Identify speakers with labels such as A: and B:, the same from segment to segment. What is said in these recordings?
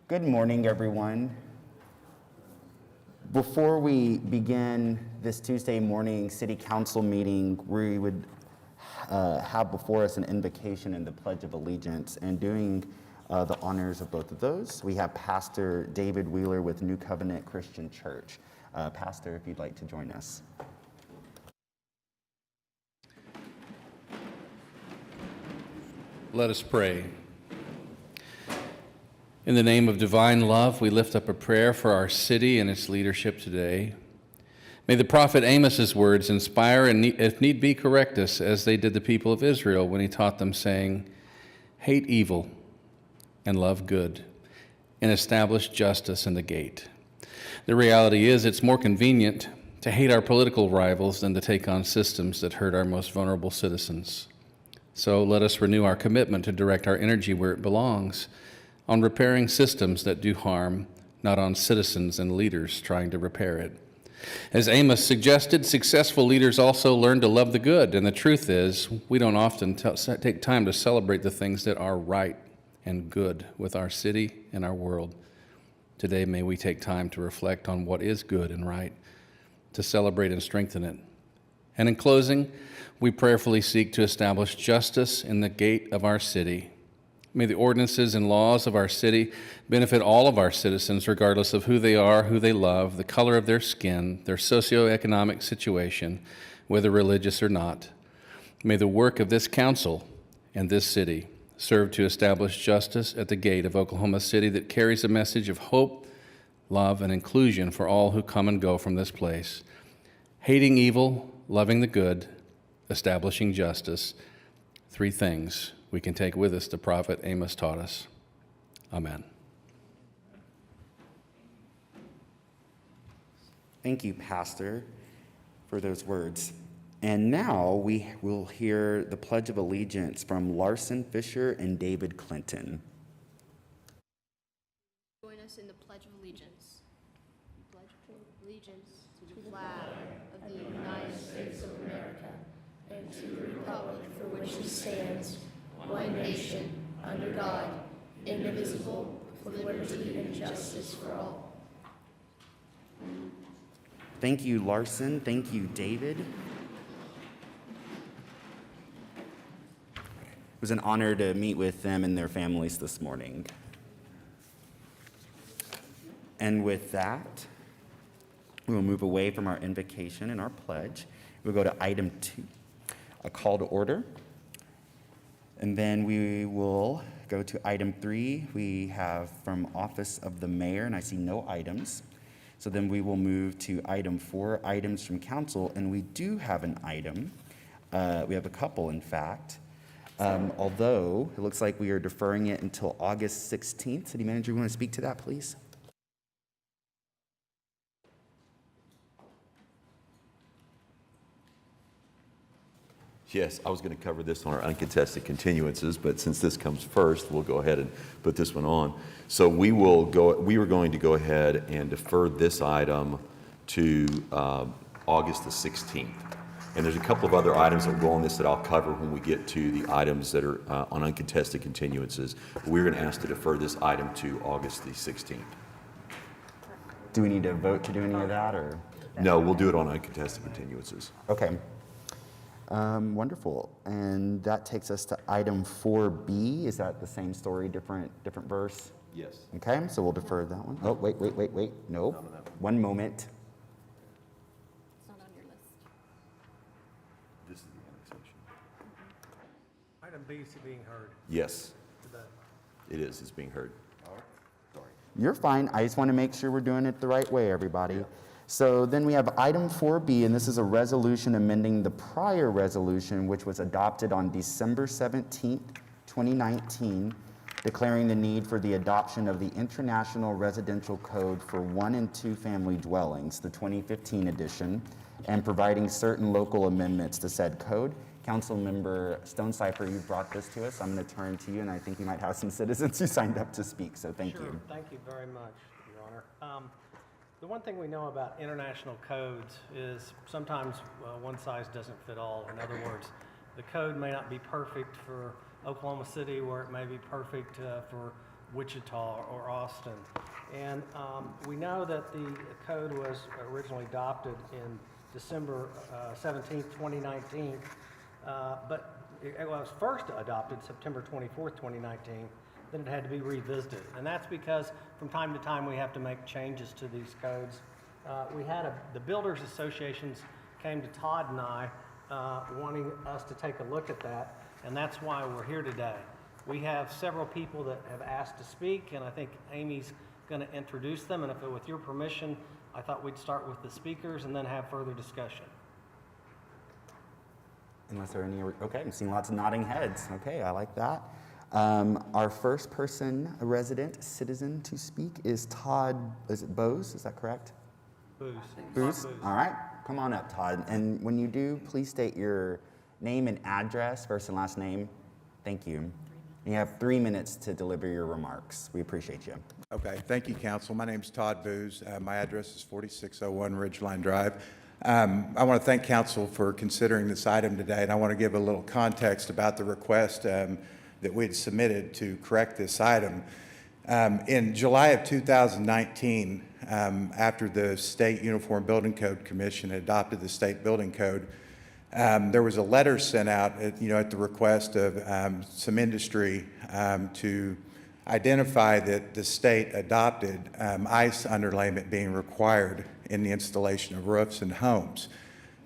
A: Good morning, everyone. Before we begin this Tuesday morning City Council meeting, we would have before us an invocation and the Pledge of Allegiance. And doing the honors of both of those, we have Pastor David Wheeler with New Covenant Christian Church. Pastor, if you'd like to join us.
B: Let us pray. In the name of divine love, we lift up a prayer for our city and its leadership today. May the prophet Amos's words inspire and, if need be, correct us as they did the people of Israel when he taught them, saying, "Hate evil and love good, and establish justice in the gate." The reality is it's more convenient to hate our political rivals than to take on systems that hurt our most vulnerable citizens. So let us renew our commitment to direct our energy where it belongs, on repairing systems that do harm, not on citizens and leaders trying to repair it. As Amos suggested, successful leaders also learn to love the good, and the truth is, we don't often take time to celebrate the things that are right and good with our city and our world. Today, may we take time to reflect on what is good and right, to celebrate and strengthen it. And in closing, we prayerfully seek to establish justice in the gate of our city. May the ordinances and laws of our city benefit all of our citizens, regardless of who they are, who they love, the color of their skin, their socioeconomic situation, whether religious or not. May the work of this council and this city serve to establish justice at the gate of Oklahoma City that carries a message of hope, love, and inclusion for all who come and go from this place. Hating evil, loving the good, establishing justice. Three things we can take with us the prophet Amos taught us. Amen.
A: Thank you, Pastor, for those words. And now we will hear the Pledge of Allegiance from Larson Fisher and David Clinton.
C: Join us in the Pledge of Allegiance. Pledge allegiance to the flag of the United States of America and to the republic for which it stands, one nation, under God, indivisible, with liberty and justice for all.
A: Thank you, Larson. Thank you, David. It was an honor to meet with them and their families this morning. And with that, we will move away from our invocation and our pledge. We'll go to item 2, a call to order. And then we will go to item 3. We have from Office of the Mayor, and I see no items. So then we will move to item 4, items from council, and we do have an item. We have a couple, in fact. Although it looks like we are deferring it until August 16th. City Manager, you want to speak to that, please?
D: Yes, I was going to cover this on our uncontested continuances, but since this comes first, we'll go ahead and put this one on. So we were going to go ahead and defer this item to August the 16th. And there's a couple of other items that will go on this that I'll cover when we get to the items that are on uncontested continuances. But we're going to ask to defer this item to August the 16th.
A: Do we need to vote to do any of that, or?
D: No, we'll do it on uncontested continuances.
A: Okay. Wonderful. And that takes us to item 4B. Is that the same story, different verse?
D: Yes.
A: Okay, so we'll defer that one. Oh, wait. Nope. One moment.
C: It's not on your list.
D: This is the annexation.
E: Item B is being heard
D: Yes,
E: today.
D: it is. It's being heard. Sorry.
A: You're fine. I just want to make sure we're doing it the right way, everybody. Yeah. So then we have item 4B, and this is a resolution amending the prior resolution, which was adopted on December 17th, 2019, declaring the need for the adoption of the International Residential Code for 1 and 2 family dwellings, the 2015 edition, and providing certain local amendments to said code. Councilmember Stonecipher, you brought this to us. I'm going to turn to you, and I think we might have some citizens who signed up to speak, so thank you.
E: Sure. Thank you very much, Your Honor. The one thing we know about international codes is sometimes one size doesn't fit all. In other words, the code may not be perfect for Oklahoma City, where it may be perfect for Wichita or Austin. And we know that the code was originally adopted in December 17th, 2019, but it was first adopted September 24th, 2019, then it had to be revisited. And that's because from time to time we have to make changes to these codes. The Builders Associations came to Todd and I wanting us to take a look at that, and that's why we're here today. We have several people that have asked to speak, and I think Amy's going to introduce them, and with your permission, I thought we'd start with the speakers and then have further discussion.
A: Unless there are any, okay, I'm seeing lots of nodding heads. Okay, I like that. Our first person, a resident citizen to speak is Todd, is it Bose, is that correct? Booze? All right, come on up, Todd. And when you do, please state your name and address, first and last name. Thank you. You have 3 minutes to deliver your remarks. We appreciate you.
F: Okay, thank you, Council. My name's Todd Booz. My address is 4601 Ridgeline Drive. I want to thank Council for considering this item today, and I want to give a little context about the request that we had submitted to correct this item. In July of 2019, after the State Uniform Building Code Commission adopted the State Building Code, there was a letter sent out at the request of some industry to identify that the state adopted ice underlayment being required in the installation of roofs and homes.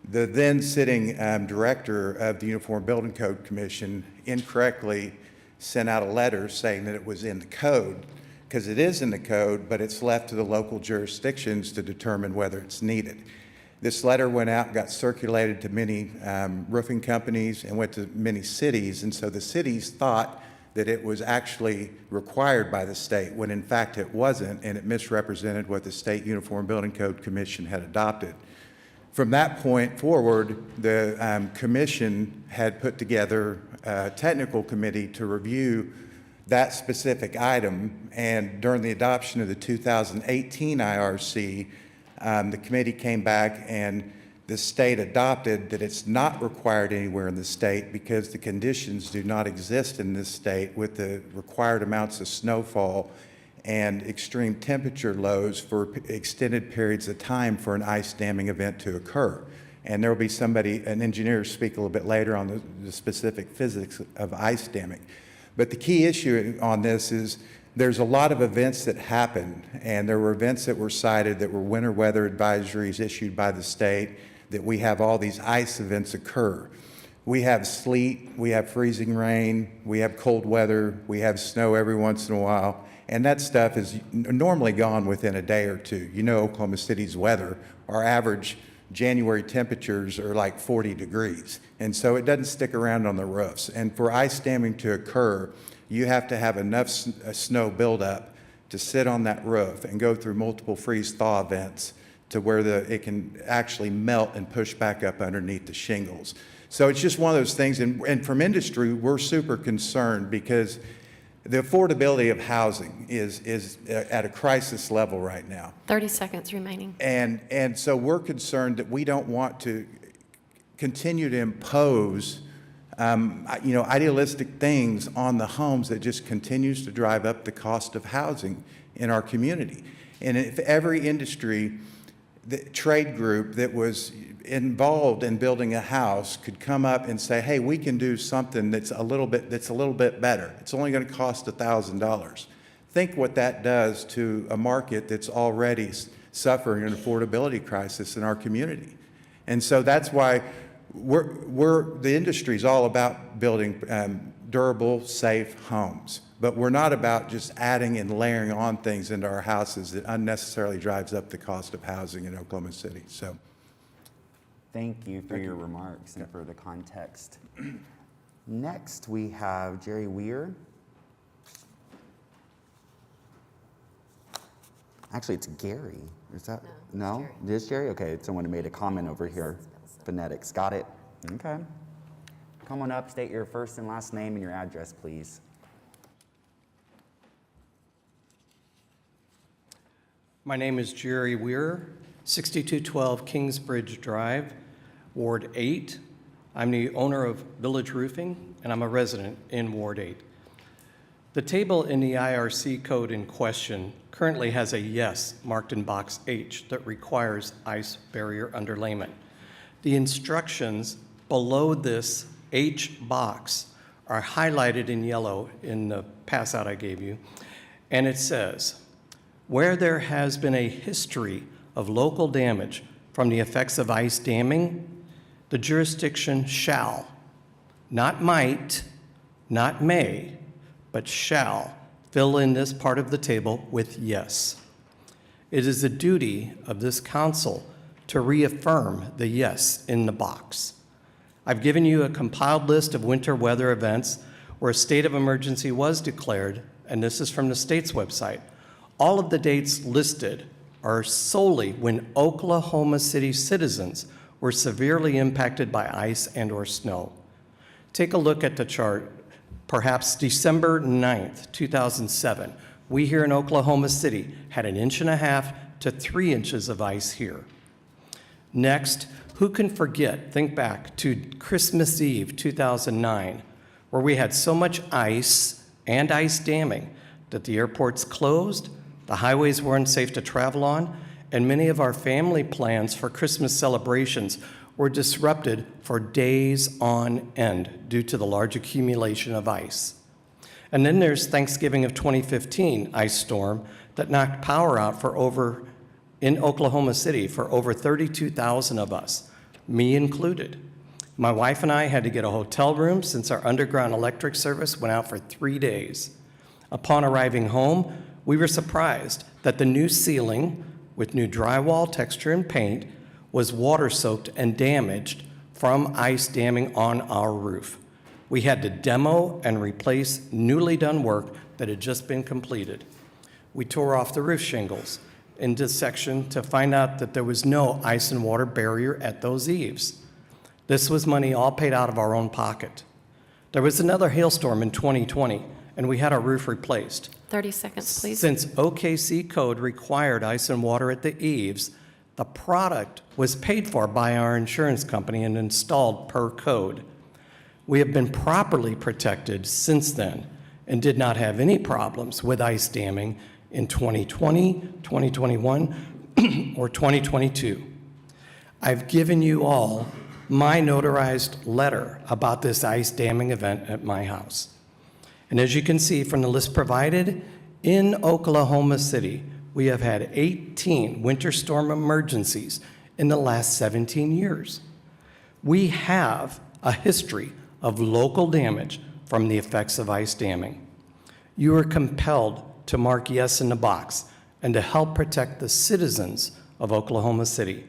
F: The then sitting director of the Uniform Building Code Commission incorrectly sent out a letter saying that it was in the code, because it is in the code, but it's left to the local jurisdictions to determine whether it's needed. This letter went out and got circulated to many roofing companies and went to many cities, and so the cities thought that it was actually required by the state, when in fact it wasn't, and it misrepresented what the State Uniform Building Code Commission had adopted. From that point forward, the commission had put together a technical committee to review that specific item, and during the adoption of the 2018 IRC, the committee came back and the state adopted that it's not required anywhere in the state because the conditions do not exist in this state with the required amounts of snowfall and extreme temperature lows for extended periods of time for an ice damming event to occur. And there will be an engineer speak a little bit later on the specific physics of ice damming. But the key issue on this is there's a lot of events that happen, and there were events that were cited that were winter weather advisories issued by the state, that we have all these ice events occur. We have sleet, we have freezing rain, we have cold weather, we have snow every once in a while, and that stuff is normally gone within a day or two. You know Oklahoma City's weather, our average January temperatures are like 40 degrees, and so it doesn't stick around on the roofs. And for ice damming to occur, you have to have enough snow buildup to sit on that roof and go through multiple freeze-thaw events to where it can actually melt and push back up underneath the shingles. So it's just one of those things, and from industry, we're super concerned because the affordability of housing is at a crisis level right now.
G: 30 seconds remaining.
F: And so we're concerned that we don't want to continue to impose idealistic things on the homes that just continues to drive up the cost of housing in our community. And if every industry, the trade group that was involved in building a house could come up and say, hey, we can do something that's a little bit better. It's only going to cost $1,000. Think what that does to a market that's already suffering an affordability crisis in our community. And so that's why the industry is all about building durable, safe homes. But we're not about just adding and layering on things into our houses that unnecessarily drives up the cost of housing in Oklahoma City. So,
A: Thank you for your remarks and for the context. Next, we have Jerry Weir. Actually, it's Gary. Is that? No? It is Jerry? Okay, someone made a comment over here. Phonetics. Got it. Okay. Come on up, state your first and last name and your address, please.
H: My name is Jerry Weir, 6212 Kingsbridge Drive, Ward 8. I'm the owner of Village Roofing, and I'm a resident in Ward 8. The table in the IRC code in question currently has a yes marked in box H that requires ice barrier underlayment. The instructions below this H box are highlighted in yellow in the pass out I gave you, and it says, where there has been a history of local damage from the effects of ice damming, the jurisdiction shall, not might, not may, but shall fill in this part of the table with yes. It is the duty of this council to reaffirm the yes in the box. I've given you a compiled list of winter weather events where a state of emergency was declared, and this is from the state's website. All of the dates listed are solely when Oklahoma City citizens were severely impacted by ice and or snow. Take a look at the chart. Perhaps December 9th, 2007, we here in Oklahoma City had 1.5 to 3 inches of ice here. Next, who can forget, think back to Christmas Eve 2009, where we had so much ice and ice damming that the airports closed, the highways were unsafe to travel on, and many of our family plans for Christmas celebrations were disrupted for days on end due to the large accumulation of ice. And then there's Thanksgiving of 2015 ice storm that knocked power out in Oklahoma City for over 32,000 of us, me included. My wife and I had to get a hotel room since our underground electric service went out for 3 days. Upon arriving home, we were surprised that the new ceiling with new drywall, texture, and paint was water-soaked and damaged from ice damming on our roof. We had to demo and replace newly done work that had just been completed. We tore off the roof shingles in this section to find out that there was no ice and water barrier at those eaves. This was money all paid out of our own pocket. There was another hailstorm in 2020, and we had our roof replaced.
G: 30 seconds, please.
H: Since OKC code required ice and water at the eaves, the product was paid for by our insurance company and installed per code. We have been properly protected since then and did not have any problems with ice damming in 2020, 2021, or 2022. I've given you all my notarized letter about this ice damming event at my house. And as you can see from the list provided, in Oklahoma City, we have had 18 winter storm emergencies in the last 17 years. We have a history of local damage from the effects of ice damming. You are compelled to mark yes in the box and to help protect the citizens of Oklahoma City.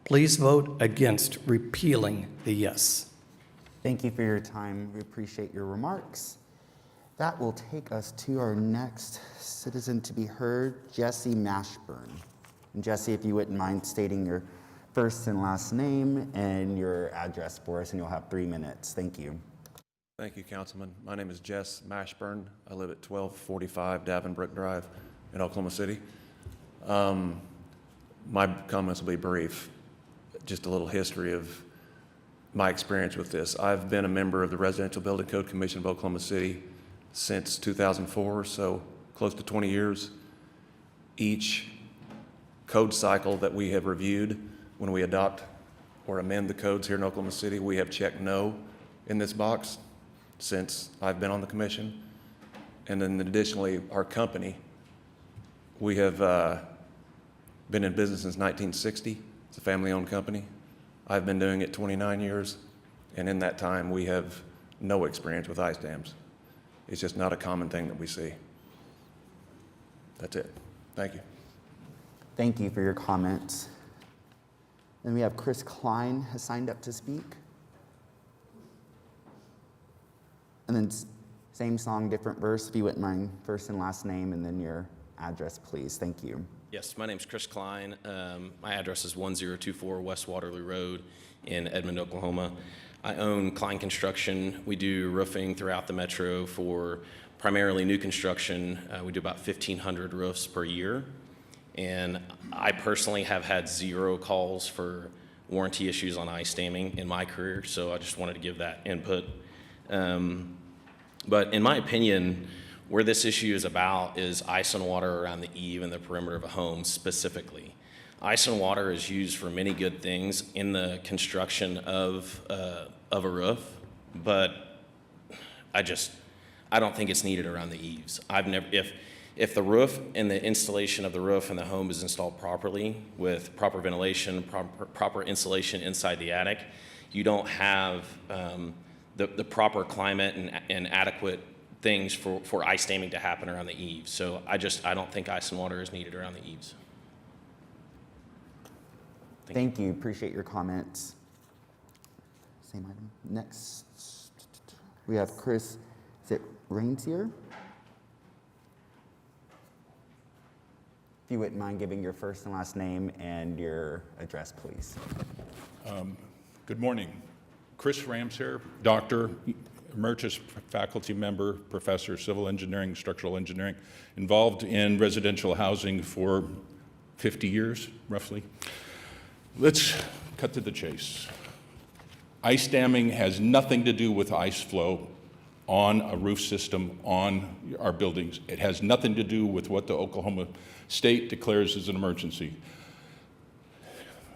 H: Please vote against repealing the yes.
A: Thank you for your time. We appreciate your remarks. That will take us to our next citizen to be heard, Jesse Mashburn. And Jesse, if you wouldn't mind stating your first and last name and your address for us, and you'll have 3 minutes. Thank you.
I: Thank you, Councilman. My name is Jess Mashburn. I live at 1245 Davenbrook Drive in Oklahoma City. My comments will be brief. Just a little history of my experience with this. I've been a member of the Residential Building Code Commission of Oklahoma City since 2004, so close to 20 years. Each code cycle that we have reviewed, when we adopt or amend the codes here in Oklahoma City, we have checked no in this box since I've been on the commission. And then additionally, our company, we have been in business since 1960. It's a family-owned company. I've been doing it 29 years, and in that time, we have no experience with ice dams. It's just not a common thing that we see. That's it. Thank you.
A: Thank you for your comments. And we have Chris Klein has signed up to speak. And then same song, different verse, if you wouldn't mind, first and last name, and then your address, please. Thank you.
J: Yes, my name's Chris Klein. My address is 1024 West Waterloo Road in Edmond, Oklahoma. I own Klein Construction. We do roofing throughout the metro for primarily new construction. We do about 1,500 roofs per year. And I personally have had 0 calls for warranty issues on ice damming in my career, so I just wanted to give that input. But in my opinion, Where this issue is about is ice and water around the eave and the perimeter of a home specifically. Ice and water is used for many good things in the construction of a roof, but I don't think it's needed around the eaves. If the roof and the installation of the roof and the home is installed properly with proper ventilation, proper insulation inside the attic, you don't have the proper climate and adequate things for ice damming to happen around the eaves. So I don't think ice and water is needed around the eaves.
A: Thank you. Appreciate your comments. Same item. Next, we have Chris. Is it Rains here? If you wouldn't mind giving your first and last name and your address, please.
G: Good morning. Chris Ramser, doctor, emeritus faculty member, professor, civil engineering, structural engineering, involved in residential housing for 50 years, roughly. Let's cut to the chase. Ice damming has nothing to do with ice flow on a roof system on our buildings. It has nothing to do with what the Oklahoma State declares as an emergency.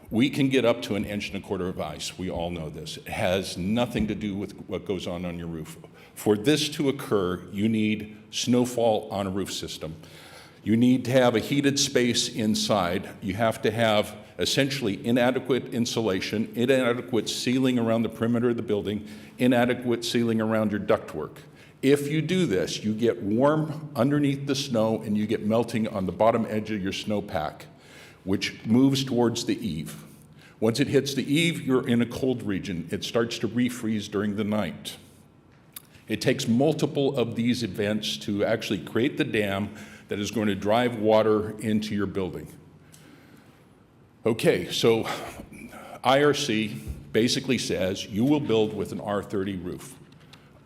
G: We can get up to 1.25 inches of ice. We all know this. It has nothing to do with what goes on your roof. For this to occur, you need snowfall on a roof system. You need to have a heated space inside. You have to have essentially inadequate insulation, inadequate sealing around the perimeter of the building, inadequate sealing around your ductwork. If you do this, you get warm underneath the snow and you get melting on the bottom edge of your snowpack, which moves towards the eave. Once it hits the eave, you're in a cold region. It starts to refreeze during the night. It takes multiple of these events to actually create the dam that is going to drive water into your building. Okay, so IRC basically says you will build with an R30 roof,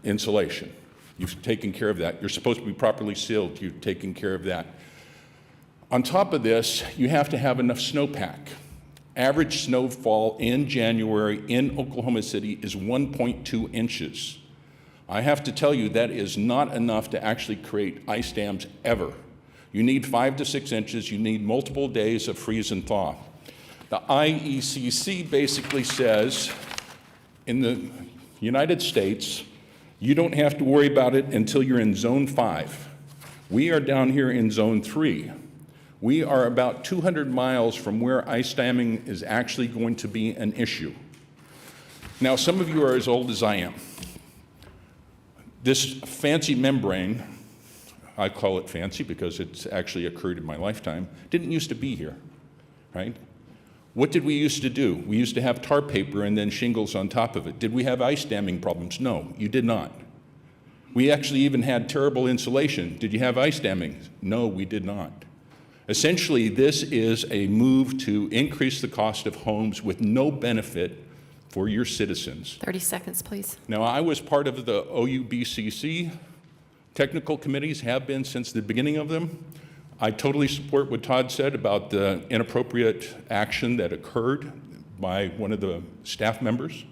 G: insulation. You've taken care of that. You're supposed to be properly sealed. You've taken care of that. On top of this, you have to have enough snowpack. Average snowfall in January in Oklahoma City is 1.2 inches. I have to tell you that is not enough to actually create ice dams ever. You need 5 to 6 inches. You need multiple days of freeze and thaw. The IECC basically says in the United States, you don't have to worry about it until you're in zone 5. We are down here in zone 3. We are about 200 miles from where ice damming is actually going to be an issue. Now, some of you are as old as I am. This fancy membrane, I call it fancy because it's actually occurred in my lifetime, didn't used to be here, right? What did we used to do? We used to have tar paper and then shingles on top of it. Did we have ice damming problems? No, you did not. We actually even had terrible insulation. Did you have ice damming? No, we did not. Essentially, this is a move to increase the cost of homes with no benefit for your citizens.
K: 30 seconds, please.
G: Now, I was part of the OUBCC technical committees, have been since the beginning of them. I totally support what Todd said about the inappropriate action that occurred by one of the staff members,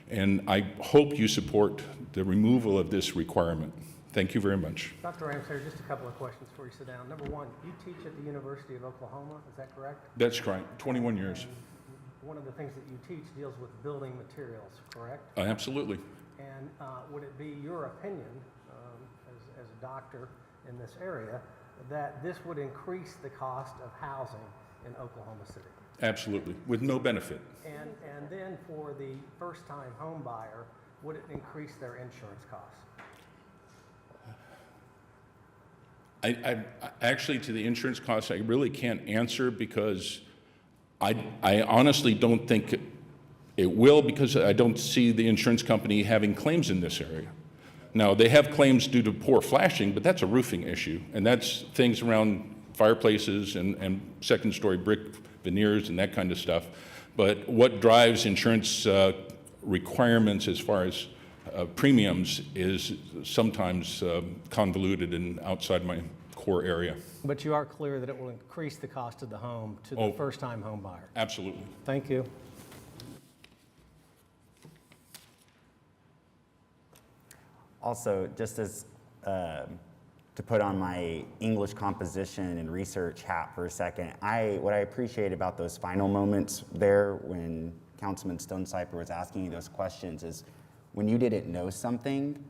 G: and I hope you support the removal of this requirement. Thank you very much.
E: Dr. Ramsey, just a couple of questions before you sit down. Number one, you teach at the University of Oklahoma, is that correct?
G: That's correct, 21 years.
E: And one of the things that you teach deals with building materials, correct?
G: Absolutely.
E: And would it be your opinion, as a doctor in this area, that this would increase the cost of housing in Oklahoma City? Absolutely,
G: with no benefit.
E: And then for the first-time home buyer, would it increase their insurance costs?
G: I actually, to the insurance costs, I really can't answer because I honestly don't think it will, because I don't see the insurance company having claims in this area. Now, they have claims due to poor flashing, but that's a roofing issue, and that's things around fireplaces and second-story brick veneers and that kind of stuff. But what drives insurance requirements as far as premiums is sometimes convoluted and outside my core area.
E: But you are clear that it will increase the cost of the home to the first-time home buyer?
G: Absolutely.
E: Thank you.
A: Also, just as to put on my English composition and research hat for a second, what I appreciate about those final moments there when Councilman Stonecipher was asking you those questions is when you didn't know something,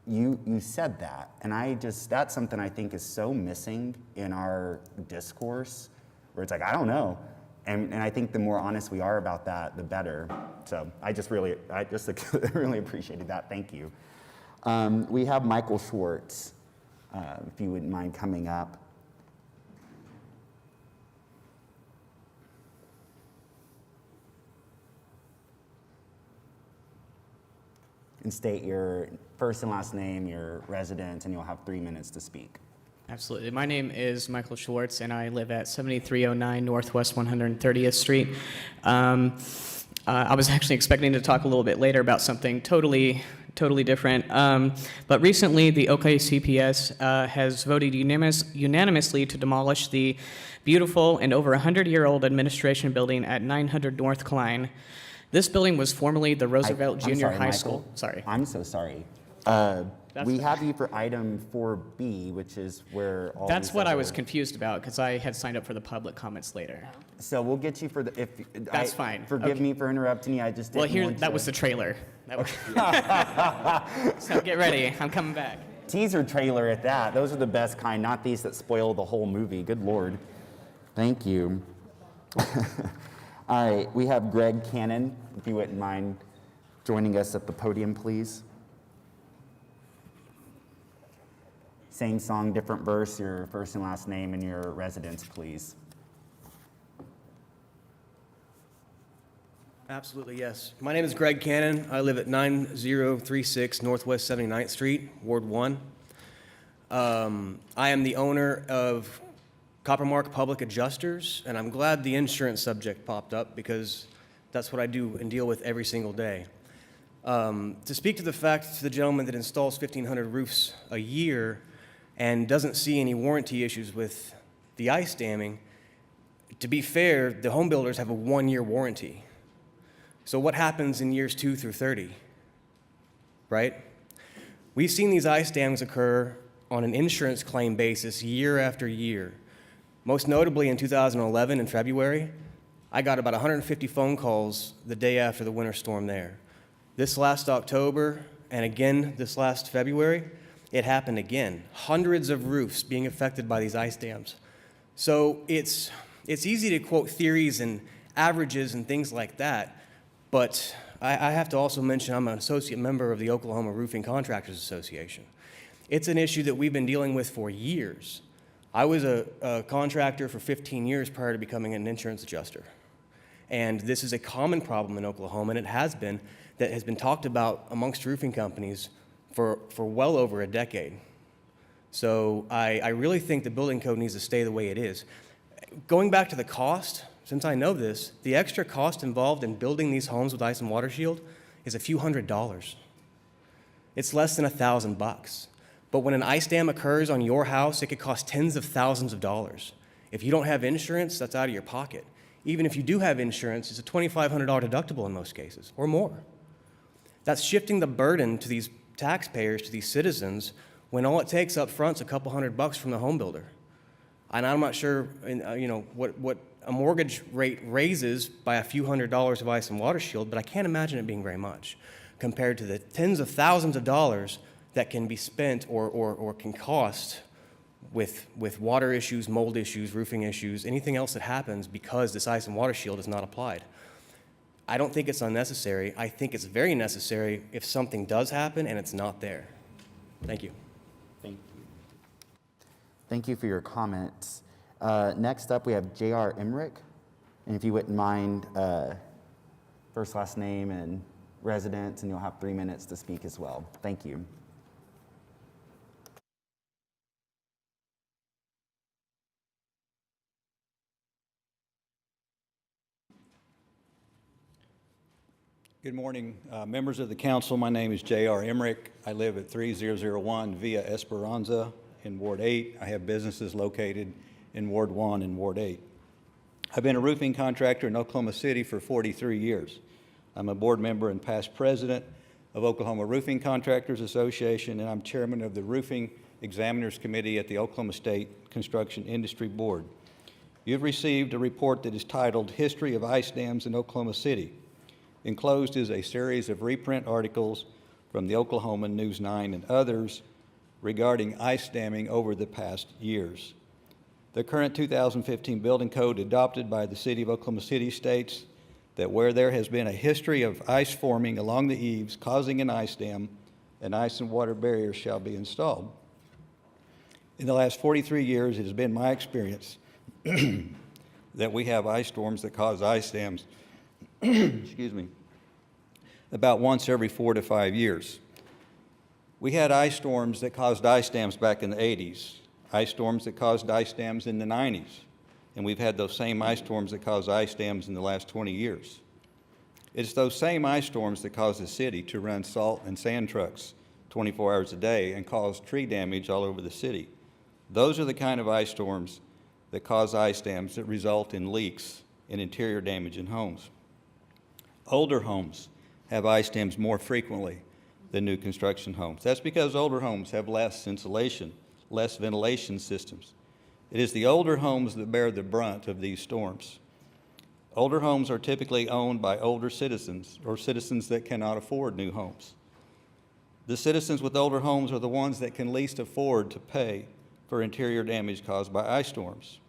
A: you said that. And that's something I think is so missing in our discourse, where it's like, I don't know. And I think the more honest we are about that, the better. So I just really appreciated that. Thank you. We have Michael Schwartz, if you wouldn't mind coming up. And state your first and last name, your residence, and you'll have 3 minutes to speak.
K: Absolutely. My name is Michael Schwartz, and I live at 7309 Northwest 130th Street. I was actually expecting to talk a little bit later about something totally different. But recently, the OKCPS has voted unanimously to demolish the beautiful and over 100-year-old administration building at 900 North Klein. This building was formerly the Roosevelt
A: I'm
K: Junior
A: sorry,
K: High
A: Michael.
K: School. Sorry.
A: I'm so sorry. We have you for item 4B, which is where all
K: That's
A: these
K: what I
A: other-
K: was confused about, because I had signed up for the public comments later.
A: So we'll get you for the,
K: That's fine.
A: Forgive
K: Okay.
A: me for interrupting you, I just
K: Well,
A: didn't want
K: that
A: you-
K: was the trailer. So get ready. I'm coming back.
A: Teaser trailer at that. Those are the best kind, not these that spoil the whole movie. Good Lord. Thank you. All right, we have Greg Cannon, if you wouldn't mind joining us at the podium, please. Same song, different verse, your first and last name and your residence, please.
L: Absolutely, yes. My name is Greg Cannon. I live at 9036 Northwest 79th Street, Ward 1. I am the owner of Coppermark Public Adjusters, and I'm glad the insurance subject popped up because that's what I do and deal with every single day. To speak to the fact to the gentleman that installs 1,500 roofs a year and doesn't see any warranty issues with the ice damming, to be fair, the home builders have a 1-year warranty. So what happens in years 2 through 30, right? We've seen these ice dams occur on an insurance claim basis year after year. Most notably in 2011 in February, I got about 150 phone calls the day after the winter storm there. This last October, and again this last February, it happened again. Hundreds of roofs being affected by these ice dams. So it's easy to quote theories and averages and things like that, but I have to also mention I'm an associate member of the Oklahoma Roofing Contractors Association. It's an issue that we've been dealing with for years. I was a contractor for 15 years prior to becoming an insurance adjuster. And this is a common problem in Oklahoma, and it has been, that has been talked about amongst roofing companies for well over a decade. So I really think the building code needs to stay the way it is. Going back to the cost, since I know this, the extra cost involved in building these homes with ice and water shield is a few $100s. It's less than $1,000. But when an ice dam occurs on your house, it could cost tens of thousands of dollars. If you don't have insurance, that's out of your pocket. Even if you do have insurance, it's a $2,500 deductible in most cases, or more. That's shifting the burden to these taxpayers, to these citizens, when all it takes up front is a couple $100 from the home builder. And I'm not sure what a mortgage rate raises by a few $100s of ice and water shield, but I can't imagine it being very much compared to the tens of thousands of dollars that can be spent or can cost with water issues, mold issues, roofing issues, anything else that happens because this ice and water shield is not applied. I don't think it's unnecessary. I think it's very necessary if something does happen and it's not there. Thank you.
A: Thank you. Thank you for your comments. Next up, we have J.R. Emmerich. And if you wouldn't mind, first, last name, and residence, and you'll have 3 minutes to speak as well. Thank you.
M: Good morning, members of the council. My name is J.R. Emmerich. I live at 3001 Via Esperanza in Ward 8. I have businesses located in Ward 1 and Ward 8. I've been a roofing contractor in Oklahoma City for 43 years. I'm a board member and past president of Oklahoma Roofing Contractors Association, and I'm chairman of the Roofing Examiners Committee at the Oklahoma State Construction Industry Board. You've received a report that is titled History of Ice Dams in Oklahoma City. Enclosed is a series of reprint articles from the Oklahoma News 9 and others regarding ice damming over the past years. The current 2015 building code adopted by the City of Oklahoma City states that where there has been a history of ice forming along the eaves causing an ice dam, an ice and water barrier shall be installed. In the last 43 years, it has been my experience that we have ice storms that cause ice dams, excuse me, about once every 4 to 5 years. We had ice storms that caused ice dams back in the 80s, ice storms that caused ice dams in the 90s, and we've had those same ice storms that caused ice dams in the last 20 years. It's those same ice storms that cause the city to run salt and sand trucks 24 hours a day and cause tree damage all over the city. Those are the kind of ice storms that cause ice dams that result in leaks and interior damage in homes. Older homes have ice dams more frequently than new construction homes. That's because older homes have less insulation, less ventilation systems. It is the older homes that bear the brunt of these storms. Older homes are typically owned by older citizens or citizens that cannot afford new homes. The citizens with older homes are the ones that can least afford to pay for interior damage caused by ice storms.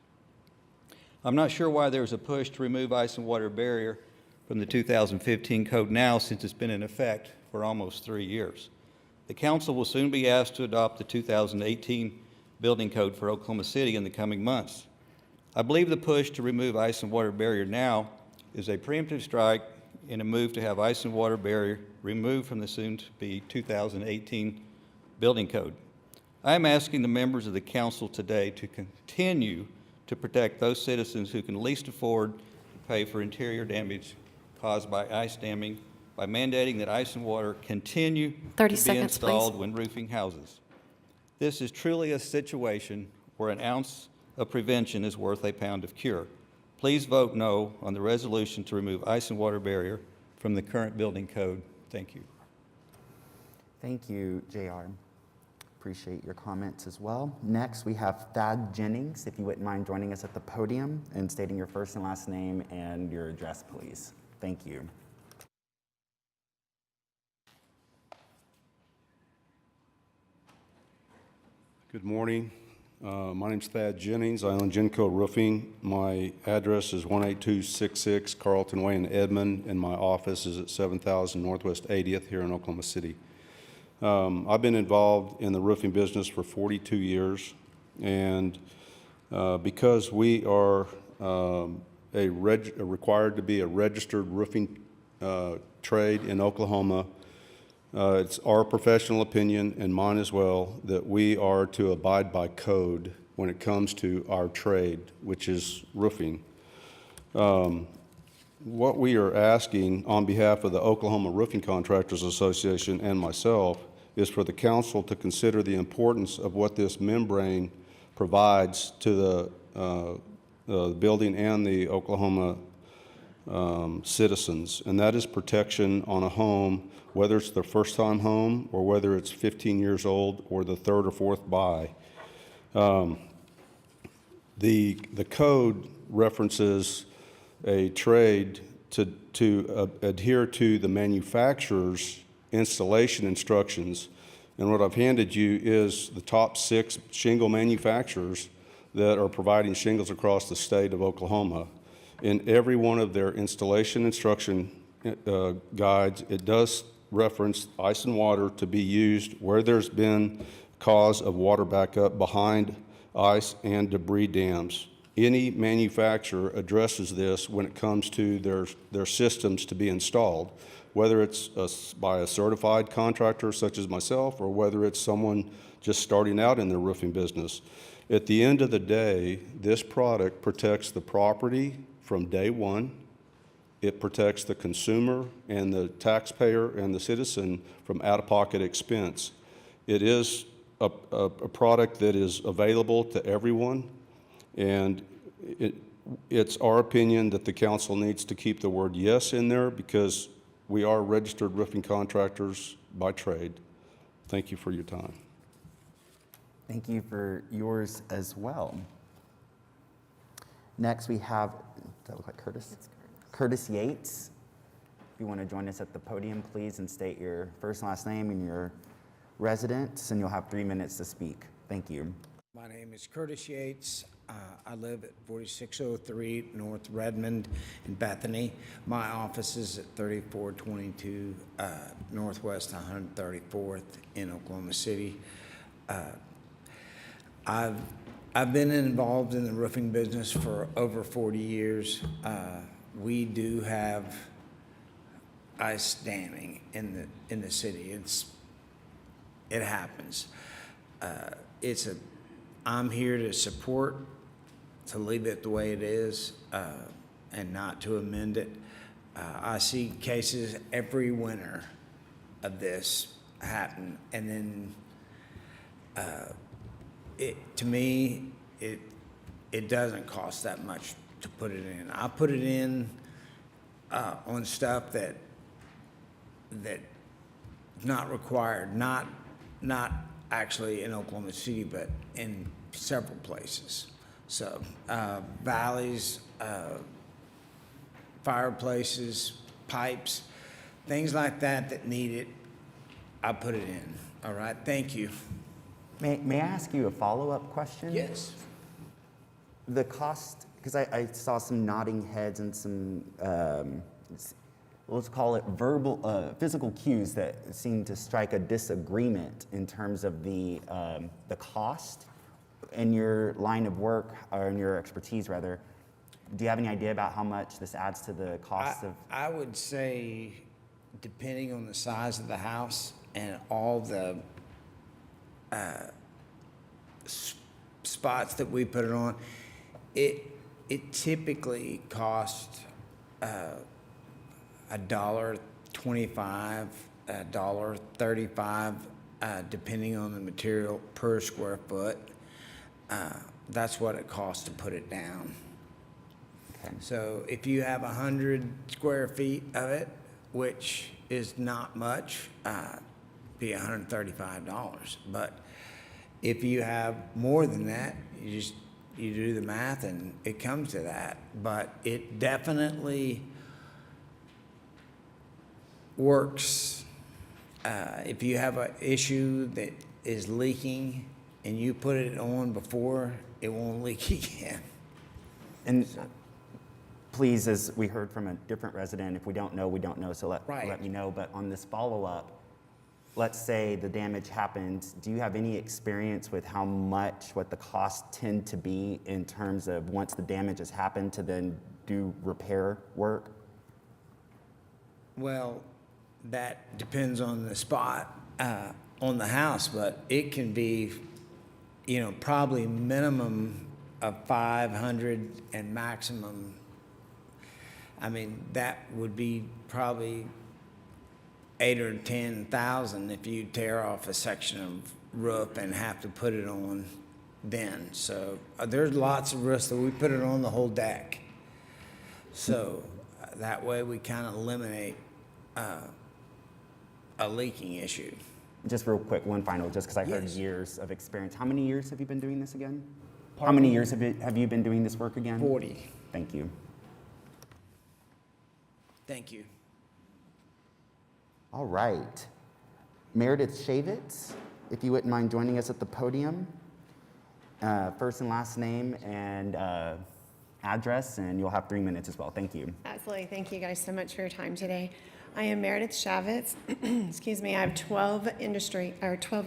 M: I'm not sure why there's a push to remove ice and water barrier from the 2015 code now, since it's been in effect for almost 3 years. The council will soon be asked to adopt the 2018 building code for Oklahoma City in the coming months. I believe the push to remove ice and water barrier now is a preemptive strike in a move to have ice and water barrier removed from the soon-to-be 2018 building code. I am asking the members of the council today to continue to protect those citizens who can least afford to pay for interior damage caused by ice damming by mandating that ice and water continue
N: 30
M: to be
N: seconds,
M: installed
N: please.
M: when roofing houses. This is truly a situation where an ounce of prevention is worth a pound of cure. Please vote no on the resolution to remove ice and water barrier from the current building code. Thank you.
A: Thank you, JR. Appreciate your comments as well. Next, we have Thad Jennings. If you wouldn't mind joining us at the podium and stating your first and last name and your address, please. Thank you.
O: Good morning. My name's Thad Jennings. I own Genco Roofing. My address is 18266 Carlton Way in Edmond, and my office is at 7000 Northwest 80th here in Oklahoma City. I've been involved in the roofing business for 42 years, and because we are required to be a registered roofing trade in Oklahoma, it's our professional opinion, and mine as well, that we are to abide by code when it comes to our trade, which is roofing. What we are asking on behalf of the Oklahoma Roofing Contractors Association and myself is for the council to consider the importance of what this membrane provides to the building and the Oklahoma citizens, and that is protection on a home, whether it's their first-time home or whether it's 15 years old or the third or fourth buy. The code references a trade to adhere to the manufacturer's installation instructions, and what I've handed you is the top 6 shingle manufacturers that are providing shingles across the state of Oklahoma. In every one of their installation instruction guides, it does reference ice and water to be used where there's been cause of water backup behind ice and debris dams. Any manufacturer addresses this when it comes to their systems to be installed, whether it's by a certified contractor such as myself or whether it's someone just starting out in their roofing business. At the end of the day, this product protects the property from day one. It protects the consumer and the taxpayer and the citizen from out-of-pocket expense. It is a product that is available to everyone, and it's our opinion that the council needs to keep the word yes in there because we are registered roofing contractors by trade. Thank you for your time.
A: Thank you for yours as well. Next, we have, does that look like Curtis? Curtis Yates. If you want to join us at the podium, please, and state your first and last name and your residence, and you'll have 3 minutes to speak. Thank you.
N: My name is Curtis Yates. I live at 4603 North Redmond in Bethany. My office is at 3422 Northwest 134th in Oklahoma City. I've been involved in the roofing business for over 40 years. We do have ice damming in the city. It happens. I'm here to support, to leave it the way it is, and not to amend it. I see cases every winter of this happen, and then to me, it doesn't cost that much to put it in. I put it in on stuff that's not required, not actually in Oklahoma City, but in several places. So valleys, fireplaces, pipes, things like that need it, I put it in. All right, thank you.
A: May I ask you a follow-up question?
N: Yes.
A: The cost, because I saw some nodding heads and some, let's call it physical cues that seem to strike a disagreement in terms of the cost in your line of work, or in your expertise rather. Do you have any idea about how much this adds to the cost of?
N: I would say, depending on the size of the house and all the spots that we put it on, it typically costs $1.25, $1.35, depending on the material per square foot. That's what it costs to put it down. Okay. So if you have 100 square feet of it, which is not much, be $135. But if you have more than that, you do the math and it comes to that. But it definitely works. If you have an issue that is leaking and you put it on before, it won't leak again.
A: And please, as we heard from a different resident, if we don't know, we don't know, so let me know. But on this follow-up, let's say the damage happened, do you have any experience with what the costs tend to be in terms of once the damage has happened to then do repair work?
N: Well, that depends on the spot on the house, but it can be, probably minimum of 500 and maximum. I mean, that would be probably 8 or 10,000 if you tear off a section of roof and have to put it on then. So there's lots of roofs that we put it on the whole deck. So that way we kind of eliminate a leaking issue.
A: Just real quick, one final, just because I heard years of experience. How many years have you been doing this again? How many years have you been doing this work again?
N: 40.
A: Thank you.
N: Thank you.
A: All right. Meredith Shavitz, if you wouldn't mind joining us at the podium. First and last name and address, and you'll have 3 minutes as well. Thank you.
P: Absolutely. Thank you guys so much for your time today. I am Meredith Shavitz. Excuse me. I have 12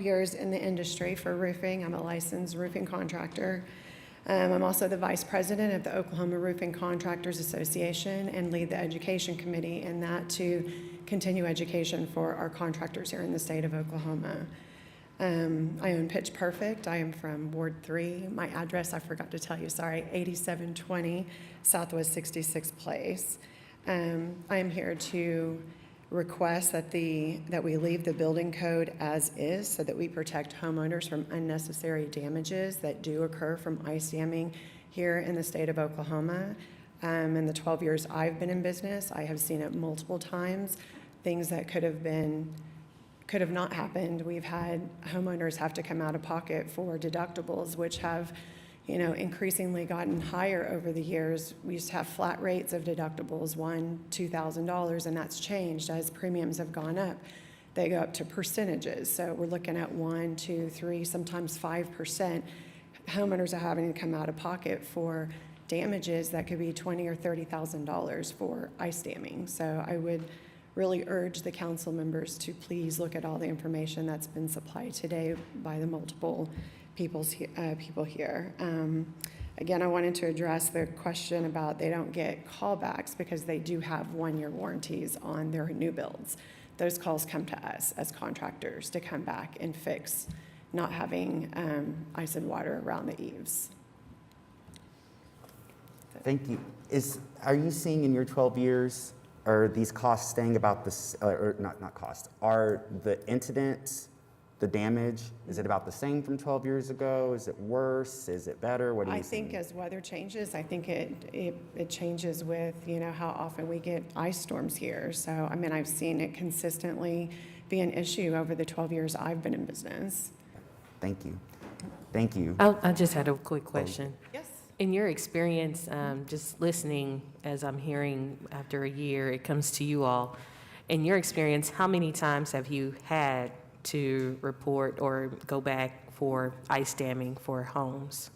P: years in the industry for roofing. I'm a licensed roofing contractor. I'm also the vice president of the Oklahoma Roofing Contractors Association and lead the education committee in that to continue education for our contractors here in the state of Oklahoma. I own Pitch Perfect. I am from Ward 3. My address, I forgot to tell you, sorry, 8720 Southwest 66th Place. I am here to request that we leave the building code as is so that we protect homeowners from unnecessary damages that do occur from ice damming here in the state of Oklahoma. In the 12 years I've been in business, I have seen it multiple times, things that could have been could have not happened. We've had homeowners have to come out of pocket for deductibles, which have, increasingly gotten higher over the years. We used to have flat rates of deductibles, $1,000, $2,000, and that's changed as premiums have gone up. They go up to percentages. So we're looking at 1, 2, 3, sometimes 5%. Homeowners are having to come out of pocket for damages that could be $20,000 or $30,000 for ice damming. So I would really urge the council members to please look at all the information that's been supplied today by the multiple people here. Again, I wanted to address the question about they don't get callbacks because they do have 1-year warranties on their new builds. Those calls come to us as contractors to come back and fix not having ice and water around the eaves.
A: Thank you. Are you seeing in your 12 years, are these costs staying about this, or not cost, are the incidents, the damage, is it about the same from 12 years ago? Is it worse? Is it better? What do you
P: I think as weather changes, I think it changes with, how often we get ice storms here. So, I've seen it consistently be an issue over the 12 years I've been in business.
A: Thank you. Thank you.
Q: I just had a quick question.
P: Yes.
Q: In your experience, just listening as I'm hearing after a year, it comes to you all. In your experience, how many times have you had to report or go back for ice damming for homes?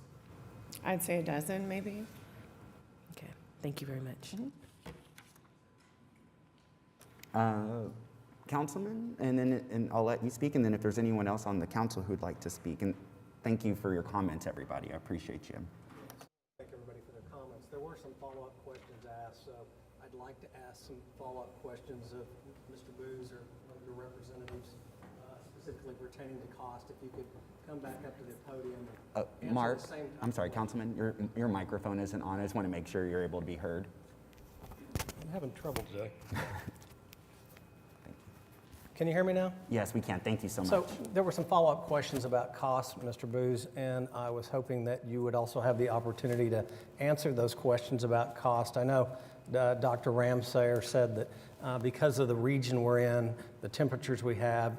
P: I'd say a dozen, maybe.
Q: Okay, thank you very much.
A: Councilman, and I'll let you speak, and then if there's anyone else on the council who'd like to speak. And thank you for your comments, everybody. I appreciate you.
E: Thank everybody for their comments. There were some follow-up questions asked, so I'd like to ask some follow-up questions of Mr. Booz or your representatives, specifically pertaining to cost. If you could come back up to the podium and answer
A: Mark,
E: the same.
A: I'm sorry, Councilman, your microphone isn't on. I just want to make sure you're able to be heard.
E: I'm having trouble today. Can you hear me now?
A: Yes, we can. Thank you so much.
E: So there were some follow-up questions about cost, Mr. Booz, and I was hoping that you would also have the opportunity to answer those questions about cost. I know Dr. Ramsayer said that because of the region we're in, the temperatures we have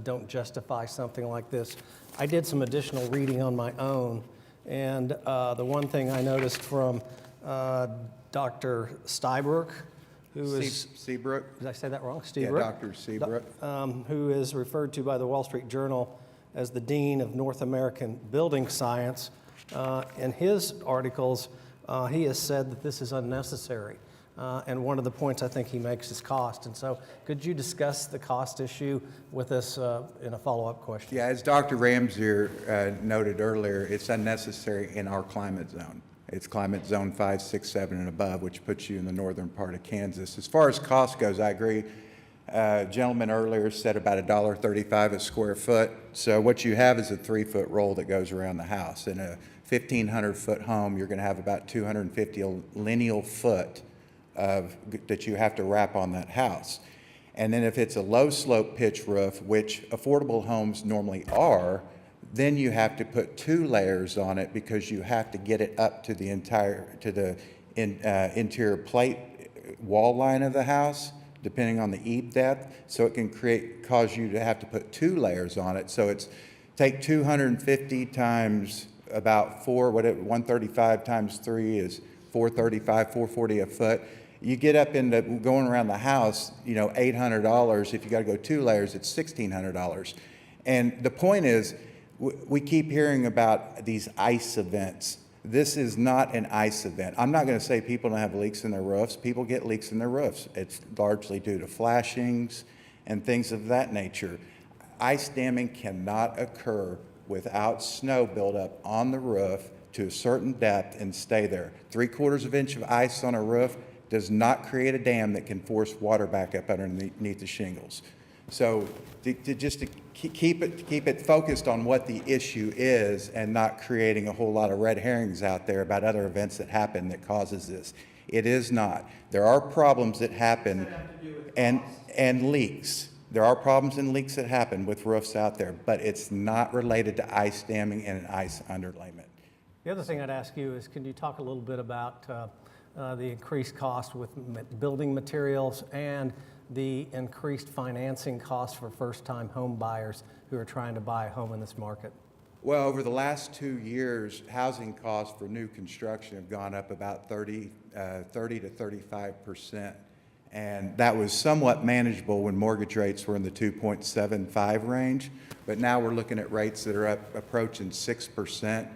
E: don't justify something like this. I did some additional reading on my own, and the one thing I noticed from Dr. Stybrook, who is
F: Seabrook?
E: Did I say that wrong?
F: Yeah, Dr. Seabrook.
E: Who is referred to by the Wall Street Journal as the Dean of North American Building Science. In his articles, he has said that this is unnecessary. And one of the points I think he makes is cost. And so could you discuss the cost issue with us in a follow-up question?
F: Yeah, as Dr. Ramsayer noted earlier, it's unnecessary in our climate zone. It's climate zone 5, 6, 7, and above, which puts you in the northern part of Kansas. As far as cost goes, I agree. A gentleman earlier said about $1.35 a square foot. So what you have is a 3-foot roll that goes around the house. In a 1,500-foot home, you're going to have about 250 lineal foot that you have to wrap on that house. And then if it's a low-slope pitch roof, which affordable homes normally are, then you have to put 2 layers on it because you have to get it up to the interior plate wall line of the house, depending on the eave depth. So it can cause you to have to put 2 layers on it. So it's take 250 times about 135 times 3 is 435, 440 a foot. You get up into going around the house, $800. If you got to go 2 layers, it's $1,600. And the point is, we keep hearing about these ice events. This is not an ice event. I'm not going to say people don't have leaks in their roofs. People get leaks in their roofs. It's largely due to flashings and things of that nature. Ice damming cannot occur without snow buildup on the roof to a certain depth and stay there. 3/4 inch of ice on a roof does not create a dam that can force water back up underneath the shingles. So to keep it focused on what the issue is and not creating a whole lot of red herrings out there about other events that happen that causes this. It is not. There are problems that happen and leaks. There are problems and leaks that happen with roofs out there, but it's not related to ice damming and an ice underlayment.
E: The other thing I'd ask you is, can you talk a little bit about the increased cost with building materials and the increased financing costs for first-time home buyers who are trying to buy a home in this market?
F: Well, over the last 2 years, housing costs for new construction have gone up about 30 to 35%. And that was somewhat manageable when mortgage rates were in the 2.75 range. But now we're looking at rates that are up approaching 6%.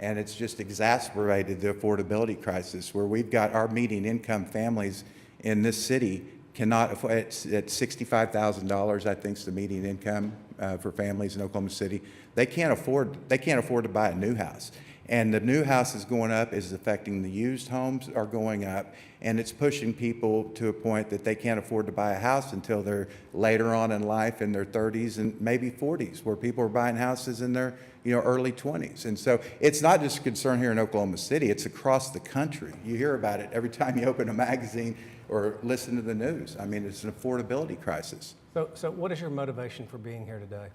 F: And it's just exacerbated the affordability crisis, where we've got our median income families in this city cannot afford, at $65,000, I think is the median income for families in Oklahoma City. They can't afford to buy a new house. And the new house is going up, is affecting the used homes are going up, and it's pushing people to a point that they can't afford to buy a house until they're later on in life, in their 30s and maybe 40s, where people are buying houses in their early 20s. And so it's not just a concern here in Oklahoma City, it's across the country. You hear about it every time you open a magazine or listen to the news. I mean, it's an affordability crisis.
E: So what is your motivation for being here today?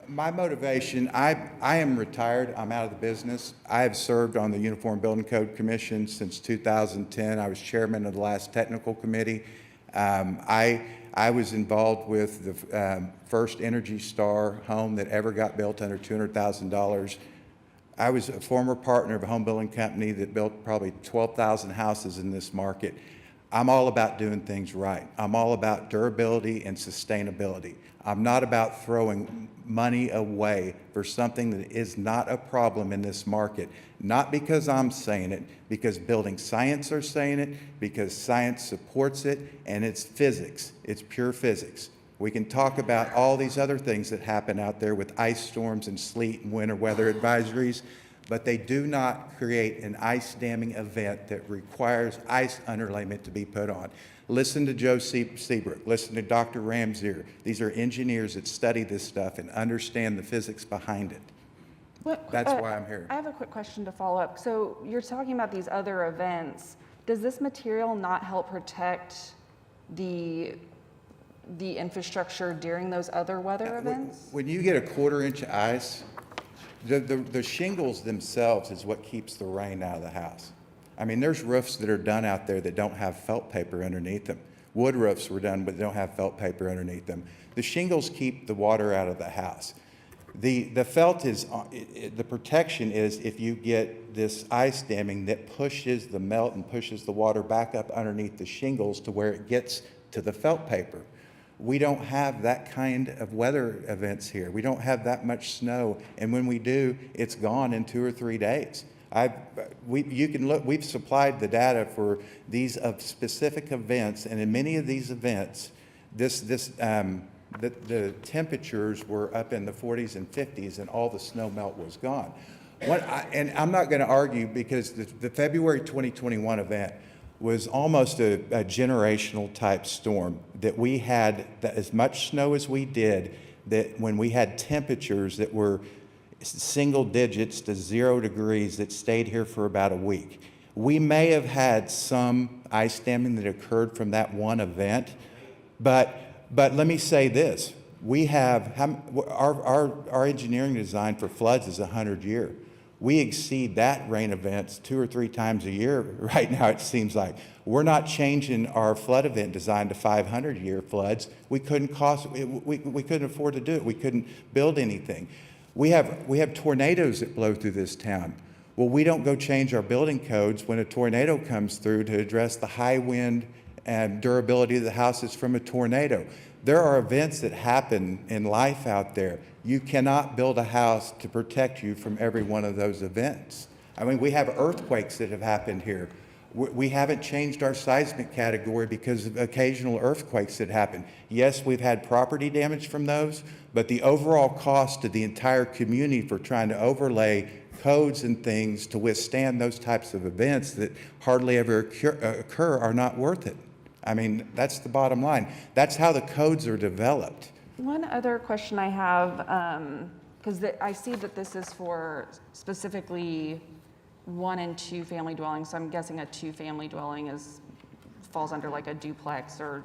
F: My motivation, I am retired. I'm out of the business. I have served on the Uniform Building Code Commission since 2010. I was chairman of the last technical committee. I was involved with the first Energy Star home that ever got built under $200,000. I was a former partner of a home building company that built probably 12,000 houses in this market. I'm all about doing things right. I'm all about durability and sustainability. I'm not about throwing money away for something that is not a problem in this market. Not because I'm saying it, because building science are saying it, because science supports it, and it's physics. It's pure physics. We can talk about all these other things that happen out there with ice storms and sleet and winter weather advisories, but they do not create an ice damming event that requires ice underlayment to be put on. Listen to Joe Seabrook, listen to Dr. Ramsier. These are engineers that study this stuff and understand the physics behind it. That's why I'm here.
R: I have a quick question to follow up. So you're talking about these other events. Does this material not help protect the infrastructure during those other weather events?
F: When you get a 1/4 inch of ice, the shingles themselves is what keeps the rain out of the house. I mean, there's roofs that are done out there that don't have felt paper underneath them. Wood roofs were done, but they don't have felt paper underneath them. The shingles keep the water out of the house. The felt is, the protection is if you get this ice damming that pushes the melt and pushes the water back up underneath the shingles to where it gets to the felt paper. We don't have that kind of weather events here. We don't have that much snow, and when we do, it's gone in 2 or 3 days. You can look, we've supplied the data for these specific events, and in many of these events, the temperatures were up in the 40s and 50s, and all the snow melt was gone. And I'm not going to argue, because the February 2021 event was almost a generational type storm, that we had as much snow as we did, that when we had temperatures that were single digits to 0 degrees that stayed here for about a week. We may have had some ice damming that occurred from that one event, but let me say this. We have, our engineering design for floods is 100-year. We exceed that rain events 2 or 3 times a year right now, it seems like. We're not changing our flood event design to 500-year floods. We couldn't afford to do it. We couldn't build anything. We have tornadoes that blow through this town. Well, we don't go change our building codes when a tornado comes through to address the high wind and durability of the houses from a tornado. There are events that happen in life out there. You cannot build a house to protect you from every one of those events. I mean, we have earthquakes that have happened here. We haven't changed our seismic category because of occasional earthquakes that happen. Yes, we've had property damage from those, but the overall cost to the entire community for trying to overlay codes and things to withstand those types of events that hardly ever occur are not worth it. I mean, that's the bottom line. That's how the codes are developed.
R: One other question I have, because I see that this is for specifically 1 and 2 family dwellings, so I'm guessing a 2-family dwelling falls under like a duplex or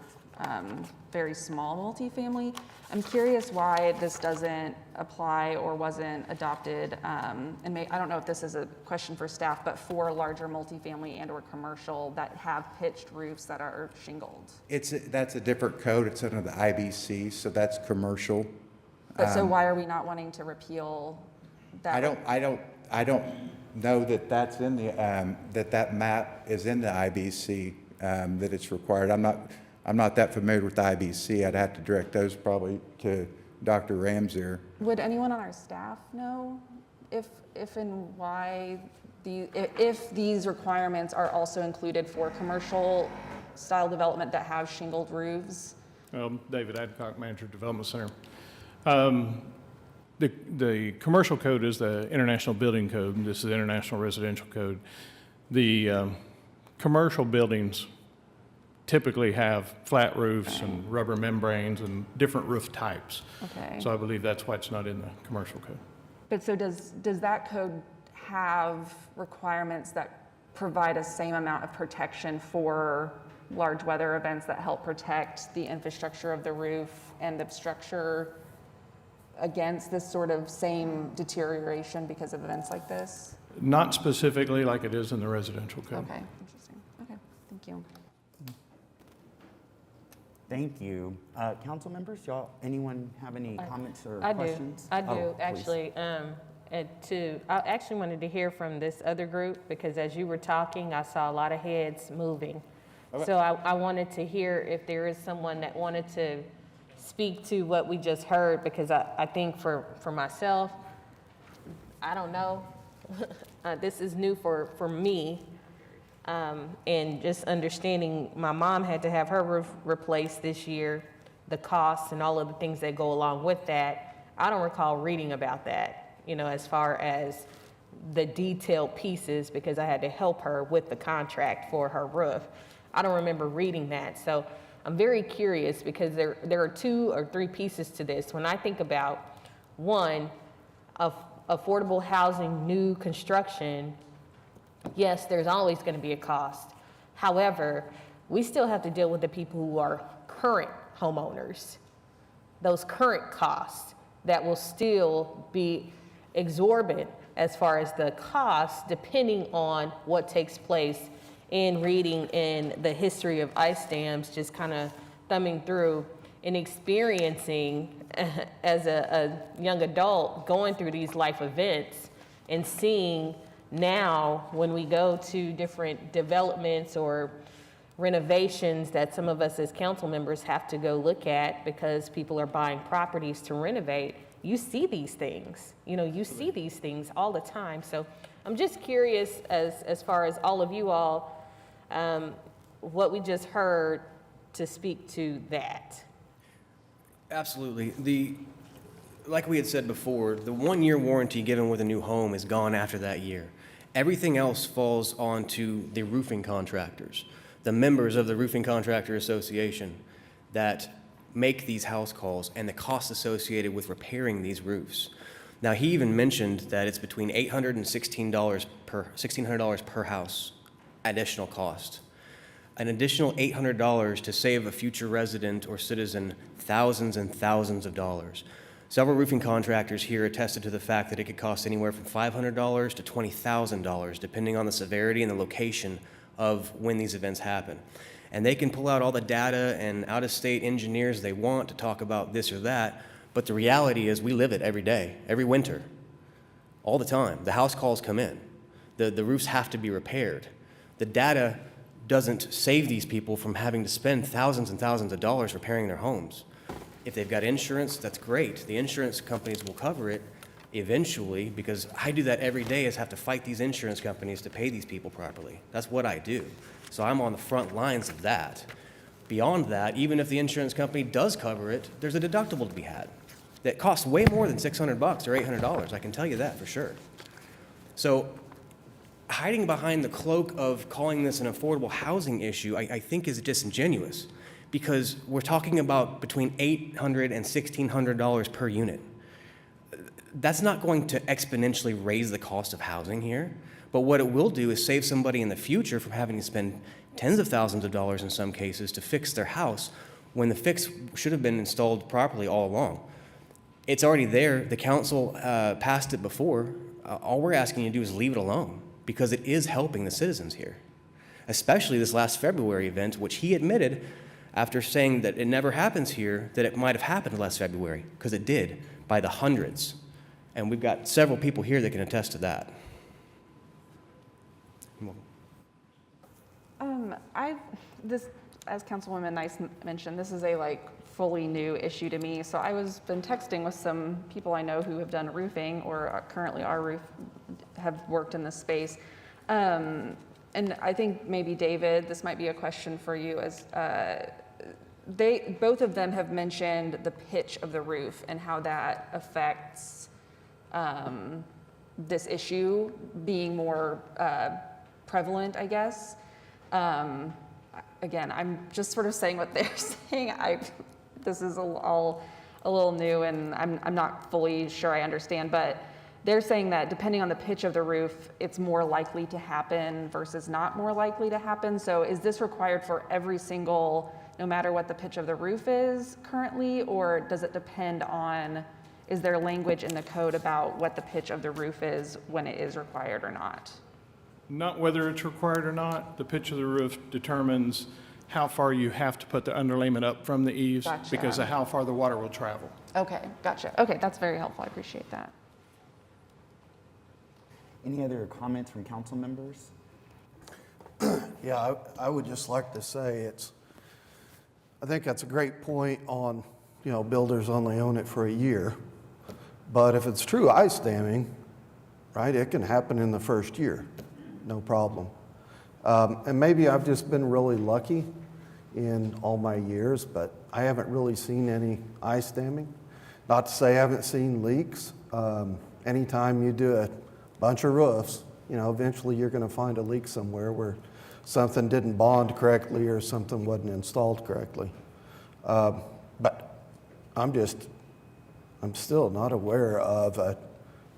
R: very small multifamily. I'm curious why this doesn't apply or wasn't adopted, I don't know if this is a question for staff, but for larger multifamily and or commercial that have pitched roofs that are shingled.
F: That's a different code. It's under the IBC, so that's commercial.
R: But so why are we not wanting to repeal that?
F: I don't know that that's in the, that map is in the IBC, that it's required. I'm not that familiar with the IBC. I'd have to direct those probably to Dr. Ramsey.
R: Would anyone on our staff know if and why if these requirements are also included for commercial style development that have shingled roofs?
S: David Adcock, Manager, Development Center. The commercial code is the International Building Code, and this is the International Residential Code. The commercial buildings typically have flat roofs and rubber membranes and different roof types.
R: Okay.
S: So I believe that's why it's not in the commercial code.
R: But so does that code have requirements that provide a same amount of protection for large weather events that help protect the infrastructure of the roof and the structure against this sort of same deterioration because of events like this?
S: Not specifically like it is in the residential code.
R: Okay, interesting. Okay, thank you.
A: Thank you. Council members, anyone have any comments or
Q: I
A: questions?
Q: I do,
A: Oh, please.
Q: actually. I actually wanted to hear from this other group because as you were talking, I saw a lot of heads moving.
A: Okay.
Q: So I wanted to hear if there is someone that wanted to speak to what we just heard, because I think for myself, I don't know. This is new for me. And just understanding my mom had to have her roof replaced this year, the costs and all of the things that go along with that. I don't recall reading about that, as far as the detailed pieces, because I had to help her with the contract for her roof. I don't remember reading that. So I'm very curious because there are 2 or 3 pieces to this. When I think about one, of affordable housing, new construction, yes, there's always going to be a cost. However, we still have to deal with the people who are current homeowners. Those current costs that will still be exorbitant as far as the cost, depending on what takes place. In reading in the history of ice dams, just kind of thumbing through and experiencing as a young adult, going through these life events and seeing now when we go to different developments or renovations that some of us as council members have to go look at because people are buying properties to renovate, you see these things. You see these things all the time. So I'm just curious as far as all of you all, what we just heard to speak to that.
L: Absolutely. Like we had said before, the 1-year warranty given with a new home is gone after that year. Everything else falls onto the roofing contractors, the members of the Roofing Contractor Association that make these house calls and the costs associated with repairing these roofs. Now, he even mentioned that it's between $800 and $1,600 per house additional cost. An additional $800 to save a future resident or citizen thousands and thousands of dollars. Several roofing contractors here attested to the fact that it could cost anywhere from $500 to $20,000, depending on the severity and the location of when these events happen. And they can pull out all the data and out-of-state engineers they want to talk about this or that, but the reality is we live it every day, every winter, all the time. The house calls come in. The roofs have to be repaired. The data doesn't save these people from having to spend thousands and thousands of dollars repairing their homes. If they've got insurance, that's great. The insurance companies will cover it eventually, because I do that every day, is have to fight these insurance companies to pay these people properly. That's what I do. So I'm on the front lines of that. Beyond that, even if the insurance company does cover it, there's a deductible to be had that costs way more than $600 or $800. I can tell you that for sure. So hiding behind the cloak of calling this an affordable housing issue, I think is disingenuous, because we're talking about between $800 and $1,600 per unit. That's not going to exponentially raise the cost of housing here, but what it will do is save somebody in the future from having to spend tens of thousands of dollars in some cases to fix their house, when the fix should have been installed properly all along. It's already there. The council passed it before. All we're asking you to do is leave it alone because it is helping the citizens here, especially this last February event, which he admitted after saying that it never happens here, that it might have happened last February, because it did, by the hundreds. And we've got several people here that can attest to that.
R: As Councilwoman Nice mentioned, this is a fully new issue to me. So I been texting with some people I know who have done roofing or currently have worked in this space. And I think maybe David, this might be a question for you, as both of them have mentioned the pitch of the roof and how that affects this issue being more prevalent, I guess. Again, I'm just sort of saying what they're saying. This is all a little new, and I'm not fully sure I understand, but they're saying that depending on the pitch of the roof, it's more likely to happen versus not more likely to happen. So is this required for every single, no matter what the pitch of the roof is currently, or does it depend on, is there language in the code about what the pitch of the roof is when it is required or not?
S: Not whether it's required or not. The pitch of the roof determines how far you have to put the underlayment up from the eaves because of how far the water will travel.
R: Okay, gotcha. Okay, that's very helpful. I appreciate that.
A: Any other comments from council members?
T: Yeah, I would just like to say I think that's a great point on, builders only own it for a year. But if it's true ice damming, right, it can happen in the first year, no problem. And maybe I've just been really lucky in all my years, but I haven't really seen any ice damming. Not to say I haven't seen leaks. Anytime you do a bunch of roofs, eventually you're going to find a leak somewhere where something didn't bond correctly or something wasn't installed correctly. But I'm still not aware of a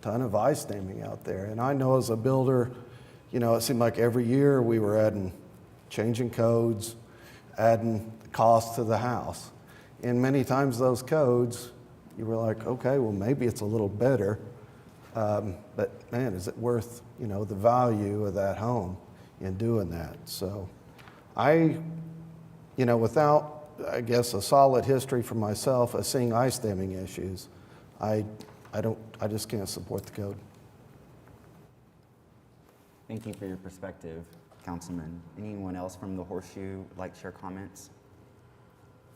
T: ton of ice damming out there. And I know as a builder, it seemed like every year we were changing codes, adding costs to the house. And many times those codes, you were like, okay, well, maybe it's a little better. But man, is it worth, the value of that home in doing that? So without, I guess, a solid history for myself of seeing ice damming issues, I just can't support the code.
A: Thank you for your perspective, Councilman. Anyone else from the Horseshoe like to share comments?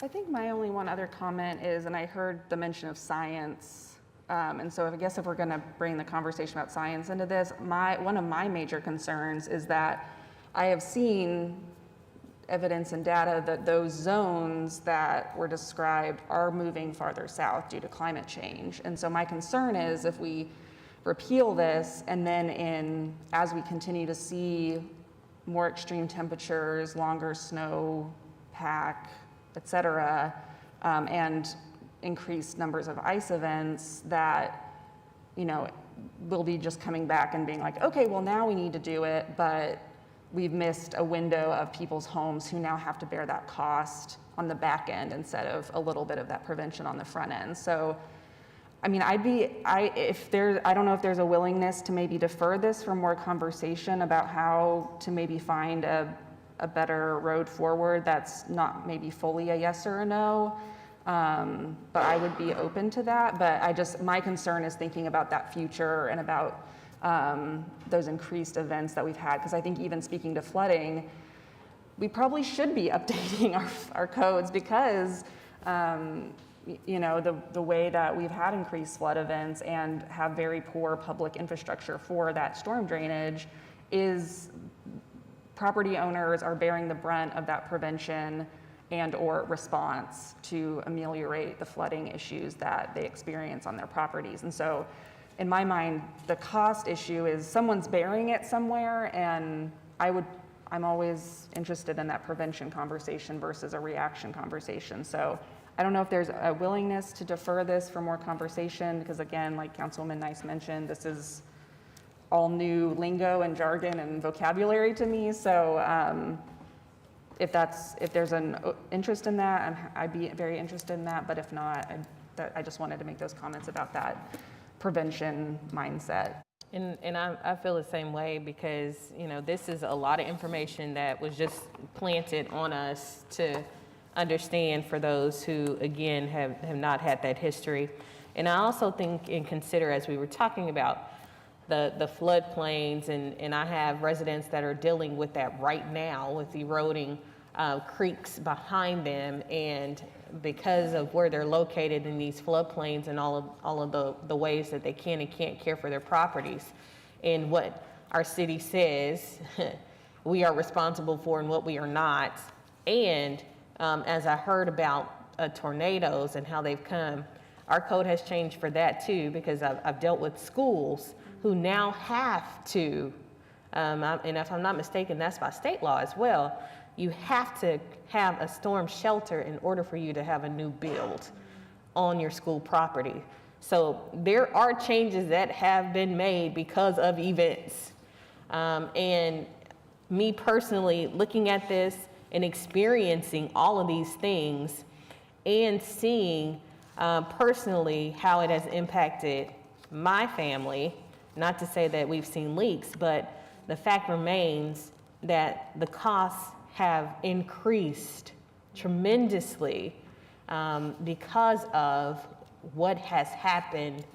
R: I think my only one other comment is, and I heard the mention of science, and so I guess if we're going to bring the conversation about science into this, one of my major concerns is that I have seen evidence and data that those zones that were described are moving farther south due to climate change. And so my concern is if we repeal this and then as we continue to see more extreme temperatures, longer snow pack, et cetera, and increased numbers of ice events, that, we'll be just coming back and being like, okay, well, now we need to do it, but we've missed a window of people's homes who now have to bear that cost on the back end instead of a little bit of that prevention on the front end. So, I don't know if there's a willingness to maybe defer this for more conversation about how to maybe find a better road forward that's not maybe fully a yes or a no. But I would be open to that. But my concern is thinking about that future and about those increased events that we've had. Because I think even speaking to flooding, we probably should be updating our codes because the way that we've had increased flood events and have very poor public infrastructure for that storm drainage is property owners are bearing the brunt of that prevention and or response to ameliorate the flooding issues that they experience on their properties. And so in my mind, the cost issue is someone's bearing it somewhere, and I'm always interested in that prevention conversation versus a reaction conversation. So I don't know if there's a willingness to defer this for more conversation, because again, like Councilwoman Nice mentioned, this is all new lingo and jargon and vocabulary to me. So if there's an interest in that, I'd be very interested in that, but if not, I just wanted to make those comments about that prevention mindset.
Q: And I feel the same way because, this is a lot of information that was just planted on us to understand for those who, again, have not had that history. And I also think and consider, as we were talking about, the floodplains, and I have residents that are dealing with that right now with eroding creeks behind them, and because of where they're located in these floodplains and all of the ways that they can and can't care for their properties, and what our city says we are responsible for and what we are not. And as I heard about tornadoes and how they've come, our code has changed for that too, because I've dealt with schools who now have to, and if I'm not mistaken, that's by state law as well, you have to have a storm shelter in order for you to have a new build on your school property. So there are changes that have been made because of events. And me personally, looking at this and experiencing all of these things and seeing personally how it has impacted my family, not to say that we've seen leaks, but the fact remains that the costs have increased tremendously because of what has happened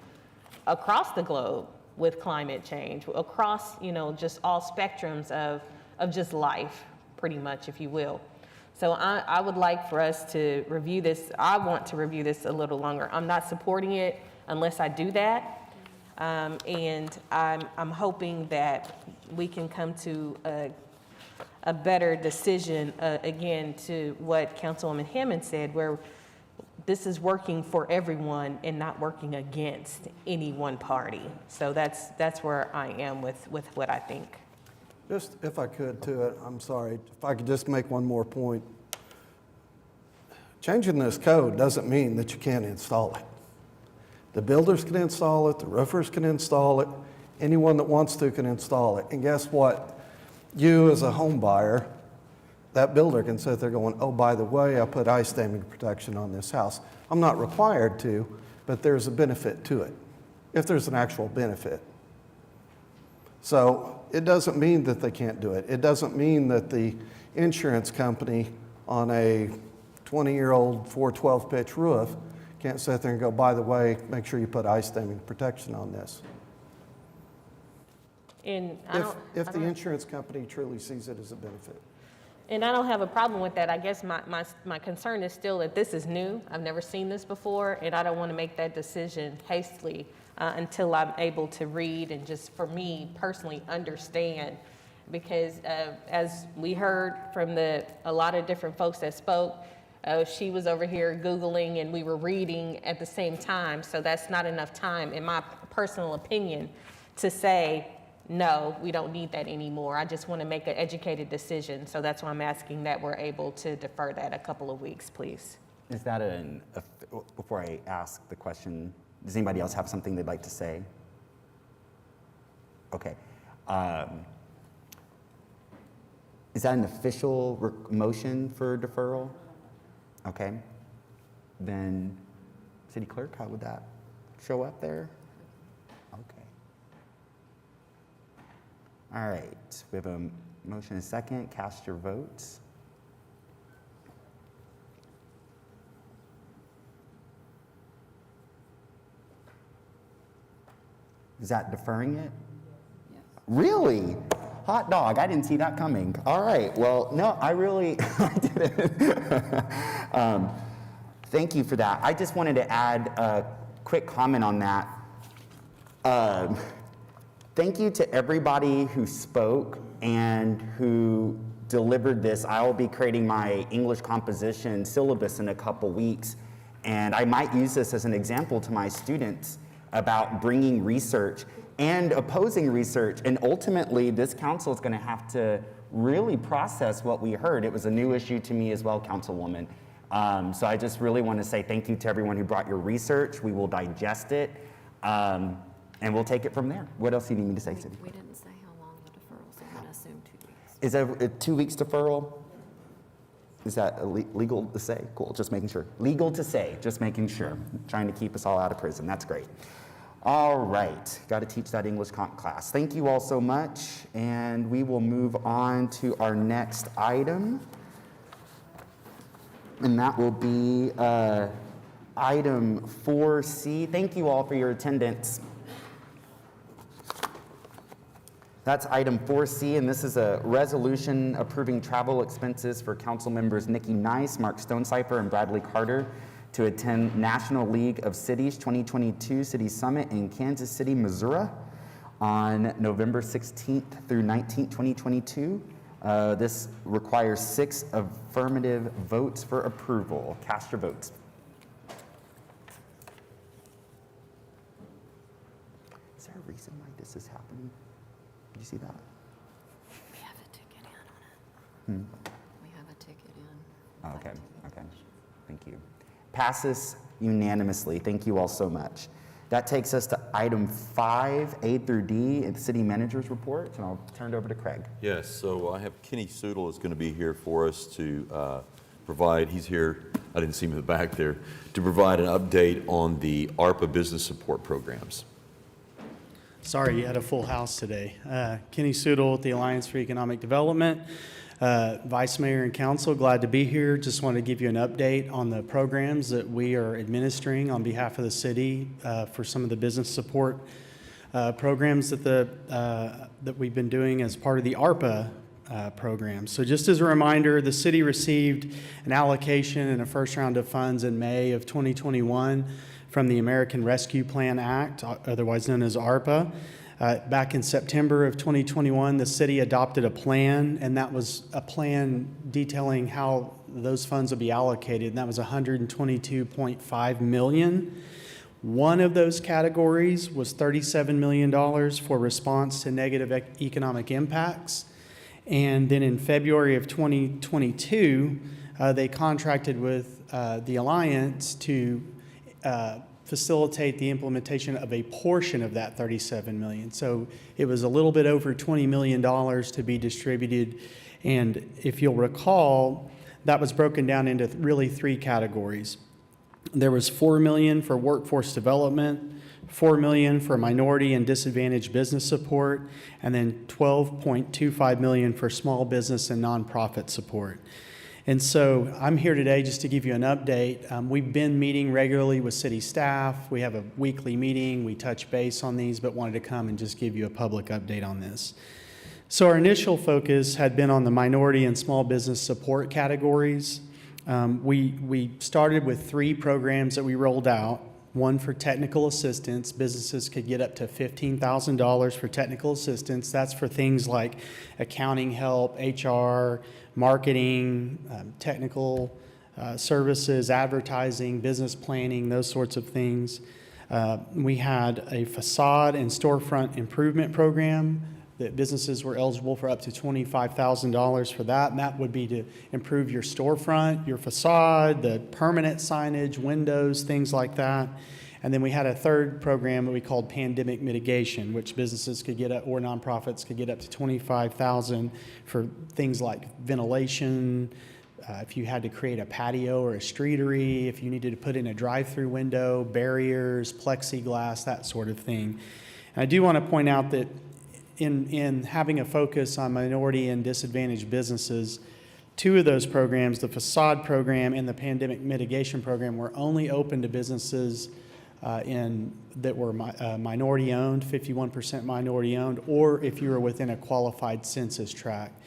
Q: across the globe with climate change, across, just all spectrums of just life, pretty much, if you will. So I would like for us to review this. I want to review this a little longer. I'm not supporting it unless I do that. And I'm hoping that we can come to a better decision, again, to what Councilwoman Hammond said, where this is working for everyone and not working against any one party. So that's where I am with what I think.
T: Just if I could to it, I'm sorry, if I could just make one more point. Changing this code doesn't mean that you can't install it. The builders can install it, the roofers can install it, anyone that wants to can install it. And guess what? You as a home buyer, that builder can sit there going, oh, by the way, I put ice damming protection on this house. I'm not required to, but there's a benefit to it, if there's an actual benefit. So it doesn't mean that they can't do it. It doesn't mean that the insurance company on a 20-year-old 412 pitch roof can't sit there and go, by the way, make sure you put ice damming protection on this.
Q: And
T: if the insurance company truly sees it as a benefit.
Q: And I don't have a problem with that. I guess my concern is still that this is new. I've never seen this before, and I don't want to make that decision hastily until I'm able to read and just, for me personally, understand. Because as we heard from a lot of different folks that spoke, she was over here Googling and we were reading at the same time. So that's not enough time, in my personal opinion, to say, no, we don't need that anymore. I just want to make an educated decision. So that's why I'm asking that we're able to defer that a couple of weeks, please.
A: Is that before I ask the question, does anybody else have something they'd like to say? Okay. Is that an official motion for deferral? Okay. Then, City Clerk, how would that show up there? Okay. All right, we have a motion and a second. Cast your votes. Is that deferring it? Yes. Really? Hot dog, I didn't see that coming. All right, well, no, I didn't. Thank you for that. I just wanted to add a quick comment on that. Thank you to everybody who spoke and who delivered this. I'll be creating my English composition syllabus in a couple weeks, and I might use this as an example to my students about bringing research and opposing research. And ultimately, this council is going to have to really process what we heard. It was a new issue to me as well, Councilwoman. So I just really want to say thank you to everyone who brought your research. We will digest it. And we'll take it from there. What else do you need me to say, Cindy?
U: We didn't say how long the deferral, so I'm going to assume 2 weeks.
A: Is that a 2 weeks deferral? Is that legal to say? Cool, just making sure. Legal to say, just making sure. Trying to keep us all out of prison, that's great. All right, got to teach that English comp class. Thank you all so much, and we will move on to our next item, and that will be item 4C. Thank you all for your attendance. That's item 4C, and this is a resolution approving travel expenses for council members Nikki Nice, Mark Stonecipher, and Bradley Carter to attend National League of Cities 2022 City Summit in Kansas City, Missouri on November 16th through 19th, 2022. This requires 6 affirmative votes for approval. Cast your votes. Is there a reason why this is happening? Did you see that?
C: We have a ticket in on it. We have a ticket in.
A: Oh, okay, okay. Thank you. Passes unanimously. Thank you all so much. That takes us to item 5, A through D, the city manager's report, and I'll turn it over to Craig.
D: Yes, so I have Kenny Soodle is going to be here for us to provide, he's here, I didn't see him in the back there, to provide an update on the Arpa business support programs.
U: Sorry, you had a full house today. Kenny Soodle with the Alliance for Economic Development. Vice Mayor and Council, glad to be here. Just want to give you an update on the programs that we are administering on behalf of the city for some of the business support programs that we've been doing as part of the Arpa program. So just as a reminder, the city received an allocation and a first round of funds in May of 2021 from the American Rescue Plan Act, otherwise known as ARPA. Back in September of 2021, the city adopted a plan, and that was a plan detailing how those funds would be allocated, and that was $122.5 million. One of those categories was $37 million for response to negative economic impacts. And then in February of 2022, they contracted with the Alliance to facilitate the implementation of a portion of that $37 million. So it was a little bit over $20 million to be distributed. And if you'll recall, that was broken down into really 3 categories. There was $4 million for workforce development, $4 million for minority and disadvantaged business support, and then $12.25 million for small business and nonprofit support. And so I'm here today just to give you an update. We've been meeting regularly with city staff. We have a weekly meeting. We touch base on these, but wanted to come and just give you a public update on this. So our initial focus had been on the minority and small business support categories. We started with 3 programs that we rolled out. One for technical assistance. Businesses could get up to $15,000 for technical assistance. That's for things like accounting help, HR, marketing, technical services, advertising, business planning, those sorts of things. We had a facade and storefront improvement program that businesses were eligible for up to $25,000 for that, and that would be to improve your storefront, your facade, the permanent signage, windows, things like that. And then we had a third program that we called pandemic mitigation, which businesses could get or nonprofits could get up to $25,000 for things like ventilation, if you had to create a patio or a streetery, if you needed to put in a drive-through window, barriers, plexiglass, that sort of thing. And I do want to point out that in having a focus on minority and disadvantaged businesses, 2 of those programs, the facade program and the pandemic mitigation program, were only open to businesses that were minority owned, 51% minority owned, or if you were within a qualified census tract.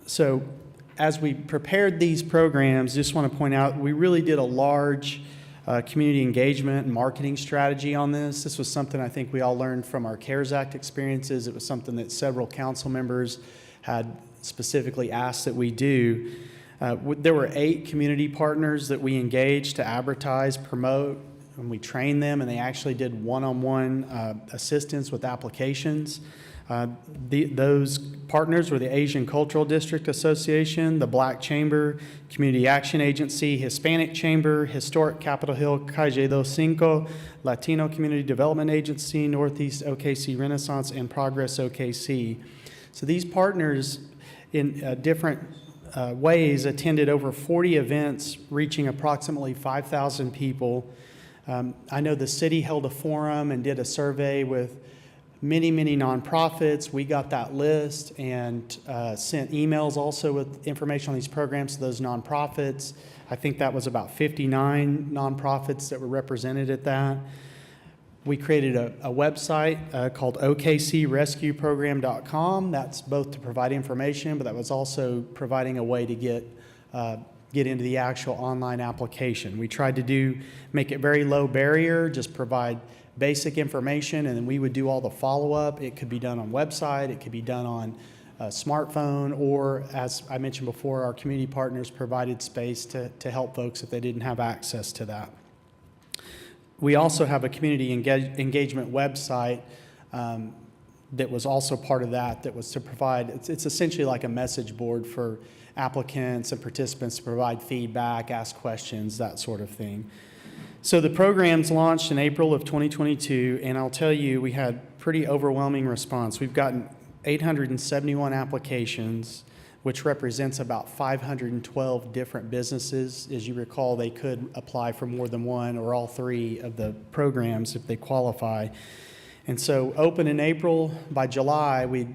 U: So as we prepared these programs, just want to point out, we really did a large community engagement and marketing strategy on this. This was something I think we all learned from our CARES Act experiences. It was something that several council members had specifically asked that we do. There were 8 community partners that we engaged to advertise, promote, and we trained them, and they actually did one-on-one assistance with applications. Those partners were the Asian Cultural District Association, the Black Chamber, Community Action Agency, Hispanic Chamber, Historic Capitol Hill Calle Dos Cinco, Latino Community Development Agency, Northeast OKC Renaissance, and Progress OKC. So these partners in different ways, attended over 40 events, reaching approximately 5,000 people. I know the city held a forum and did a survey with many, many nonprofits. We got that list and sent emails also with information on these programs to those nonprofits. I think that was about 59 nonprofits that were represented at that. We created a website called okcrescueprogram.com. That's both to provide information, but that was also providing a way to get into the actual online application. We tried to make it very low barrier, just provide basic information, and then we would do all the follow-up. It could be done on website, it could be done on a smartphone, or as I mentioned before, our community partners provided space to help folks if they didn't have access to that. We also have a community engagement website that was also part of that was to provide, it's essentially like a message board for applicants and participants to provide feedback, ask questions, that sort of thing. So the program's launched in April of 2022, and I'll tell you, we had pretty overwhelming response. We've gotten 871 applications, which represents about 512 different businesses. As you recall, they could apply for more than one or all three of the programs if they qualify. And so open in April, by July, we'd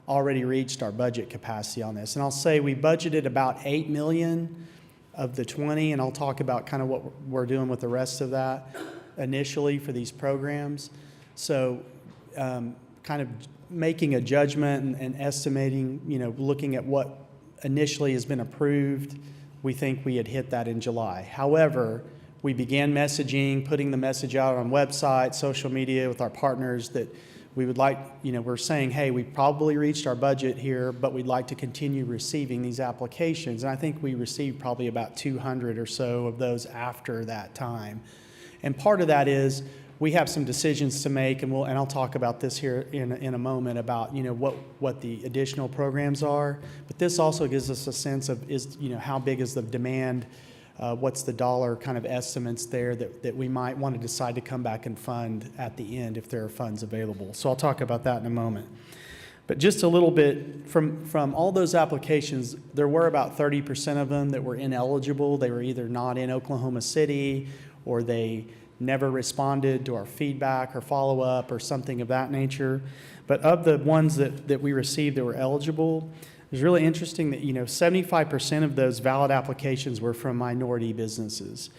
U: already reached our budget capacity on this. And I'll say we budgeted about $8 million of the 20, and I'll talk about kind of what we're doing with the rest of that initially for these programs. So kind of making a judgment and estimating, looking at what initially has been approved, we think we had hit that in July. However, we began messaging, putting the message out on websites, social media with our partners that we would like, we're saying, hey, we probably reached our budget here, but we'd like to continue receiving these applications. And I think we received probably about 200 or so of those after that time. And part of that is we have some decisions to make, and I'll talk about this here in a moment about what the additional programs are. But this also gives us a sense of how big is the demand, what's the dollar kind of estimates there that we might want to decide to come back and fund at the end if there are funds available. So I'll talk about that in a moment. But just a little bit, from all those applications, there were about 30% of them that were ineligible. They were either not in Oklahoma City, or they never responded to our feedback or follow-up or something of that nature. But of the ones that we received that were eligible, it was really interesting that 75% of those valid applications were from minority businesses.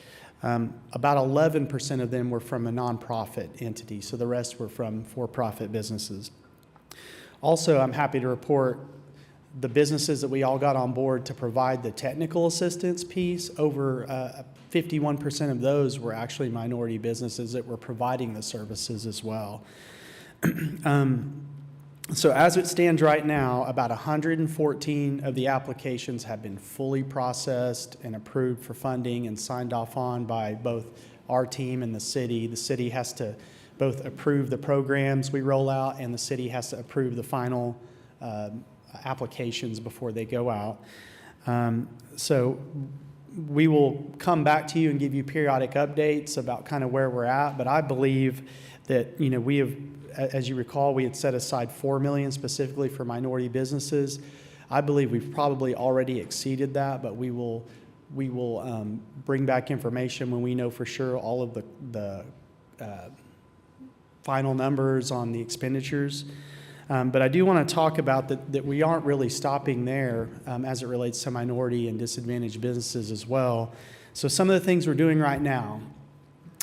U: About 11% of them were from a nonprofit entity, so the rest were from for-profit businesses. Also, I'm happy to report the businesses that we all got on board to provide the technical assistance piece, over 51% of those were actually minority businesses that were providing the services as well. So as it stands right now, about 114 of the applications have been fully processed and approved for funding and signed off on by both our team and the city. The city has to both approve the programs we roll out, and the city has to approve the final applications before they go out. So we will come back to you and give you periodic updates about kind of where we're at, but I believe that, we have, as you recall, we had set aside $4 million specifically for minority businesses. I believe we've probably already exceeded that, but we will bring back information when we know for sure all of the final numbers on the expenditures. But I do want to talk about that we aren't really stopping there as it relates to minority and disadvantaged businesses as well. So some of the things we're doing right now.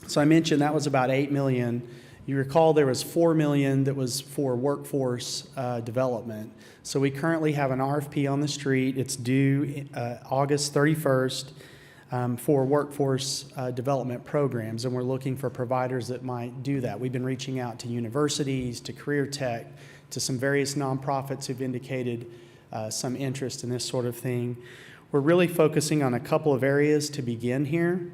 U: So I mentioned that was about $8 million. You recall there was $4 million that was for workforce development. So we currently have an RFP on the street. It's due August 31st for workforce development programs, and we're looking for providers that might do that. We've been reaching out to universities, to career tech, to some various nonprofits who've indicated some interest in this sort of thing. We're really focusing on a couple of areas to begin here.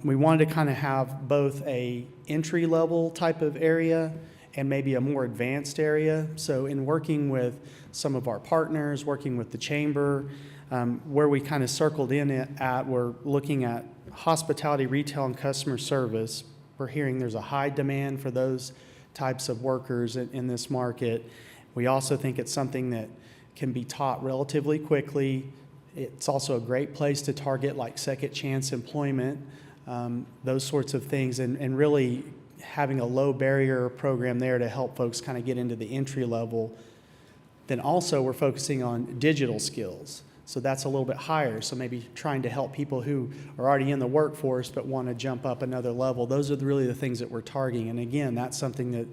U: We wanted to kind of have both a entry-level type of area and maybe a more advanced area. So in working with some of our partners, working with the chamber, where we kind of circled in at, we're looking at hospitality, retail, and customer service. We're hearing there's a high demand for those types of workers in this market. We also think it's something that can be taught relatively quickly, It's also a great place to target like second chance employment, those sorts of things, and really having a low barrier program there to help folks kind of get into the entry level. Then also we're focusing on digital skills. So that's a little bit higher. So maybe trying to help people who are already in the workforce but want to jump up another level. Those are really the things that we're targeting. And again, that's something that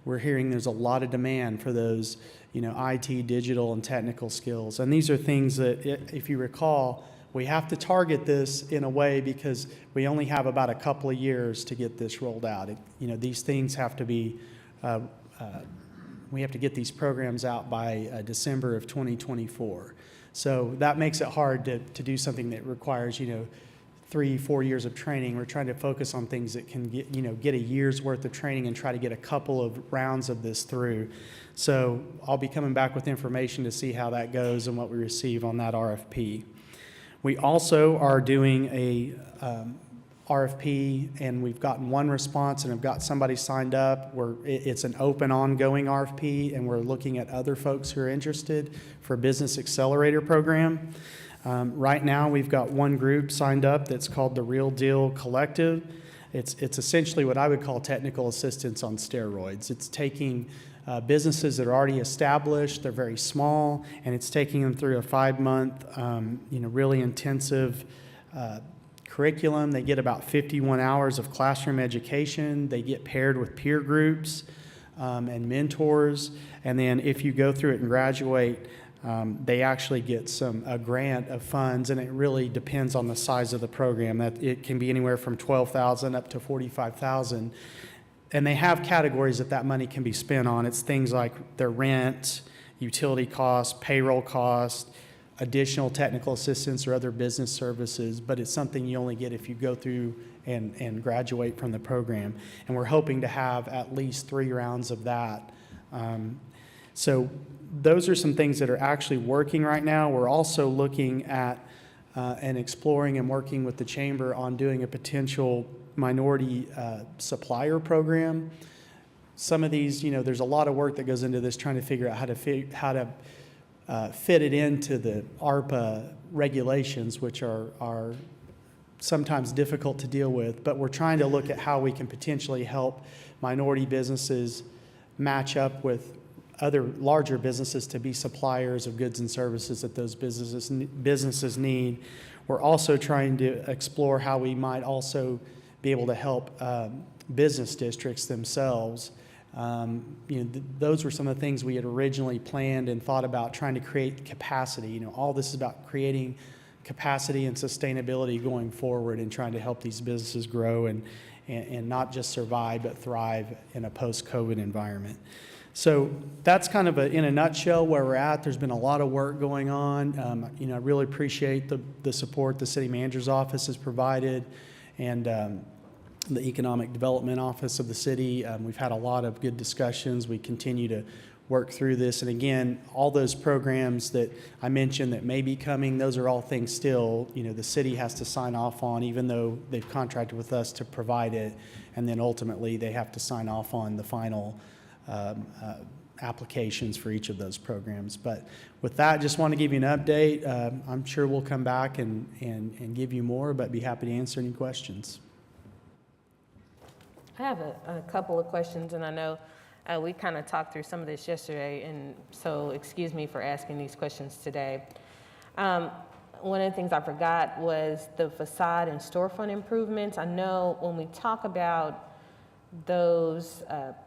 U: we're hearing there's a lot of demand for those, IT, digital, and technical skills. And these are things that, if you recall, we have to target this in a way because we only have about a couple of years to get this rolled out. These things have to be, we have to get these programs out by December of 2024. So that makes it hard to do something that requires, 3-4 years of training. We're trying to focus on things that can get a year's worth of training and try to get a couple of rounds of this through. So I'll be coming back with information to see how that goes and what we receive on that RFP. We also are doing a RFP, and we've gotten one response and have got somebody signed up. It's an open, ongoing RFP, and we're looking at other folks who are interested for a business accelerator program. Right now, we've got one group signed up that's called the Real Deal Collective. It's essentially what I would call technical assistance on steroids. It's taking businesses that are already established, they're very small, and it's taking them through a 5-month, really intensive curriculum. They get about 51 hours of classroom education. They get paired with peer groups and mentors. And then if you go through it and graduate, they actually get a grant of funds, and it really depends on the size of the program. That it can be anywhere from $12,000 up to $45,000. And they have categories that money can be spent on. It's things like their rent, utility costs, payroll costs, additional technical assistance or other business services, but it's something you only get if you go through and graduate from the program. And we're hoping to have at least 3 rounds of that. So those are some things that are actually working right now. We're also looking at and exploring and working with the Chamber on doing a potential minority supplier program. Some of these, there's a lot of work that goes into this, trying to figure out how to fit it into the Arpa regulations, which are sometimes difficult to deal with, but we're trying to look at how we can potentially help minority businesses match up with other larger businesses to be suppliers of goods and services that those businesses need. We're also trying to explore how we might also be able to help business districts themselves. Those were some of the things we had originally planned and thought about, trying to create capacity. All this is about creating capacity and sustainability going forward and trying to help these businesses grow and not just survive but thrive in a post-COVID environment. So that's kind of in a nutshell where we're at. There's been a lot of work going on. I really appreciate the support the city manager's office has provided, and the Economic Development Office of the city. We've had a lot of good discussions. We continue to work through this. And again, all those programs that I mentioned that may be coming, those are all things still, the city has to sign off on, even though they've contracted with us to provide it. And then ultimately they have to sign off on the final applications for each of those programs. But with that, just want to give you an update. I'm sure we'll come back and give you more, but be happy to answer any questions.
Q: I have a couple of questions, and I know we kind of talked through some of this yesterday, and so excuse me for asking these questions today. One of the things I forgot was the facade and storefront improvements. I know when we talk about those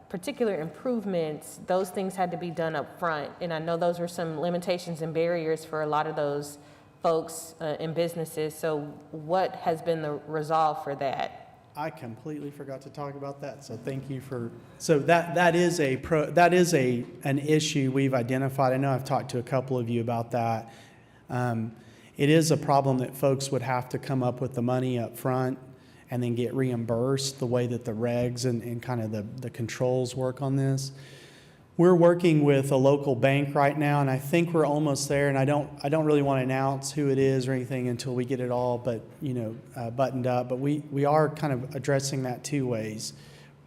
Q: particular improvements, those things had to be done up front, and I know those were some limitations and barriers for a lot of those folks and businesses. So what has been the resolve for that?
U: I completely forgot to talk about that, so thank you for. So that is an issue we've identified. I know I've talked to a couple of you about that. It is a problem that folks would have to come up with the money up front and then get reimbursed the way that the regs and kind of the controls work on this. We're working with a local bank right now, and I think we're almost there. And I don't really want to announce who it is or anything until we get it all, buttoned up. But we are kind of addressing that 2 ways.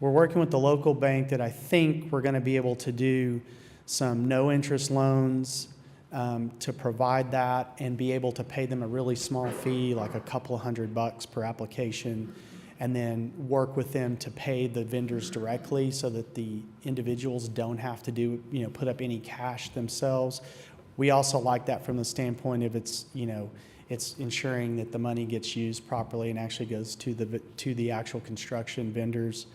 U: We're working with the local bank that I think we're going to be able to do some no interest loans to provide that and be able to pay them a really small fee, like a couple of $100 per application, and then work with them to pay the vendors directly so that the individuals don't have to do, put up any cash themselves. We also like that from the standpoint of it's ensuring that the money gets used properly and actually goes to the actual construction vendors.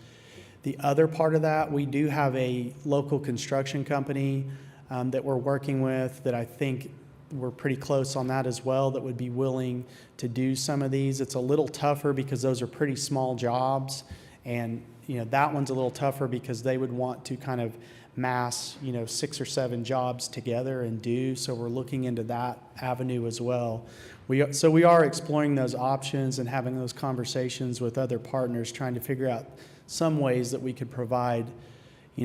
U: The other part of that, we do have a local construction company that we're working with that I think we're pretty close on that as well, that would be willing to do some of these. It's a little tougher because those are pretty small jobs, and that one's a little tougher because they would want to kind of mass 6 or 7 jobs together and do. So we're looking into that avenue as well. We are exploring those options and having those conversations with other partners, trying to figure out some ways that we could provide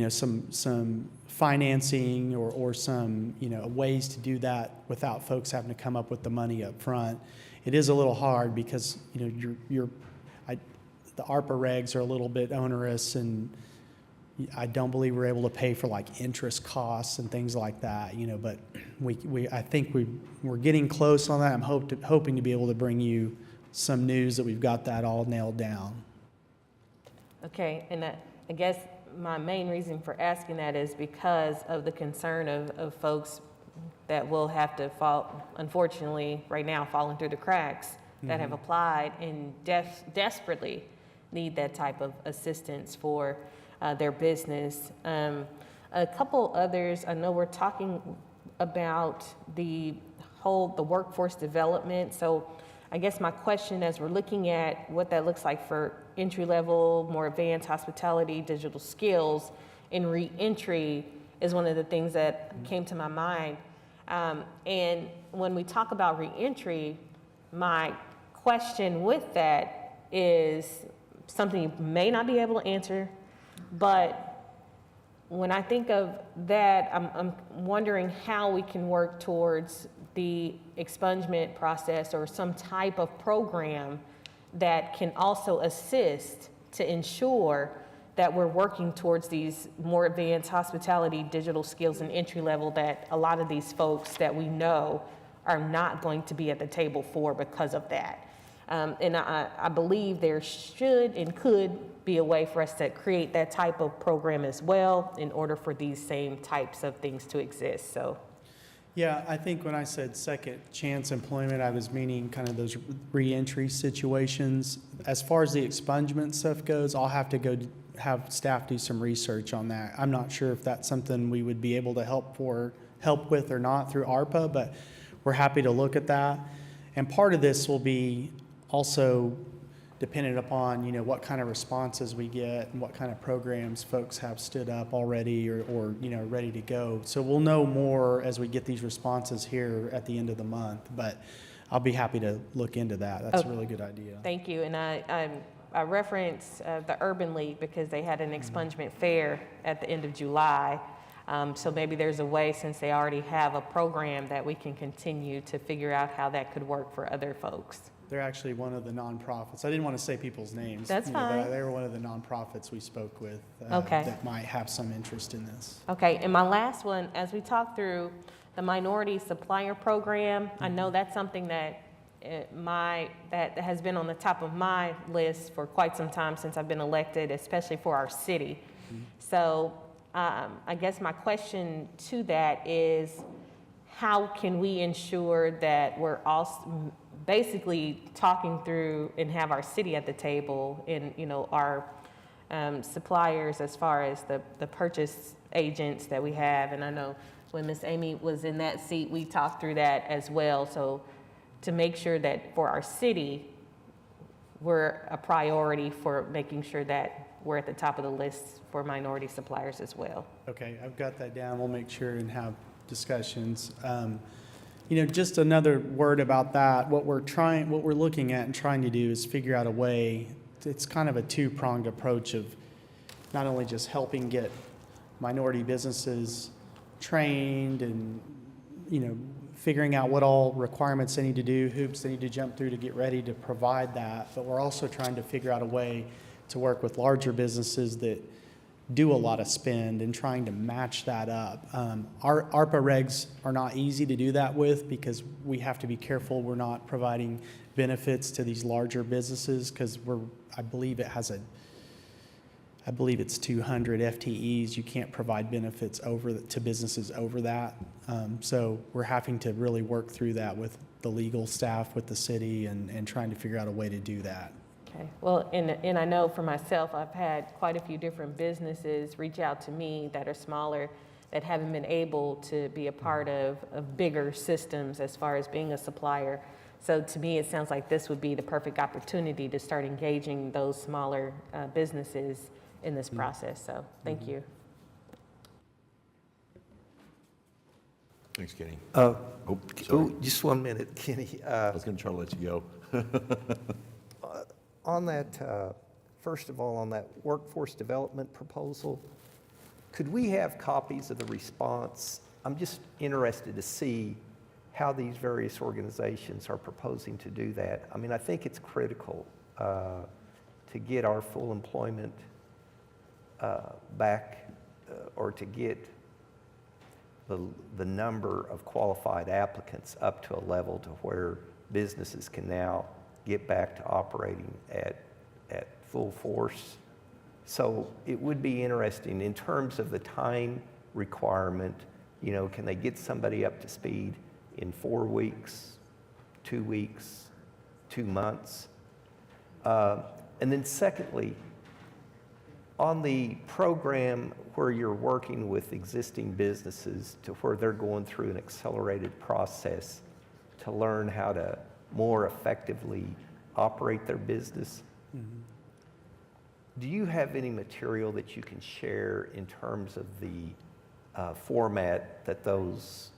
U: some financing or some ways to do that without folks having to come up with the money up front. It is a little hard because the ARPA regs are a little bit onerous, and I don't believe we're able to pay for like interest costs and things like that. But I think we're getting close on that. I'm hoping to be able to bring you some news that we've got that all nailed down.
Q: Okay, and I guess my main reason for asking that is because of the concern of folks that will have to fall, unfortunately, right now, falling through the cracks, that have applied and desperately need that type of assistance for their business. A couple others, I know we're talking about the workforce development. So I guess my question, as we're looking at what that looks like for entry-level, more advanced hospitality, digital skills, and re-entry is one of the things that came to my mind. And when we talk about re-entry, my question with that is something you may not be able to answer, but when I think of that, I'm wondering how we can work towards the expungement process or some type of program that can also assist to ensure that we're working towards these more advanced hospitality, digital skills, and entry level that a lot of these folks that we know are not going to be at the table for because of that. And I believe there should and could be a way for us to create that type of program as well in order for these same types of things to exist. So.
U: Yeah, I think when I said second chance employment, I was meaning kind of those reentry situations. As far as the expungement stuff goes, I'll have to go have staff do some research on that. I'm not sure if that's something we would be able to help with or not through ARPA, but we're happy to look at that. And part of this will be also dependent upon, what kind of responses we get and what kind of programs folks have stood up already or ready to go. So we'll know more as we get these responses here at the end of the month, but I'll be happy to look into that. That's a really good idea.
Q: Thank you. And I referenced the Urban League because they had an expungement fair at the end of July. So maybe there's a way, since they already have a program, that we can continue to figure out how that could work for other folks.
U: They're actually one of the nonprofits. I didn't want to say people's names.
Q: That's fine.
U: But they were one of the nonprofits we spoke with
Q: okay.
U: that might have some interest in this.
Q: Okay, and my last one, as we talk through the minority supplier program, I know that's something that that has been on the top of my list for quite some time since I've been elected, especially for our city. So I guess my question to that is, how can we ensure that we're also basically talking through and have our city at the table and our suppliers as far as the purchase agents that we have. And I know when Miss Amy was in that seat, we talked through that as well. So to make sure that for our city, we're a priority for making sure that we're at the top of the list for minority suppliers as well.
U: Okay, I've got that down. We'll make sure and have discussions. Just another word about that. What we're looking at and trying to do is figure out a way. It's kind of a two-pronged approach of not only just helping get minority businesses trained and, figuring out what all requirements they need to do, hoops they need to jump through to get ready to provide that, but we're also trying to figure out a way to work with larger businesses that do a lot of spend and trying to match that up. Our ARPA regs are not easy to do that with because we have to be careful we're not providing benefits to these larger businesses because I believe it's 200 FTEs. You can't provide benefits to businesses over that. So we're having to really work through that with the legal staff, with the city, and trying to figure out a way to do that.
Q: Okay. Well, and I know for myself, I've had quite a few different businesses reach out to me that are smaller that haven't been able to be a part of bigger systems as far as being a supplier. So to me, it sounds like this would be the perfect opportunity to start engaging those smaller businesses in this process. So thank you.
D: Thanks, Kenny.
B: Just 1 minute, Kenny.
D: I was going to try to let you go.
B: On that, first of all, on that workforce development proposal, could we have copies of the response? I'm just interested to see how these various organizations are proposing to do that. I mean, I think it's critical to get our full employment back or to get the number of qualified applicants up to a level to where businesses can now get back to operating at full force. So it would be interesting in terms of the time requirement, you know, can they get somebody up to speed in 4 weeks, 2 weeks, 2 months? And then secondly, on the program where you're working with existing businesses to where they're going through an accelerated process to learn how to more effectively operate their business, do you have any material that you can share in terms of the format that those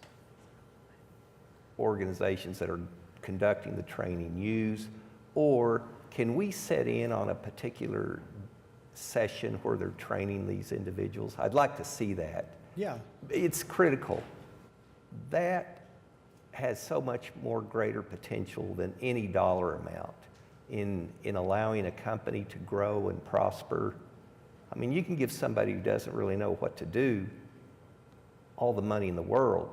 B: organizations that are conducting the training use? Or can we set in on a particular session where they're training these individuals? I'd like to see that.
U: Yeah.
B: It's critical. That has so much more greater potential than any dollar amount in allowing a company to grow and prosper. I mean, you can give somebody who doesn't really know what to do all the money in the world,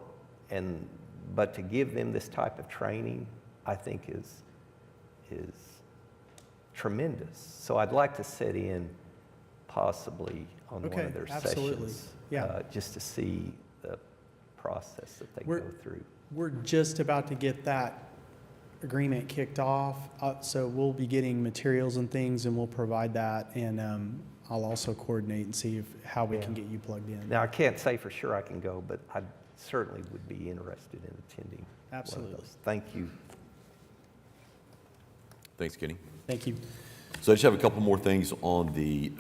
B: but to give them this type of training, I think is tremendous. So I'd like to sit in possibly on one of their sessions, just to see the process that they go through.
U: We're just about to get that agreement kicked off, so we'll be getting materials and things, and we'll provide that, and I'll also coordinate and see how we can get you plugged in.
B: Now, I can't say for sure I can go, but I certainly would be interested in attending.
U: Absolutely.
B: One of those. Thank you.
D: Thanks, Kenny.
U: Thank you.
D: So I just have a couple more things on the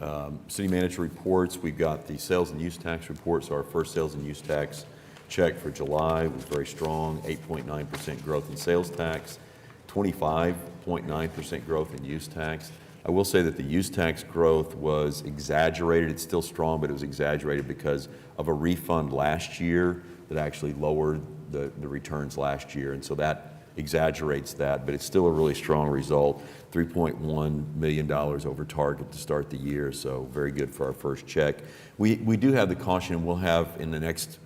D: city manager reports. We've got the sales and use tax report. So our first sales and use tax check for July was very strong, 8.9% growth in sales tax, 25.9% growth in use tax. I will say that the use tax growth was exaggerated. It's still strong, but it was exaggerated because of a refund last year that actually lowered the returns last year. And so that exaggerates that, but it's still a really strong result. $3.1 million over target to start the year, so very good for our first check. We do have the caution, we'll have in the next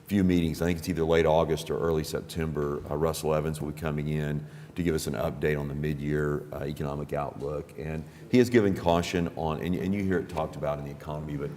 D: few meetings, I think it's either late August or early September, Russell Evans will be coming in to give us an update on the mid-year economic outlook. And he has given caution on, and you hear it talked about in the economy, but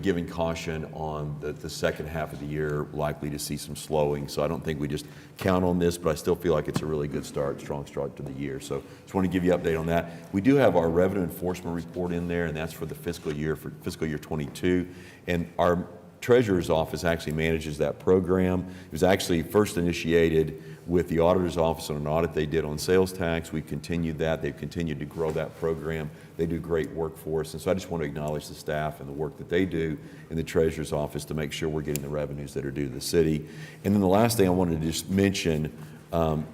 D: giving caution on the second half of the year, likely to see some slowing. So I don't think we just count on this, but I still feel like it's a really good start, strong start to the year. So just want to give you an update on that. We do have our revenue enforcement report in there, and that's for the fiscal year 22. And our Treasurer's Office actually manages that program. It was actually first initiated with the Auditor's Office on an audit they did on sales tax. We've continued that. They've continued to grow that program. They do great work for us. And so I just want to acknowledge the staff and the work that they do in the Treasurer's Office to make sure we're getting the revenues that are due to the city. And then the last thing I wanted to just mention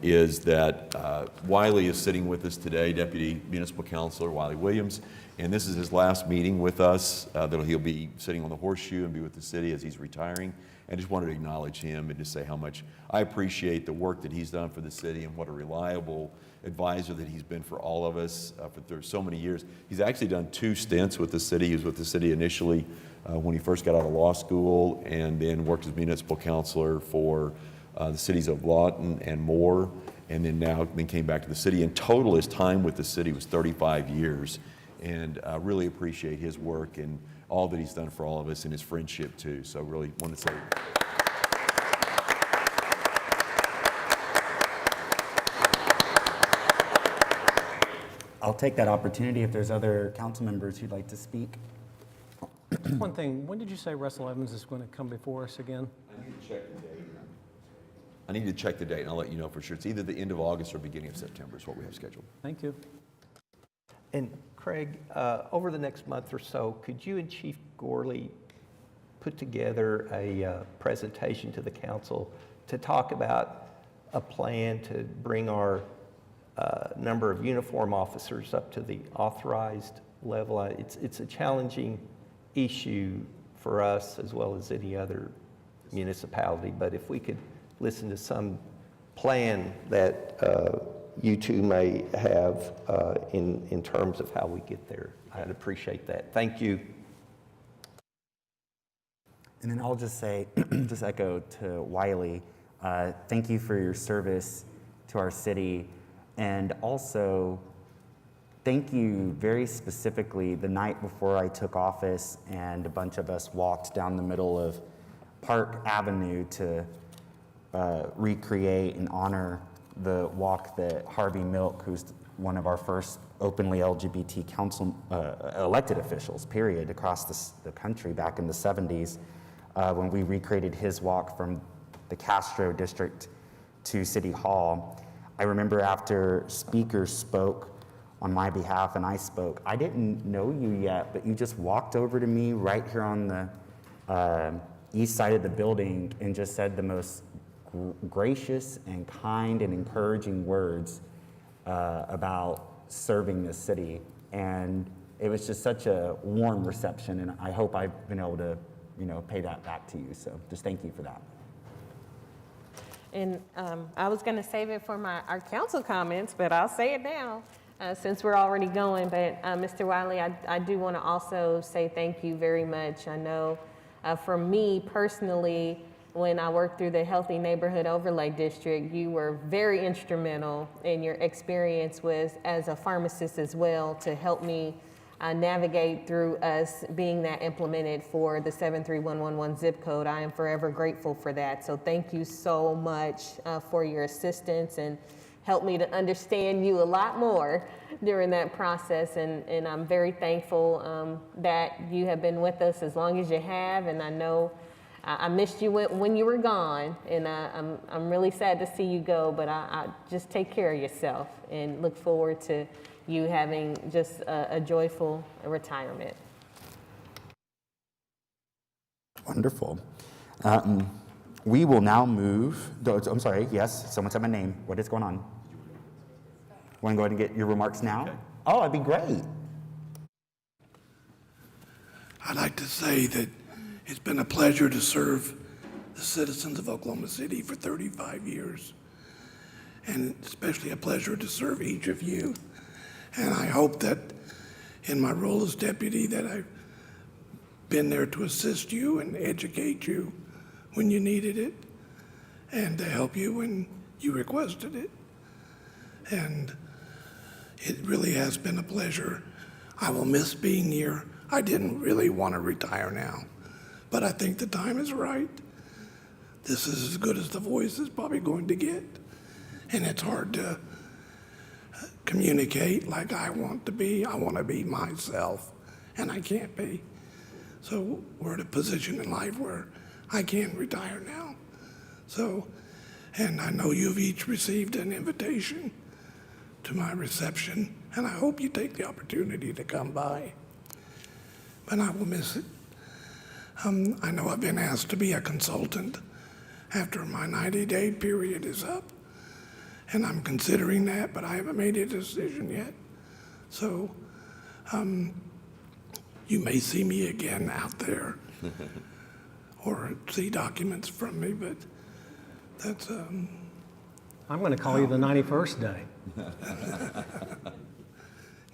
D: is that Wiley is sitting with us today, Deputy Municipal Councilor Wiley Williams, and this is his last meeting with us. That he'll be sitting on the horseshoe and be with the city as he's retiring. I just wanted to acknowledge him and just say how much I appreciate the work that he's done for the city and what a reliable advisor that he's been for all of us for so many years. He's actually done 2 stints with the city. He was with the city initially when he first got out of law school, and then worked as municipal councilor for the cities of Lawton and Moore, and then came back to the city. In total, his time with the city was 35 years, and I really appreciate his work and all that he's done for all of us, and his friendship too. So really want to say.
A: I'll take that opportunity if there's other council members who'd like to speak.
E: One thing, when did you say Russell Evans is going to come before us again?
D: I need to check the date. I need to check the date, and I'll let you know for sure. It's either the end of August or beginning of September is what we have scheduled.
E: Thank you.
B: And Craig, over the next month or so, could you and Chief Gorley put together a presentation to the council to talk about a plan to bring our number of uniform officers up to the authorized level? It's a challenging issue for us as well as any other municipality, but if we could listen to some plan that you two may have in terms of how we get there, I'd appreciate that. Thank you.
A: And then I'll just say, just echo to Wiley, thank you for your service to our city, and also thank you very specifically the night before I took office and a bunch of us walked down the middle of Park Avenue to recreate and honor the walk that Harvey Milk, who's one of our first openly LGBT council elected officials, period, across the country back in the 70s, when we recreated his walk from the Castro district to City Hall. I remember after speakers spoke on my behalf and I spoke, I didn't know you yet, but you just walked over to me right here on the east side of the building and just said the most gracious and kind and encouraging words about serving the city. And it was just such a warm reception, and I hope I've been able to, pay that back to you. So just thank you for that.
Q: And I was going to save it for our council comments, but I'll say it now since we're already going. But Mr. Wiley, I do want to also say thank you very much. I know for me personally, when I worked through the Healthy Neighborhood Overlay District, you were very instrumental in your experience as a pharmacist as well to help me navigate through us being that implemented for the 73111 zip code. I am forever grateful for that. So thank you so much for your assistance and helped me to understand you a lot more during that process. And I'm very thankful that you have been with us as long as you have. And I know I missed you when you were gone, and I'm really sad to see you go, but I just take care of yourself and look forward to you having just a joyful retirement.
A: Wonderful. We will now move, I'm sorry, yes, someone said my name. What is going on? Want to go ahead and get your remarks now? Okay. Oh, that'd be great.
H: I'd like to say that it's been a pleasure to serve the citizens of Oklahoma City for 35 years, and especially a pleasure to serve each of you. And I hope that in my role as deputy that I've been there to assist you and educate you when you needed it, and to help you when you requested it. And it really has been a pleasure. I will miss being here. I didn't really want to retire now, but I think the time is right. This is as good as The Voice is probably going to get. And it's hard to communicate like I want to be. I want to be myself, and I can't be. So we're at a position in life where I can retire now. So, and I know you've each received an invitation to my reception, and I hope you take the opportunity to come by. But I will miss it. I know I've been asked to be a consultant after my 90-day period is up, and I'm considering that, but I haven't made a decision yet. So you may see me again out there or see documents from me, but that's...
E: I'm going to call you the 91st day.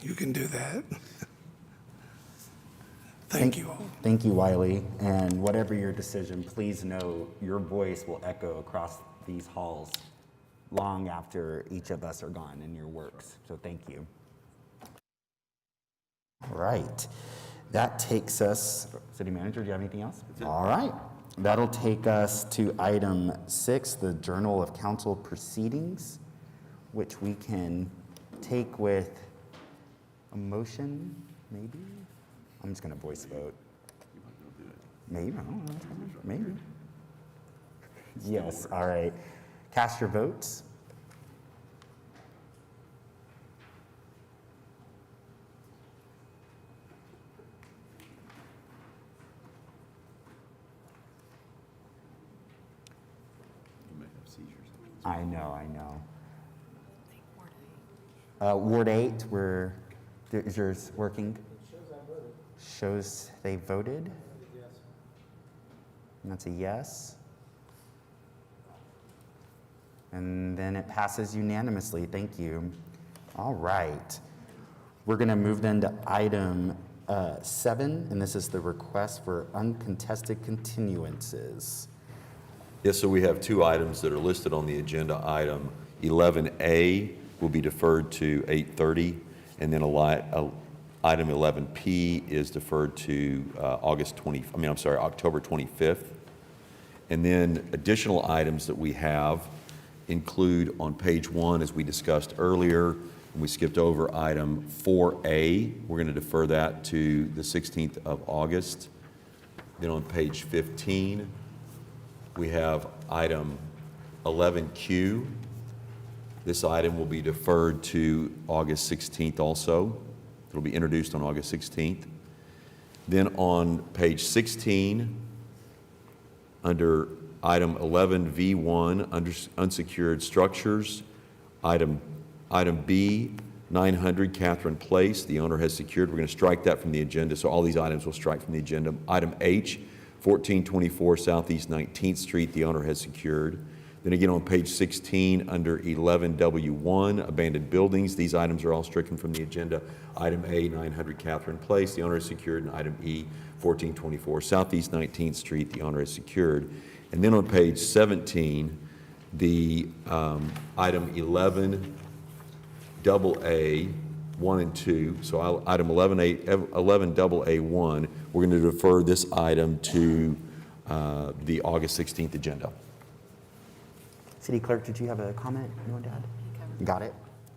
H: You can do that. Thank you all.
A: Thank you, Wiley. And whatever your decision, please know your voice will echo across these halls long after each of us are gone in your works. So thank you. All right. That takes us, City Manager, do you have anything else? All right. That'll take us to item 6, the Journal of Council Proceedings, which we can take with a motion, maybe? I'm just going to voice vote. Maybe, I don't know. Maybe. Yes, all right. Cast your votes. I know. Ward 8, is yours working? Shows they voted? Yes. And that's a yes. And then it passes unanimously. Thank you. All right. We're going to move then to item 7, and this is the request for uncontested continuances.
D: Yes, so we have 2 items that are listed on the agenda. Item 11A will be deferred to 8:30, and then item 11P is deferred to October 25th. And then additional items that we have include on page 1, as we discussed earlier, and we skipped over item 4A. We're going to defer that to the 16th of August. Then on page 15, we have item 11Q. This item will be deferred to August 16th also. It'll be introduced on August 16th. Then on page 16, under item 11V1, under unsecured structures, item B, 900 Catherine Place, the owner has secured. We're going to strike that from the agenda, so all these items will strike from the agenda. Item H, 1424 Southeast 19th Street, the owner has secured. Then again on page 16, under 11W1, abandoned buildings, these items are all stricken from the agenda. Item A, 900 Catherine Place, the owner is secured, and item E, 1424 Southeast 19th Street, the owner is secured. And then on page 17, the item 11AA 1 and 2, so item 11AA1, we're going to defer this item to the August 16th agenda.
A: City Clerk, did you have a comment you wanted to add? Got it?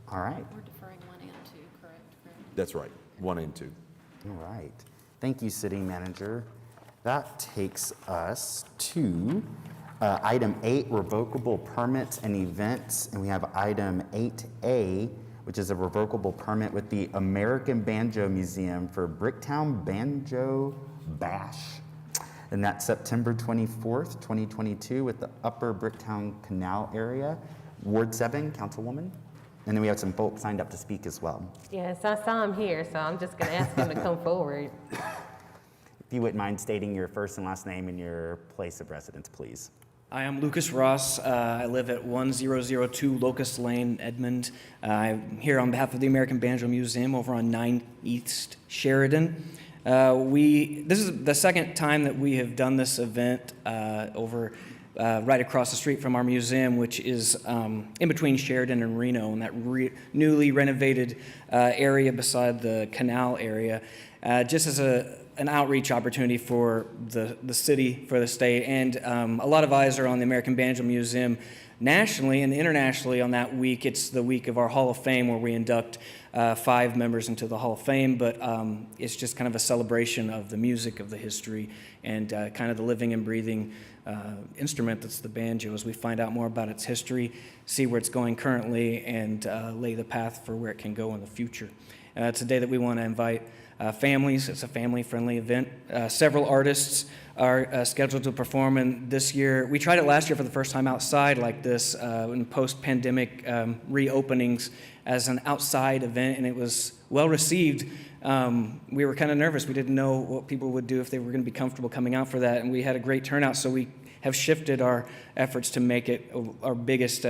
A: All right.
C: We're deferring 1 and 2, correct?
D: That's right, 1 and 2.
A: All right. Thank you, City Manager. That takes us to item 8, revocable permits and events. And we have item 8A, which is a revocable permit with the American Banjo Museum for Bricktown Banjo Bash. And that's September 24th, 2022 with the Upper Bricktown Canal area. Ward 7, Councilwoman. And then we have some folks signed up to speak as well.
Q: Yes, I saw him here, so I'm just going to ask him to come forward.
A: If you wouldn't mind stating your first and last name and your place of residence, please.
I: I am Lucas Ross. I live at 1002 Locust Lane, Edmond. I'm here on behalf of the American Banjo Museum over on 9 East Sheridan. This is the second time that we have done this event over right across the street from our museum, which is in between Sheridan and Reno, in that newly renovated area beside the canal area, just as an outreach opportunity for the city, for the state, and a lot of eyes are on the American Banjo Museum nationally and internationally on that week. It's the week of our Hall of Fame where we induct 5 members into the Hall of Fame, but it's just kind of a celebration of the music, of the history, and kind of the living and breathing instrument that's the banjo as we find out more about its history, see where it's going currently, and lay the path for where it can go in the future. It's a day that we want to invite families. It's a family-friendly event. Several artists are scheduled to perform, and this year, we tried it last year for the first time outside like this in post-pandemic reopenings as an outside event, and it was well received. We were kind of nervous. We didn't know what people would do if they were going to be comfortable coming out for that, and we had a great turnout, so we have shifted our efforts to make it our biggest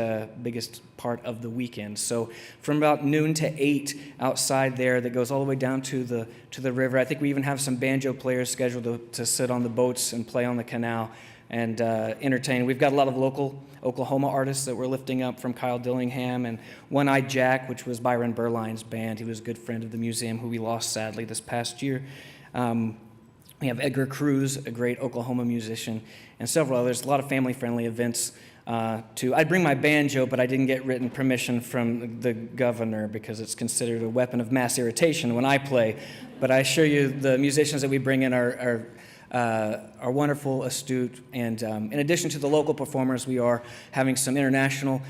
I: part of the weekend. So from about noon to 8 outside there, that goes all the way down to the river. I think we even have some banjo players scheduled to sit on the boats and play on the canal and entertain. We've got a lot of local Oklahoma artists that we're lifting up, from Kyle Dillingham and One-Eyed Jack, which was Byron Berline's band. He was a good friend of the museum who we lost sadly this past year. We have Edgar Cruz, a great Oklahoma musician, and several others. A lot of family-friendly events. I'd bring my banjo, but I didn't get written permission from the governor because it's considered a weapon of mass irritation when I play. But I assure you, the musicians that we bring in are wonderful, astute, and in addition to the local performers, we are having some international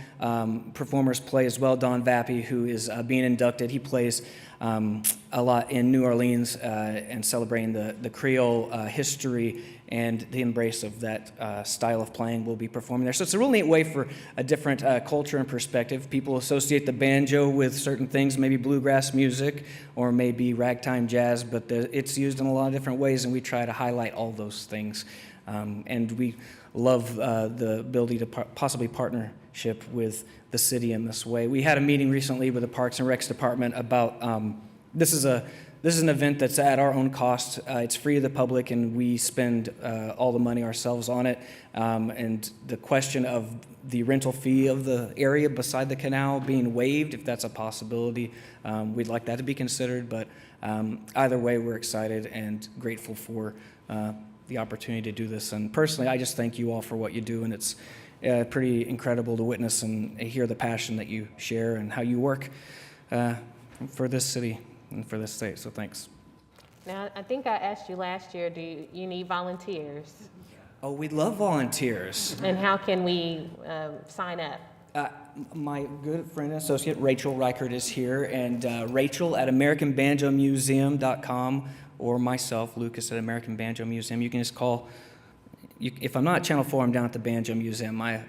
I: performers play as well. Don Vappy, who is being inducted, he plays a lot in New Orleans and celebrating the Creole history and the embrace of that style of playing will be performing there. So it's a real neat way for a different culture and perspective. People associate the banjo with certain things, maybe bluegrass music or maybe ragtime jazz, but it's used in a lot of different ways, and we try to highlight all those things. And we love the ability to possibly partnership with the city in this way. We had a meeting recently with the Parks and Recs Department about this is an event that's at our own cost. It's free to the public, and we spend all the money ourselves on it. And the question of the rental fee of the area beside the canal being waived, if that's a possibility, we'd like that to be considered. But either way, we're excited and grateful for the opportunity to do this. And personally, I just thank you all for what you do, and it's pretty incredible to witness and hear the passion that you share and how you work for this city and for this state, so thanks.
Q: Now, I think I asked you last year, do you need volunteers?
I: Oh, we love volunteers.
Q: And how can we sign up?
I: My good friend and associate, Rachel Reichert, is here, and Rachel at AmericanBanjoMuseum.com, or myself, Lucas, at American Banjo Museum. You can just call. If I'm not at Channel 4, I'm down at the Banjo Museum. I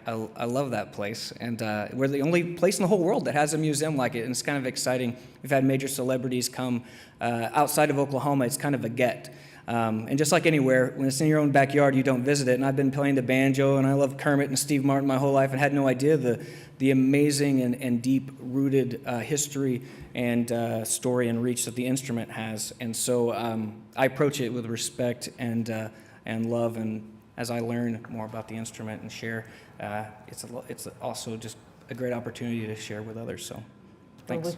I: love that place, and we're the only place in the whole world that has a museum like it, and it's kind of exciting. We've had major celebrities come outside of Oklahoma. It's kind of a get. And just like anywhere, when it's in your own backyard, you don't visit it. And I've been playing the banjo, and I love Kermit and Steve Martin my whole life, and had no idea the amazing and deep-rooted history and story and reach that the instrument has. And so I approach it with respect and love, and as I learn more about the instrument and share, it's also just a great opportunity to share with others. So, thanks.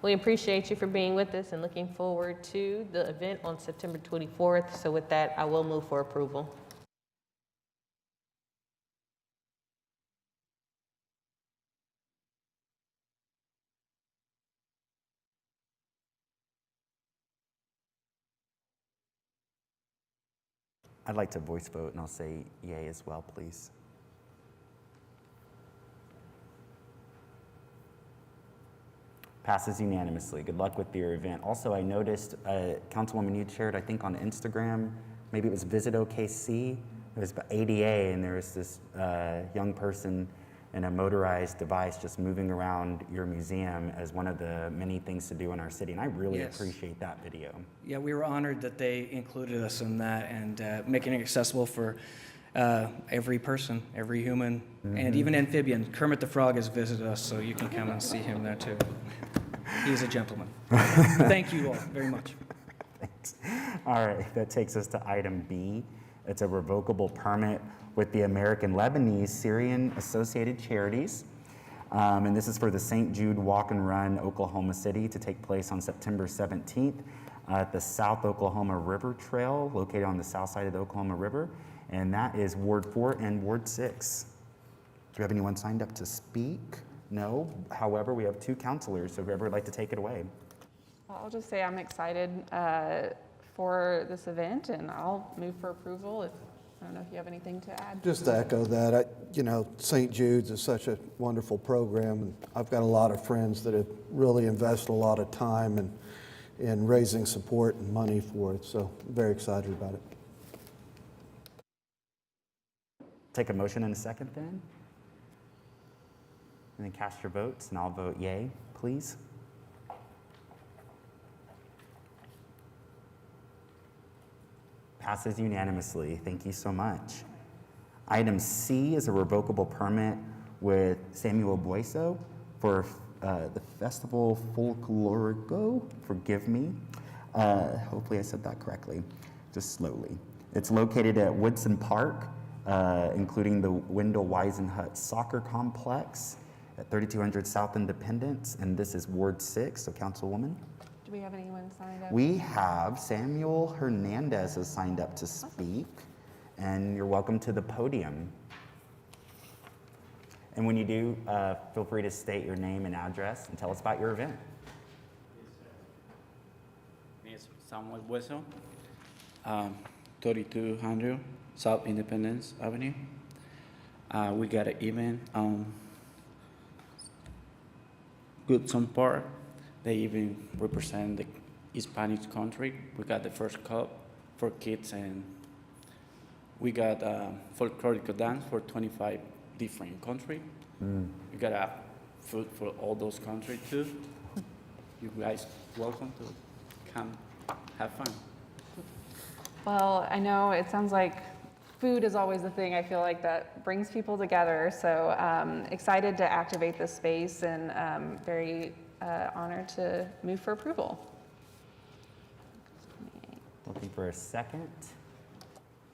Q: We appreciate you for being with us and looking forward to the event on September 24th. So with that, I will move for approval.
A: I'd like to voice vote, and I'll say yay as well, please. Passes unanimously. Good luck with your event. Also, I noticed, Councilwoman, you shared, I think on Instagram, maybe it was Visit OKC, it was about ADA, and there was this young person in a motorized device just moving around your museum as one of the many things to do in our city, and I really appreciate that video.
I: Yeah, we were honored that they included us in that and making it accessible for every person, every human, and even amphibian. Kermit the Frog has visited us, so you can come and see him there too. He's a gentleman. Thank you all very much.
A: Thanks. All right, that takes us to item B. It's a revocable permit with the American Lebanese Syrian Associated Charities. And this is for the St. Jude Walk and Run, Oklahoma City, to take place on September 17th at the South Oklahoma River Trail, located on the south side of the Oklahoma River. And that is Ward 4 and Ward 6. Do we have anyone signed up to speak? No. However, we have two counselors, so whoever would like to take it away.
R: I'll just say I'm excited for this event, and I'll move for approval if I don't know if you have anything to add.
T: Just to echo that, St. Jude's is such a wonderful program, and I've got a lot of friends that have really invested a lot of time in raising support and money for it, so I'm very excited about it.
A: Take a motion in a second then. And then cast your votes, and I'll vote yay, please. Passes unanimously. Thank you so much. Item C is a revocable permit with Samuel Bueso for the Festival Folklorico. Forgive me. Hopefully I said that correctly, just slowly. It's located at Woodson Park, including the Wendell Weisenhut Soccer Complex at 3200 South Independence, and this is Ward 6, so Councilwoman.
R: Do we have anyone signed up?
A: We have Samuel Hernandez has signed up to speak, and you're welcome to the podium. And when you do, feel free to state your name and address and tell us about your event.
J: It's Samuel Bueso, 3200 South Independence Avenue. We got an event on Goodson Park. They even represent the Hispanic country. We got the first cup for kids, and we got folkloric dance for 25 different countries. We got food for all those countries too. You guys welcome to come have fun.
R: Well, I know it sounds like food is always the thing I feel like that brings people together. So excited to activate this space, and very honored to move for approval.
A: Looking for a second.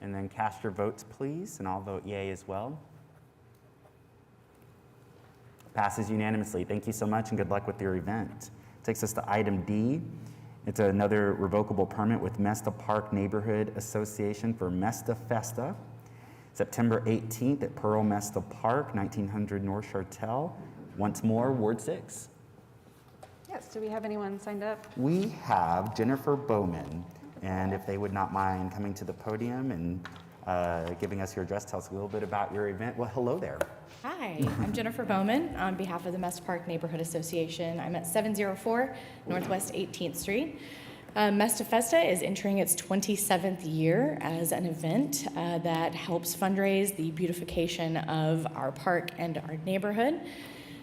A: And then cast your votes, please, and I'll vote yay as well. Passes unanimously. Thank you so much, and good luck with your event. Takes us to item D. It's another revocable permit with Mesta Park Neighborhood Association for Mesta Festa, September 18th at Pearl Mesta Park, 1900 North Chartel. Once more, Ward 6.
R: Yes, do we have anyone signed up?
A: We have Jennifer Bowman, and if they would not mind coming to the podium and giving us your address, tell us a little bit about your event. Well, hello there.
V: Hi, I'm Jennifer Bowman on behalf of the Mesta Park Neighborhood Association. I'm at 704 Northwest 18th Street. Mesta Festa is entering its 27th year as an event that helps fundraise the beautification of our park and our neighborhood.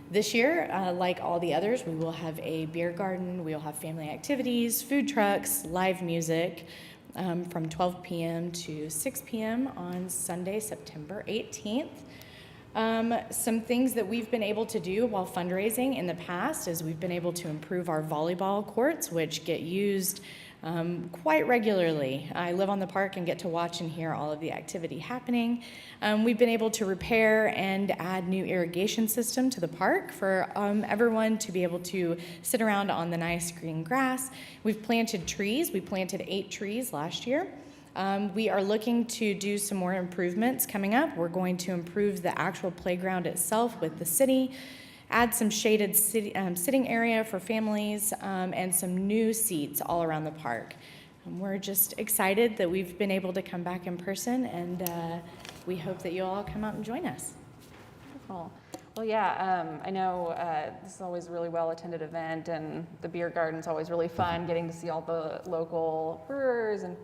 V: This year, like all the others, we will have a beer garden, we will have family activities, food trucks, live music from 12 p.m. to 6 p.m. on Sunday, September 18th. Some things that we've been able to do while fundraising in the past is we've been able to improve our volleyball courts, which get used quite regularly. I live on the park and get to watch and hear all of the activity happening. We've been able to repair and add new irrigation system to the park for everyone to be able to sit around on the nice green grass. We've planted trees. We planted 8 trees last year. We are looking to do some more improvements coming up. We're going to improve the actual playground itself with the city, add some shaded sitting area for families, and some new seats all around the park. We're just excited that we've been able to come back in person, and we hope that you'll all come out and join us.
R: Wonderful. Well, yeah, I know this is always a really well-attended event, and the beer garden's always really fun, getting to see all the local brewers and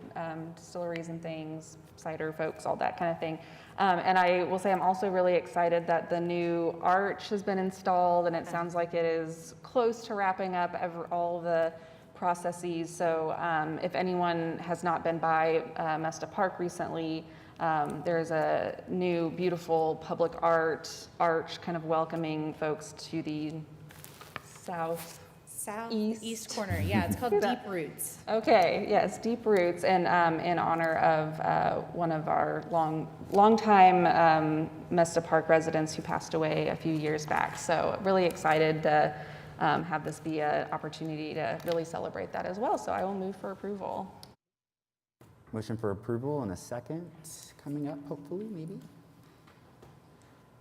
R: distilleries and things, cider folks, all that kind of thing. And I will say I'm also really excited that the new arch has been installed, and it sounds like it is close to wrapping up all the processes. So if anyone has not been by Mesta Park recently, there's a new beautiful public art arch kind of welcoming folks to the southeast
V: corner. Yeah, it's called Deep Roots.
R: Okay, yes, Deep Roots, and in honor of one of our longtime Mesta Park residents who passed away a few years back. So really excited to have this be an opportunity to really celebrate that as well. So I will move for approval.
A: Motion for approval in a second coming up, hopefully, maybe.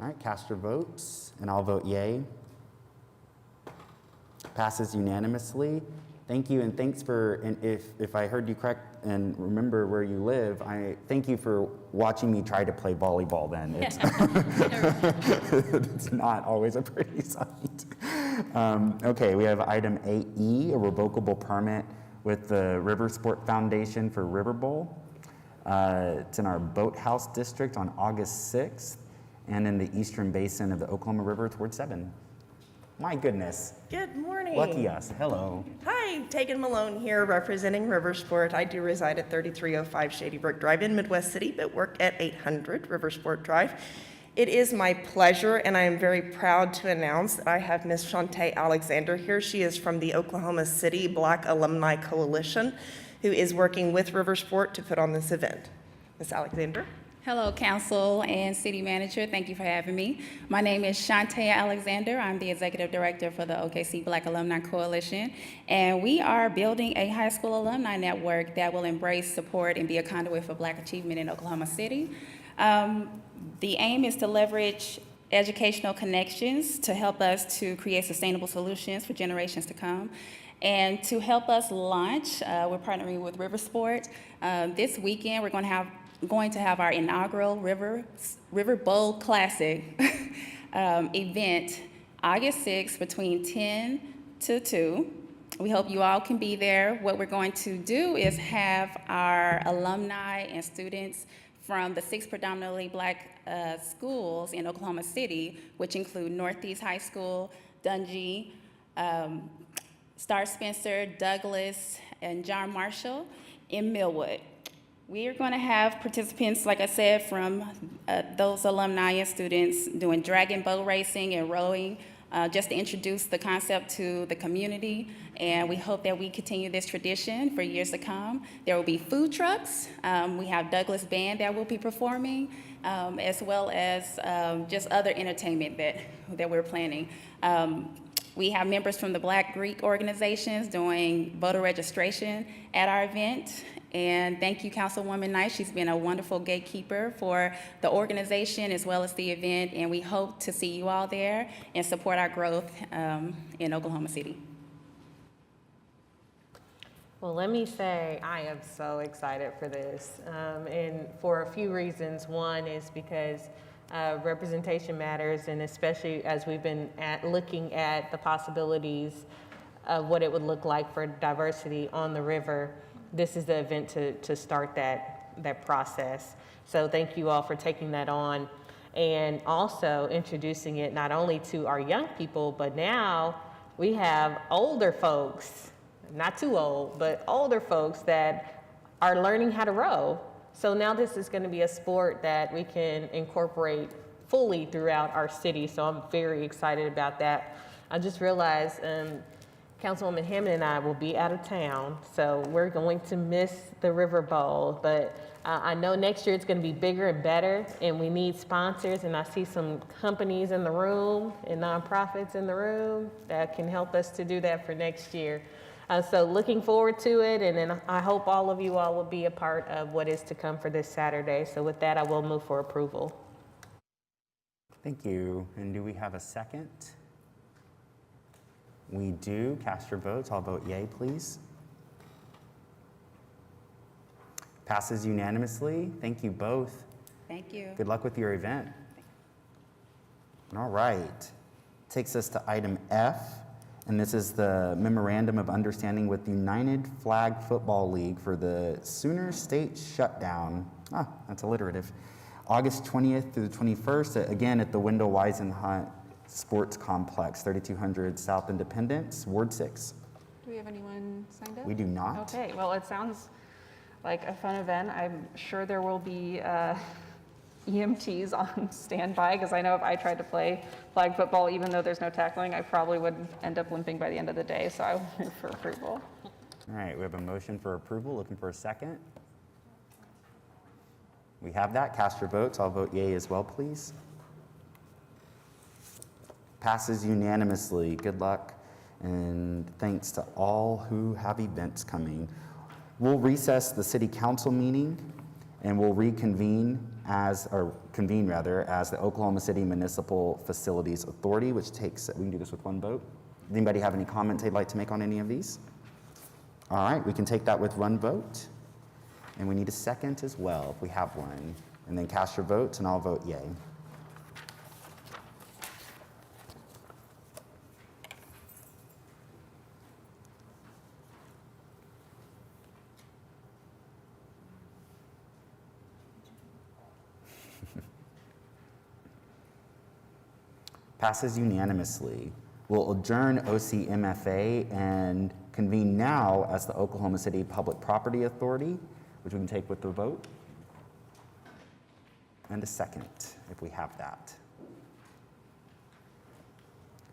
A: All right, cast your votes, and I'll vote yay. Passes unanimously. Thank you, and thanks for, and if I heard you correct and remember where you live, I thank you for watching me try to play volleyball then. It's, it's not always a pretty sight. Okay, we have item 8E, a revocable permit with the River Sport Foundation for River Bowl. It's in our Boathouse District on August 6th and in the eastern basin of the Oklahoma River toward 7. My goodness.
G: Good morning.
A: Lucky us. Hello.
G: Hi, Tegan Malone here representing Riversport. I do reside at 3305 Shady Brook Drive in Midwest City, but work at 800 Riversport Drive. It is my pleasure, and I am very proud to announce that I have Ms. Shantae Alexander here. She is from the Oklahoma City Black Alumni Coalition, who is working with Riversport to put on this event. Ms. Alexander.
K: Hello, Council and City Manager. Thank you for having me. My name is Shantae Alexander. I'm the Executive Director for the OKC Black Alumni Coalition, and we are building a high school alumni network that will embrace, support, and be a conduit for Black achievement in Oklahoma City. The aim is to leverage educational connections to help us to create sustainable solutions for generations to come. And to help us launch, we're partnering with Riversport. This weekend, we're going to have our inaugural River Bowl Classic event, August 6th between 10 to 2. We hope you all can be there. What we're going to do is have our alumni and students from the 6 predominantly Black schools in Oklahoma City, which include Northeast High School, Dungy, Star Spencer, Douglas, and John Marshall in Millwood. We are going to have participants, like I said, from those alumni and students doing dragon boat racing and rowing, just to introduce the concept to the community. And we hope that we continue this tradition for years to come. There will be food trucks. We have Douglas Band that will be performing, as well as just other entertainment that we're planning. We have members from the Black Greek organizations doing voter registration at our event. And thank you, Councilwoman Knight. She's been a wonderful gatekeeper for the organization as well as the event. And we hope to see you all there and support our growth in Oklahoma City.
Q: Well, let me say I am so excited for this, and for a few reasons. One is because representation matters, and especially as we've been looking at the possibilities of what it would look like for diversity on the river. This is the event to start that process. So thank you all for taking that on, and also introducing it not only to our young people, but now we have older folks, not too old, but older folks that are learning how to row. So now this is going to be a sport that we can incorporate fully throughout our city. So I'm very excited about that. I just realized Councilwoman Hammond and I will be out of town, so we're going to miss the River Bowl. But I know next year it's going to be bigger and better, and we need sponsors. And I see some companies in the room and nonprofits in the room that can help us to do that for next year. So looking forward to it, and then I hope all of you all will be a part of what is to come for this Saturday. So with that, I will move for approval.
A: Thank you. And do we have a second? We do. Cast your votes. I'll vote yay, please. Passes unanimously. Thank you both.
K: Thank you.
A: Good luck with your event. All right. Takes us to item F, and this is the Memorandum of Understanding with the United Flag Football League for the Sooner State Shutdown. Ah, that's alliterative. August 20th through the 21st, again at the Wendell Weisenhunt Sports Complex, 3200 South Independence, Ward 6.
R: Do we have anyone signed up?
A: We do not.
R: Okay, well, it sounds like a fun event. I'm sure there will be EMTs on standby, because I know if I tried to play flag football, even though there's no tackling, I probably would end up limping by the end of the day, so I will move for approval.
A: All right, we have a motion for approval. Looking for a second. We have that. Cast your votes. I'll vote yay as well, please. Passes unanimously. Good luck, and thanks to all who have events coming. We'll recess the city council meeting, and we'll reconvene as the Oklahoma City Municipal Facilities Authority, which takes, we can do this with one vote. Anybody have any comments they'd like to make on any of these? All right, we can take that with one vote. And we need a second as well, if we have one. And then cast your votes, and I'll vote yay. Passes unanimously. We'll adjourn OCMFA and convene now as the Oklahoma City Public Property Authority, which we can take with the vote. And a second, if we have that.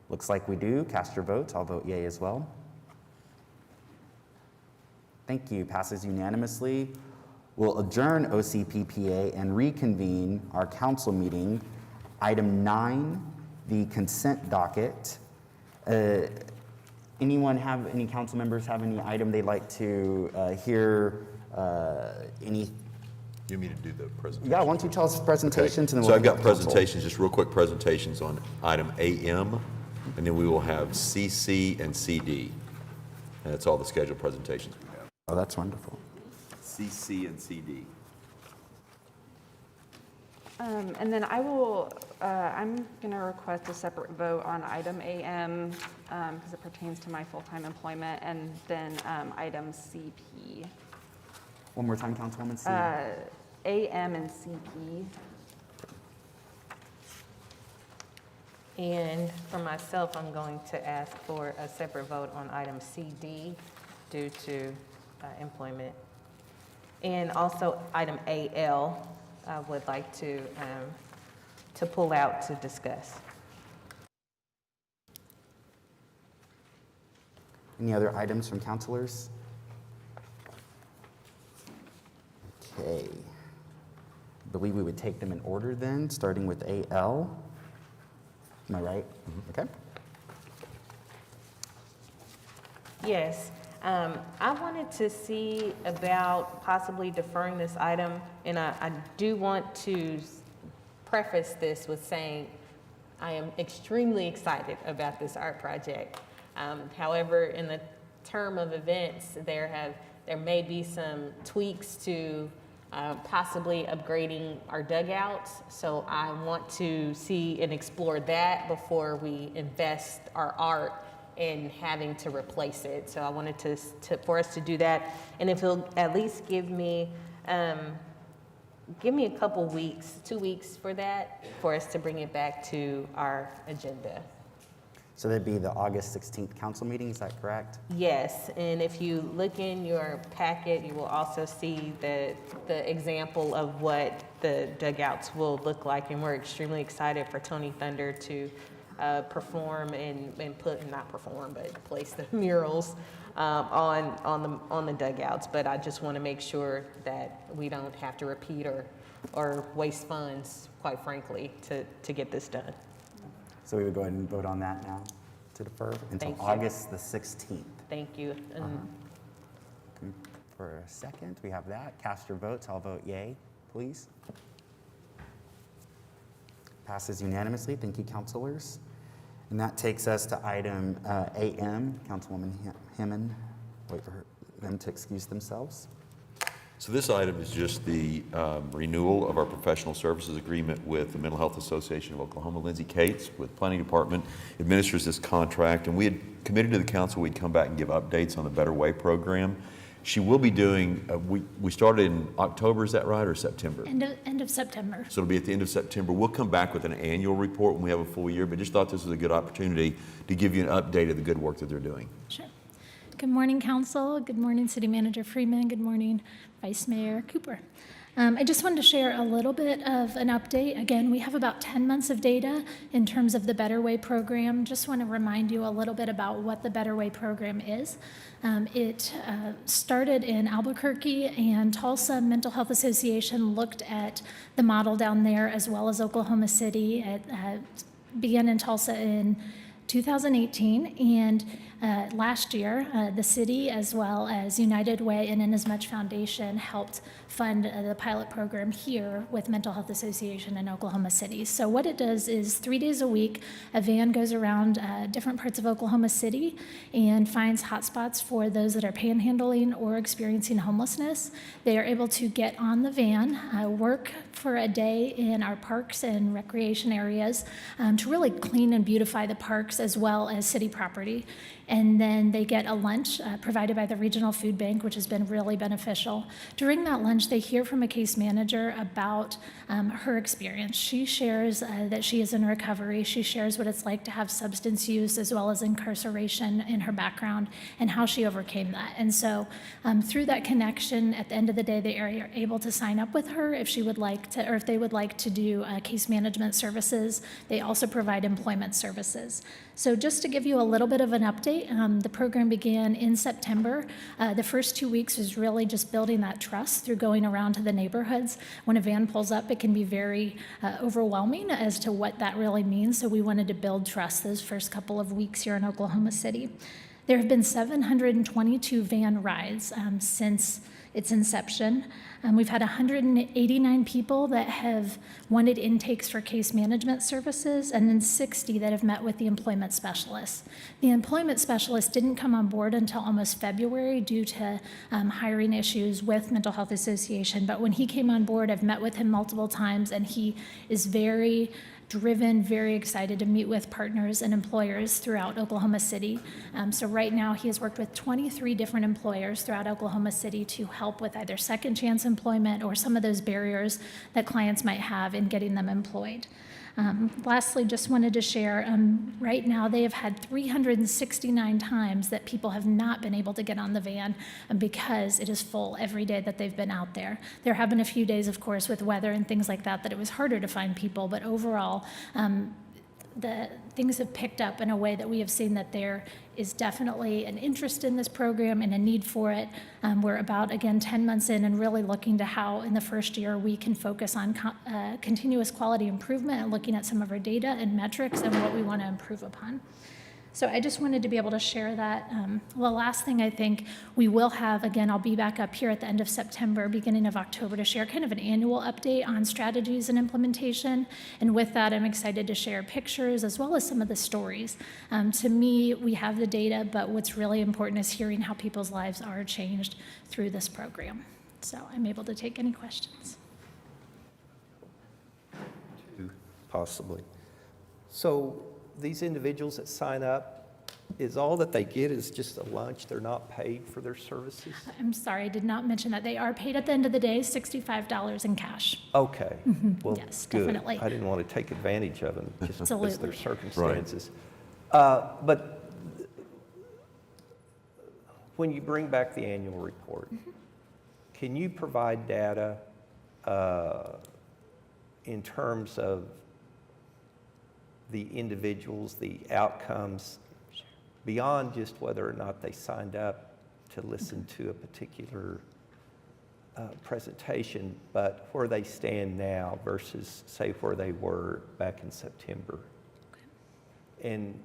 A: Looks like we do. Cast your votes. I'll vote yay as well. Thank you. Passes unanimously. We'll adjourn OCPPA and reconvene our council meeting. Item 9, the consent docket. Any council members have any item they'd like to hear? Any?
D: You mean to do the presentation?
A: Yeah, why don't you tell us presentations,
D: Okay.
A: and then
D: So
A: we'll
D: I've got
A: get to council.
D: presentations, just real quick presentations on item AM, and then we will have CC and CD. And that's all the scheduled presentations we have.
A: Oh, that's wonderful.
D: CC and CD.
R: And then I'm going to request a separate vote on item AM because it pertains to my full-time employment, and then item CP.
A: One more time, Councilwoman C.
R: AM and CP.
Q: And for myself, I'm going to ask for a separate vote on item CD due to employment. And also item AL, I would like to pull out to discuss.
A: Any other items from councilors? Okay. I believe we would take them in order then, starting with AL. Am I right? Okay.
Q: Yes, I wanted to see about possibly deferring this item, and I do want to preface this with saying I am extremely excited about this art project. However, in the term of events, there may be some tweaks to possibly upgrading our dugouts. So I want to see and explore that before we invest our art in having to replace it. So I wanted for us to do that. And if you'll at least give me a couple weeks, 2 weeks for that, for us to bring it back to our agenda.
A: So that'd be the August 16th council meeting, is that correct?
Q: Yes, and if you look in your packet, you will also see the example of what the dugouts will look like, and we're extremely excited for Tony Thunder to perform and place the murals on the dugouts. But I just want to make sure that we don't have to repeat or waste funds, quite frankly, to get this done.
A: So we would go ahead and vote on that now to defer until
Q: Thank you.
A: August the 16th.
Q: Thank you.
A: For a second, we have that. Cast your votes. I'll vote yay, please. Passes unanimously. Thank you, councilors. And that takes us to item AM. Councilwoman Hammond, wait for them to excuse themselves.
D: So this item is just the renewal of our professional services agreement with the Mental Health Association of Oklahoma. Lindsay Yates with Planning Department administers this contract, and we had committed to the council we'd come back and give updates on the Better Way program. She will be doing, we started in October, is that right, or September?
M: End of September.
D: So it'll be at the end of September. We'll come back with an annual report when we have a full year, but just thought this was a good opportunity to give you an update of the good work that they're doing.
M: Sure. Good morning, Council. Good morning, City Manager Freeman. Good morning, Vice Mayor Cooper. I just wanted to share a little bit of an update. Again, we have about 10 months of data in terms of the Better Way program. Just want to remind you a little bit about what the Better Way program is. It started in Albuquerque, and Tulsa Mental Health Association looked at the model down there, as well as Oklahoma City. It began in Tulsa in 2018, and Last year, the city, as well as United Way and Inasmuch Foundation, helped fund the pilot program here with Mental Health Association in Oklahoma City. So what it does is 3 days a week, a van goes around different parts of Oklahoma City and finds hotspots for those that are panhandling or experiencing homelessness. They are able to get on the van, work for a day in our parks and recreation areas to really clean and beautify the parks as well as city property. And then they get a lunch provided by the Regional Food Bank, which has been really beneficial. During that lunch, they hear from a case manager about her experience. She shares that she is in recovery. She shares what it's like to have substance use as well as incarceration in her background and how she overcame that. And so through that connection, at the end of the day, they are able to sign up with her if she would like to, or if they would like to do case management services. They also provide employment services. So just to give you a little bit of an update, the program began in September. The first 2 weeks was really just building that trust through going around to the neighborhoods. When a van pulls up, it can be very overwhelming as to what that really means. So we wanted to build trust those first couple of weeks here in Oklahoma City. There have been 722 van rides since its inception. We've had 189 people that have wanted intakes for case management services, and then 60 that have met with the employment specialist. The employment specialist didn't come on board until almost February due to hiring issues with Mental Health Association, but when he came on board, I've met with him multiple times, and he is very driven, very excited to meet with partners and employers throughout Oklahoma City. So right now he has worked with 23 different employers throughout Oklahoma City to help with either second chance employment or some of those barriers that clients might have in getting them employed. Lastly, just wanted to share, right now they have had 369 times that people have not been able to get on the van because it is full every day that they've been out there. There have been a few days, of course, with weather and things like that, that it was harder to find people, but overall, the things have picked up in a way that we have seen that there is definitely an interest in this program and a need for it. We're about, again, 10 months in and really looking to how in the first year we can focus on continuous quality improvement and looking at some of our data and metrics and what we want to improve upon. So I just wanted to be able to share that. Well, last thing I think we will have, again, I'll be back up here at the end of September, beginning of October to share kind of an annual update on strategies and implementation. And with that, I'm excited to share pictures as well as some of the stories. To me, we have the data, but what's really important is hearing how people's lives are changed through this program. So I'm able to take any questions.
B: Possibly. So these individuals that sign up, is all that they get is just a lunch? They're not paid for their services?
M: I'm sorry, I did not mention that. They are paid at the end of the day, $65 in cash.
B: Okay. Well,
M: yes,
B: good.
M: definitely.
B: I didn't want to take advantage of them just because
M: Absolutely.
B: of their circumstances. But when you bring back the annual report, can you provide data in terms of the individuals, the outcomes, beyond just whether or not they signed up to listen to a particular presentation, but where they stand now versus, say, where they were back in September? And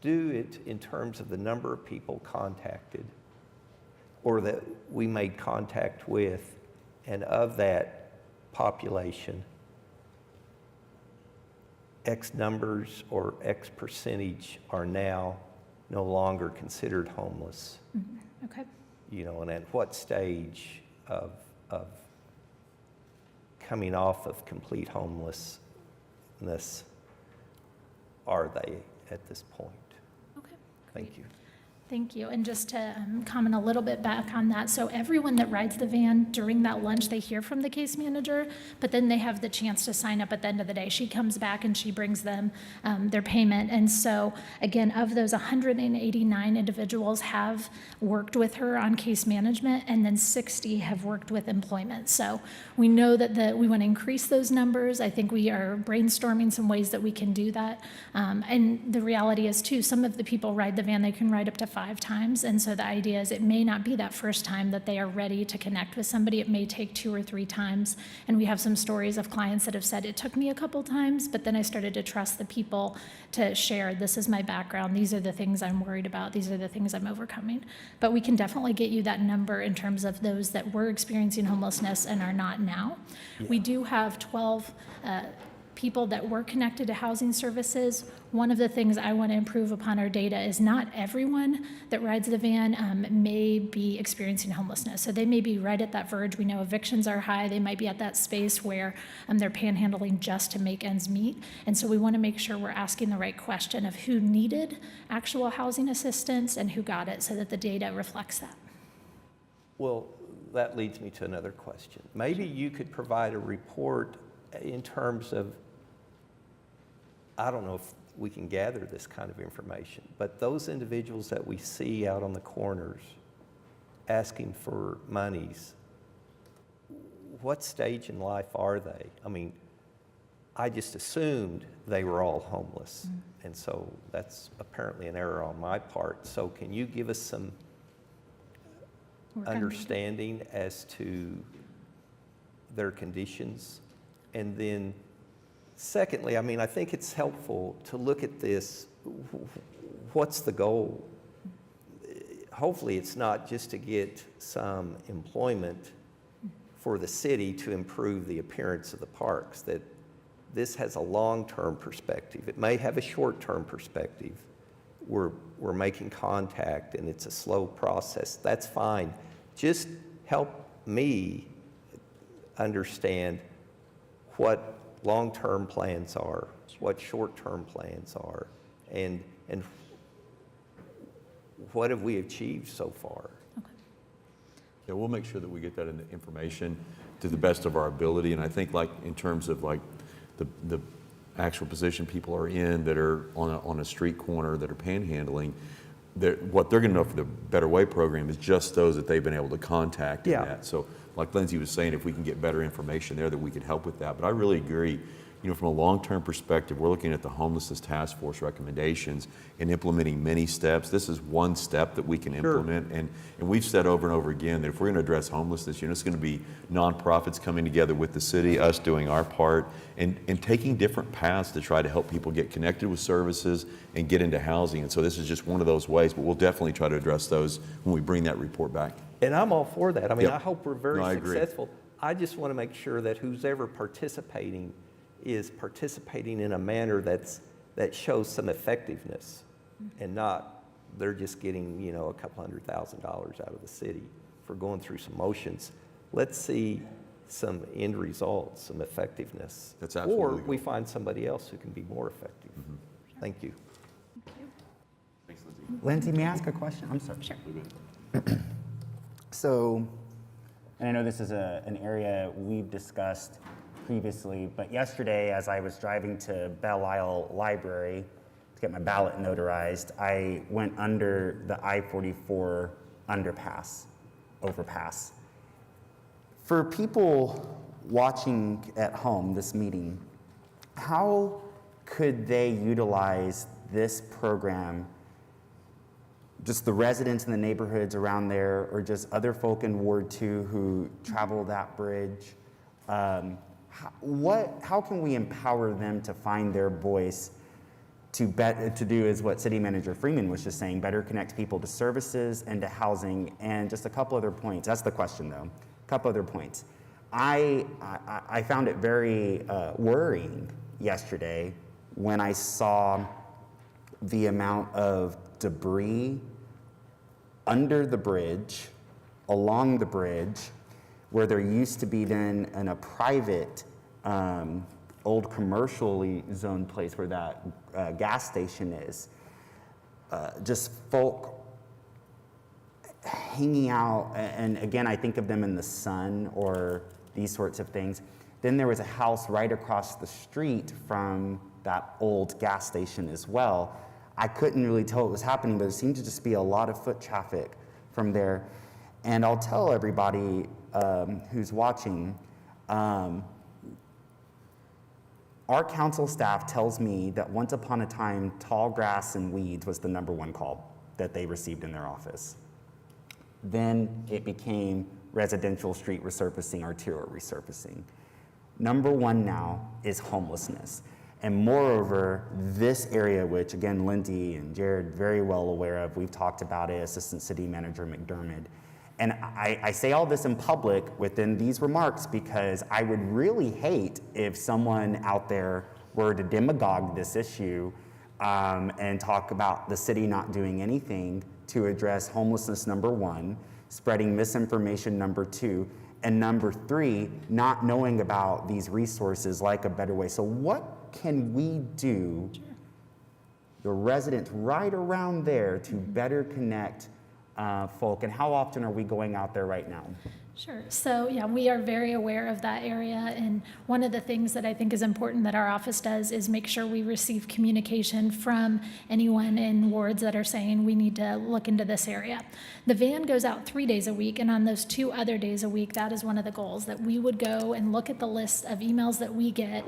B: do it in terms of the number of people contacted or that we made contact with, and of that population, X numbers or X percentage are now no longer considered homeless.
M: Okay.
B: You know, and at what stage of coming off of complete homelessness are they at this point?
M: Okay.
B: Thank you.
M: Thank you. And just to comment a little bit back on that, so everyone that rides the van during that lunch, they hear from the case manager, but then they have the chance to sign up at the end of the day. She comes back and she brings them their payment. And so, again, of those 189 individuals have worked with her on case management, and then 60 have worked with employment. So we know that we want to increase those numbers. I think we are brainstorming some ways that we can do that. And the reality is, too, some of the people ride the van, they can ride up to 5 times. And so the idea is it may not be that first time that they are ready to connect with somebody. It may take 2 or 3 times. And we have some stories of clients that have said it took me a couple times, but then I started to trust the people to share, this is my background, these are the things I'm worried about, these are the things I'm overcoming. But we can definitely get you that number in terms of those that were experiencing homelessness and are not now. Yeah. We do have 12 people that were connected to housing services. One of the things I want to improve upon our data is not everyone that rides the van may be experiencing homelessness. So they may be right at that verge. We know evictions are high. They might be at that space where they're panhandling just to make ends meet. And so we want to make sure we're asking the right question of who needed actual housing assistance and who got it so that the data reflects that.
B: Well, that leads me to another question. Maybe you could provide a report in terms of, I don't know if we can gather this kind of information, but those individuals that we see out on the corners asking for monies, what stage in life are they? I mean, I just assumed they were all homeless, and so that's apparently an error on my part. So can you give us some understanding as to their conditions? And then secondly, I mean, I think it's helpful to look at this, what's the goal? Hopefully it's not just to get some employment for the city to improve the appearance of the parks, that this has a long-term perspective. It may have a short-term perspective. We're making contact and it's a slow process. That's fine. Just help me understand what long-term plans are, what short-term plans are, and what have we achieved so far?
D: Yeah, we'll make sure that we get that information to the best of our ability. And I think, like, in terms of like the actual position people are in that are on a street corner that are panhandling, what they're going to know for the Better Way program is just those that they've been able to contact. Yeah. In that. So, like Lindsay was saying, if we can get better information there, that we could help with that. But I really agree. You know, from a long-term perspective, we're looking at the Homelessness Task Force recommendations and implementing many steps. This is one step that we can implement. Sure. And we've said over and over again that if we're going to address homelessness, you know, it's going to be nonprofits coming together with the city, us doing our part, and taking different paths to try to help people get connected with services and get into housing. And so this is just one of those ways, but we'll definitely try to address those when we bring that report back.
B: And I'm all for that. I mean, I hope we're very
D: agree.
B: successful. I just want to make sure that who's ever participating is participating in a manner that shows some effectiveness, and not they're just getting, you know, a couple $100,000 out of the city for going through some motions. Let's see some end results, some effectiveness.
D: That's absolutely
B: or
D: good.
B: we find somebody else who can be more effective. Thank you.
D: Thanks, Lindsay.
A: Lindsay, may I ask a question? I'm sorry.
M: Sure.
A: So, and I know this is an area we've discussed previously, but yesterday as I was driving to Belle Isle Library to get my ballot notarized, I went under the I-44 overpass. For people watching at home this meeting, how could they utilize this program, just the residents in the neighborhoods around there, or just other folk in Ward 2 who travel that bridge? How can we empower them to find their voice to do is what City Manager Freeman was just saying, better connect people to services and to housing, and just a couple other points. That's the question, though. A couple other points. I found it very worrying yesterday when I saw the amount of debris under the bridge, along the bridge, where there used to be then in a private old commercially zoned place where that gas station is. Just folk hanging out, and again, I think of them in the sun or these sorts of things. Then there was a house right across the street from that old gas station as well. I couldn't really tell what was happening, but it seemed to just be a lot of foot traffic from there. And I'll tell everybody who's watching, our council staff tells me that once upon a time, tall grass and weeds was the #1 call. that they received in their office. Then it became residential street resurfacing, arterial resurfacing. Number one now is homelessness. And moreover, this area, which again, Lindy and Jared very well aware of, we've talked about it, Assistant City Manager McDermott. And I say all this in public within these remarks because I would really hate if someone out there were to demagogue this issue and talk about the city not doing anything to address homelessness, number one, spreading misinformation, number two, and number three, not knowing about these resources like A Better Way. So what can we do, the residents right around there, to better connect folk, and how often are we going out there right now?
M: Sure. So yeah, we are very aware of that area, and one of the things that I think is important that our office does is make sure we receive communication from anyone in wards that are saying we need to look into this area. The van goes out 3 days a week, and on those 2 other days a week, that is one of the goals, that we would go and look at the list of emails that we get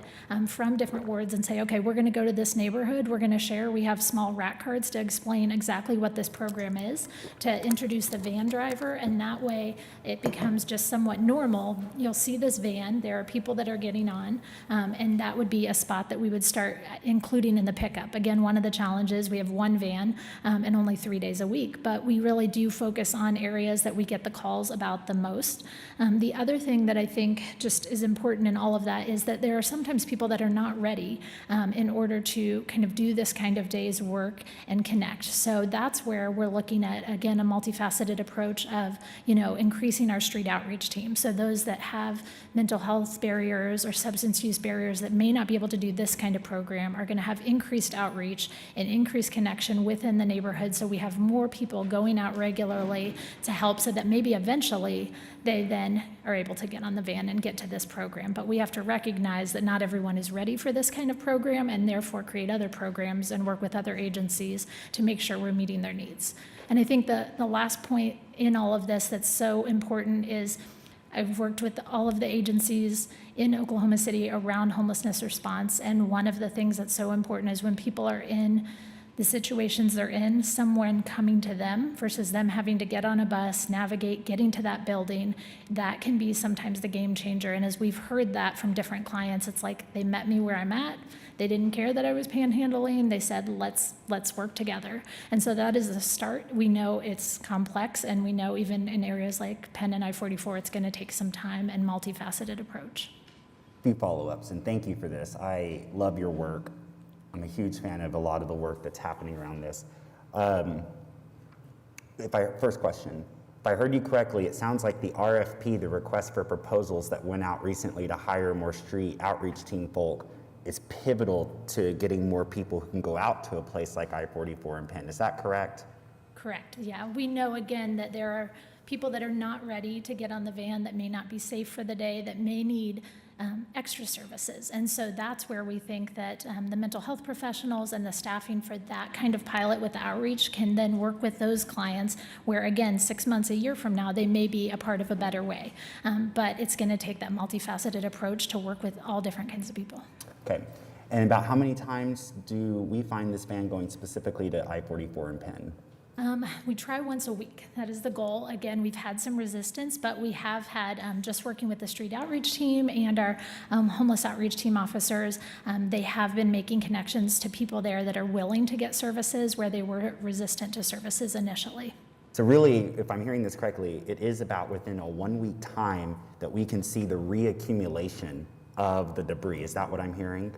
M: from different wards and say, okay, we're going to go to this neighborhood, we're going to share, we have small rack cards to explain exactly what this program is, to introduce the van driver, and that way it becomes just somewhat normal. You'll see this van, there are people that are getting on, and that would be a spot that we would start including in the pickup. Again, one of the challenges, we have one van and only 3 days a week, but we really do focus on areas that we get the calls about the most. The other thing that I think just is important in all of that is that there are sometimes people that are not ready in order to kind of do this kind of day's work and connect. So that's where we're looking at, again, a multifaceted approach of, increasing our street outreach team. So those that have mental health barriers or substance use barriers that may not be able to do this kind of program are going to have increased outreach and increased connection within the neighborhood. So we have more people going out regularly to help, so that maybe eventually they then are able to get on the van and get to this program. But we have to recognize that not everyone is ready for this kind of program, and therefore create other programs and work with other agencies to make sure we're meeting their needs. And I think the last point in all of this that's so important is I've worked with all of the agencies in Oklahoma City around homelessness response, and one of the things that's so important is when people are in the situations they're in, someone coming to them versus them having to get on a bus, navigate, getting to that building, that can be sometimes the game changer. And as we've heard that from different clients, it's like they met me where I'm at. They didn't care that I was panhandling. They said, let's work together. And so that is a start. We know it's complex, and we know even in areas like Penn and I-44, it's going to take some time and multifaceted approach.
A: A few follow-ups, and thank you for this. I love your work. I'm a huge fan of a lot of the work that's happening around this. First question, if I heard you correctly, it sounds like the RFP, the request for proposals that went out recently to hire more street outreach team folk, is pivotal to getting more people who can go out to a place like I-44 and Penn. Is that correct?
M: Correct, yeah. We know, again, that there are people that are not ready to get on the van, that may not be safe for the day, that may need extra services. And so that's where we think that the mental health professionals and the staffing for that kind of pilot with outreach can then work with those clients where, again, 6 months, a year from now, they may be a part of A Better Way. But it's going to take that multifaceted approach to work with all different kinds of people.
A: Okay. And about how many times do we find this van going specifically to I-44 and Penn?
M: We try once a week. That is the goal. Again, we've had some resistance, but we have had, just working with the street outreach team and our homeless outreach team officers, they have been making connections to people there that are willing to get services where they were resistant to services initially.
A: So really, if I'm hearing this correctly, it is about within a 1 week time that we can see the reaccumulation of the debris. Is that what I'm hearing?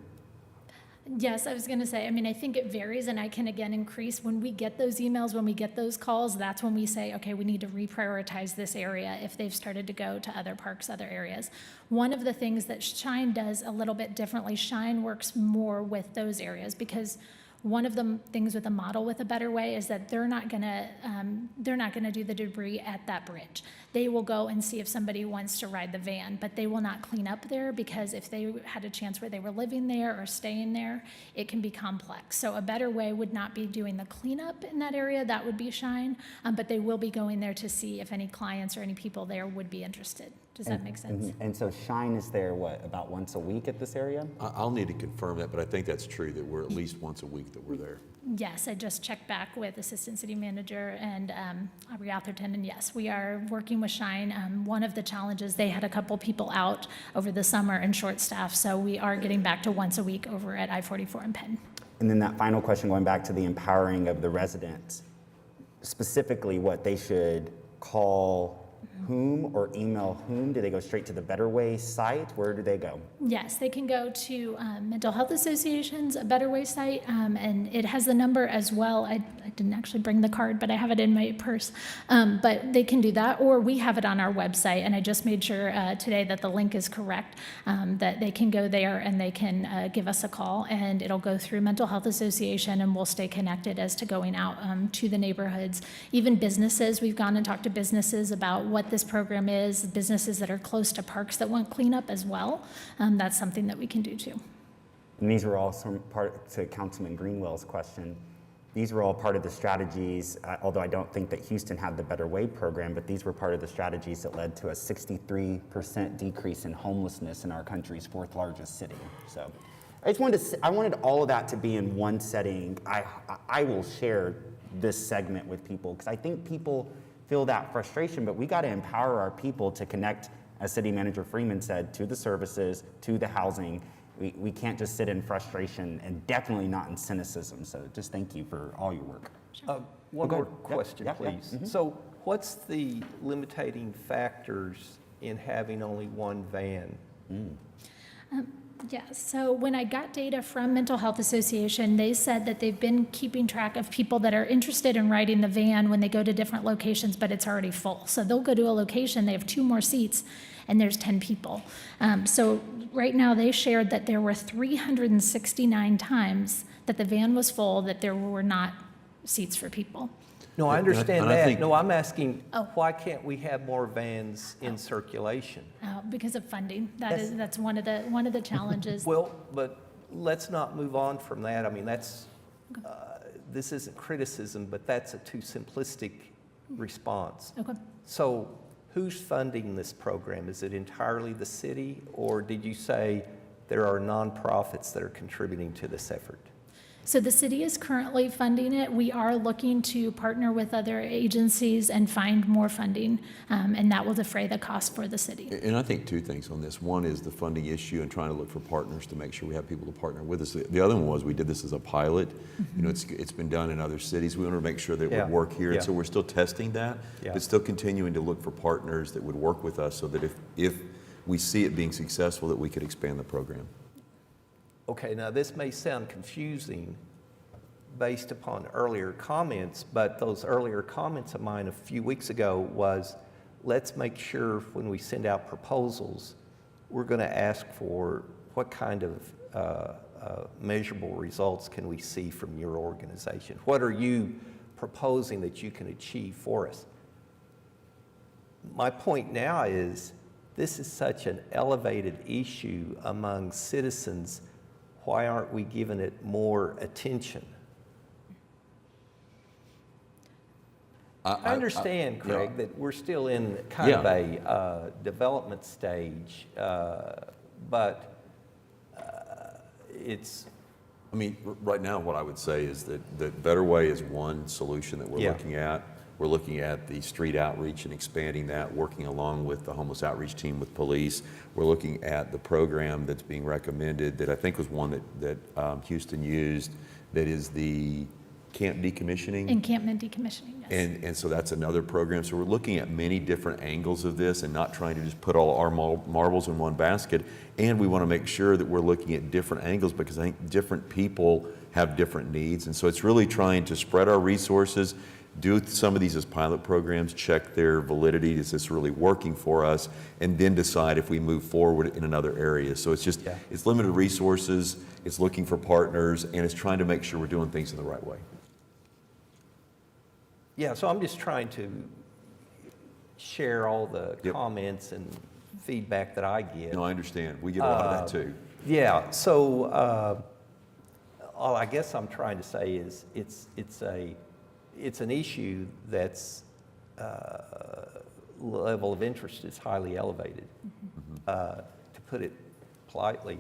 M: Yes, I was going to say, I think it varies, and I can again increase when we get those emails, when we get those calls, that's when we say, okay, we need to reprioritize this area if they've started to go to other parks, other areas. One of the things that Shine does a little bit differently, Shine works more with those areas, because one of the things with the model with A Better Way is that they're not gonna do the debris at that bridge. They will go and see if somebody wants to ride the van, but they will not clean up there, because if they had a chance where they were living there or staying there, it can be complex. So A Better Way would not be doing the cleanup in that area, that would be Shine, but they will be going there to see if any clients or any people there would be interested. Does that make sense?
A: And so Shine is there, what, about once a week at this area?
D: I'll need to confirm that, but I think that's true, that we're at least once a week week that we're there.
M: Yes, I just checked back with Assistant City Manager and Aubrey Atherton, and yes, we are working with Shine. One of the challenges, they had a couple people out over the summer and short staff, so we are getting back to once a week over at I-44 and Penn.
A: And then that final question, going back to the empowering of the residents, specifically what they should call whom or email whom? Do they go straight to the Better Way site? Where do they go?
M: Yes, they can go to Mental Health Association's Better Way site, and it has the number as well. I didn't actually bring the card, but I have it in my purse. But they can do that, or we have it on our website, and I just made sure today that the link is correct, that they can go there and they can give us a call, and it'll go through Mental Health Association, and we'll stay connected as to going out to the neighborhoods. Even businesses, we've gone and talked to businesses about what this program is, businesses that are close to parks that want cleanup as well. That's something that we can do too.
A: And these were all some part, to Councilman Greenwell's question, these were all part of the strategies, although I don't think that Houston had the Better Way program, but these were part of the strategies that led to a 63% decrease in homelessness in our country's fourth largest city. So I just wanted all of that to be in one setting. I will share this segment with people because I think people feel that frustration, but we got to empower our people to connect, as City Manager Freeman said, to the services, to the housing. We can't just sit in frustration and definitely not in cynicism. So just thank you for all your work.
B: One more question,
A: Yep, yep,
B: please.
A: mhm.
B: So what's the limiting factors in having only one van?
M: Yeah, so when I got data from Mental Health Association, they said that they've been keeping track of people that are interested in riding the van when they go to different locations, but it's already full. So they'll go to a location, they have 2 more seats, and there's 10 people. So right now they shared that there were 369 times that the van was full, that there were not seats for people.
B: No, I understand
D: And I
B: that.
D: think-
B: No, I'm asking,
M: Oh.
B: why can't we have more vans in circulation?
M: Because of funding. That's one of the challenges.
B: Well, but let's not move on from that. I mean, that's, this isn't criticism, but that's a too simplistic response.
M: Okay.
B: So who's funding this program? Is it entirely the city, or did you say there are nonprofits that are contributing to this effort?
M: So the city is currently funding it. We are looking to partner with other agencies and find more funding, and that will defray the cost for the city.
D: And I think 2 things on this. One is the funding issue and trying to look for partners to make sure we have people to partner with us. The other one was we did this as a pilot. You know, it's been done in other cities. We want to make sure that it would work here. And so we're still testing that, but still continuing to look for partners that would work with us so that if we see it being successful, that we could expand the program.
B: Okay, now this may sound confusing based upon earlier comments, but those earlier comments of mine a few weeks ago was, let's make sure when we send out proposals, we're going to ask for what kind of measurable results can we see from your organization? What are you proposing that you can achieve for us? My point now is, this is such an elevated issue among citizens. Why aren't we giving it more attention? I understand, Craig, that we're still in kind of a development stage, but it's...
D: I mean, right now, what I would say is that Better Way is one solution that we're looking at. We're looking at the street outreach and expanding that, working along with the homeless outreach team with police. We're looking at the program that's being recommended that I think was one that Houston used, that is the camp decommissioning.
M: Encampment decommissioning, yes.
D: And so that's another program. So we're looking at many different angles of this and not trying to just put all our marbles in one basket. And we want to make sure that we're looking at different angles because I think different people have different needs. And so it's really trying to spread our resources, do some of these as pilot programs, check their validity, is this really working for us, and then decide if we move forward in another area. So it's just, it's limited resources, it's looking for partners, and it's trying to make sure we're doing things in the right way.
B: Yeah, so I'm just trying to share all the comments and feedback that I get.
D: No, I understand. We get a lot of that too.
B: Yeah, so all I guess I'm trying to say is it's an issue that's level of interest is highly elevated, to put it politely.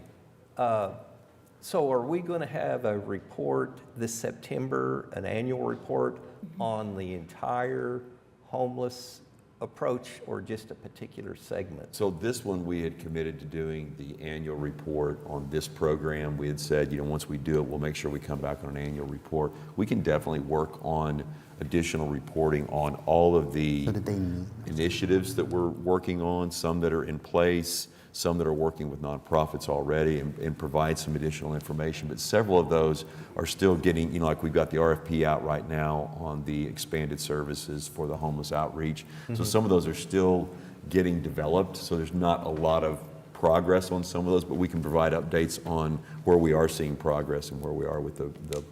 B: So are we going to have a report this September, an annual report on the entire homeless approach or just a particular segment?
D: So this one, we had committed to doing the annual report on this program. We had said, once we do it, we'll make sure we come back on an annual report. We can definitely work on additional reporting on all of the initiatives that we're working on, some that are in place, some that are working with nonprofits already, and provide some additional information. But several of those are still getting, like we've got the RFP out right now on the expanded services for the homeless outreach. So some of those are still getting developed, so there's not a lot of progress on some of those, but we can provide updates on where we are seeing progress and where we are with the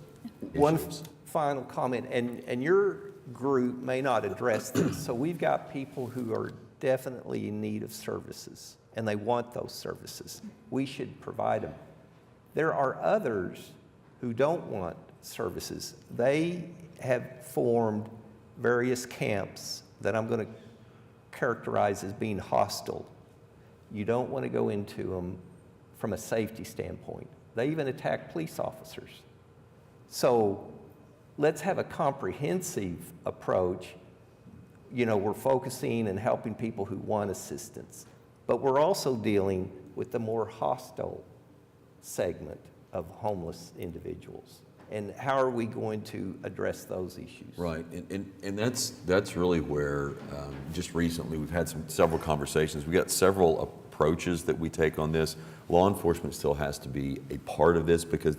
B: One
D: issues.
B: final comment, and your group may not address this. So we've got people who are definitely in need of services, and they want those services. We should provide them. There are others who don't want services. They have formed various camps that I'm going to characterize as being hostile. You don't want to go into them from a safety standpoint. They even attack police officers. So let's have a comprehensive approach. We're focusing and helping people who want assistance, but we're also dealing with the more hostile segment of homeless individuals. And how are we going to address those issues?
D: Right, and that's really where, just recently, we've had several conversations. We've got several approaches that we take on this. Law enforcement still has to be a part of this because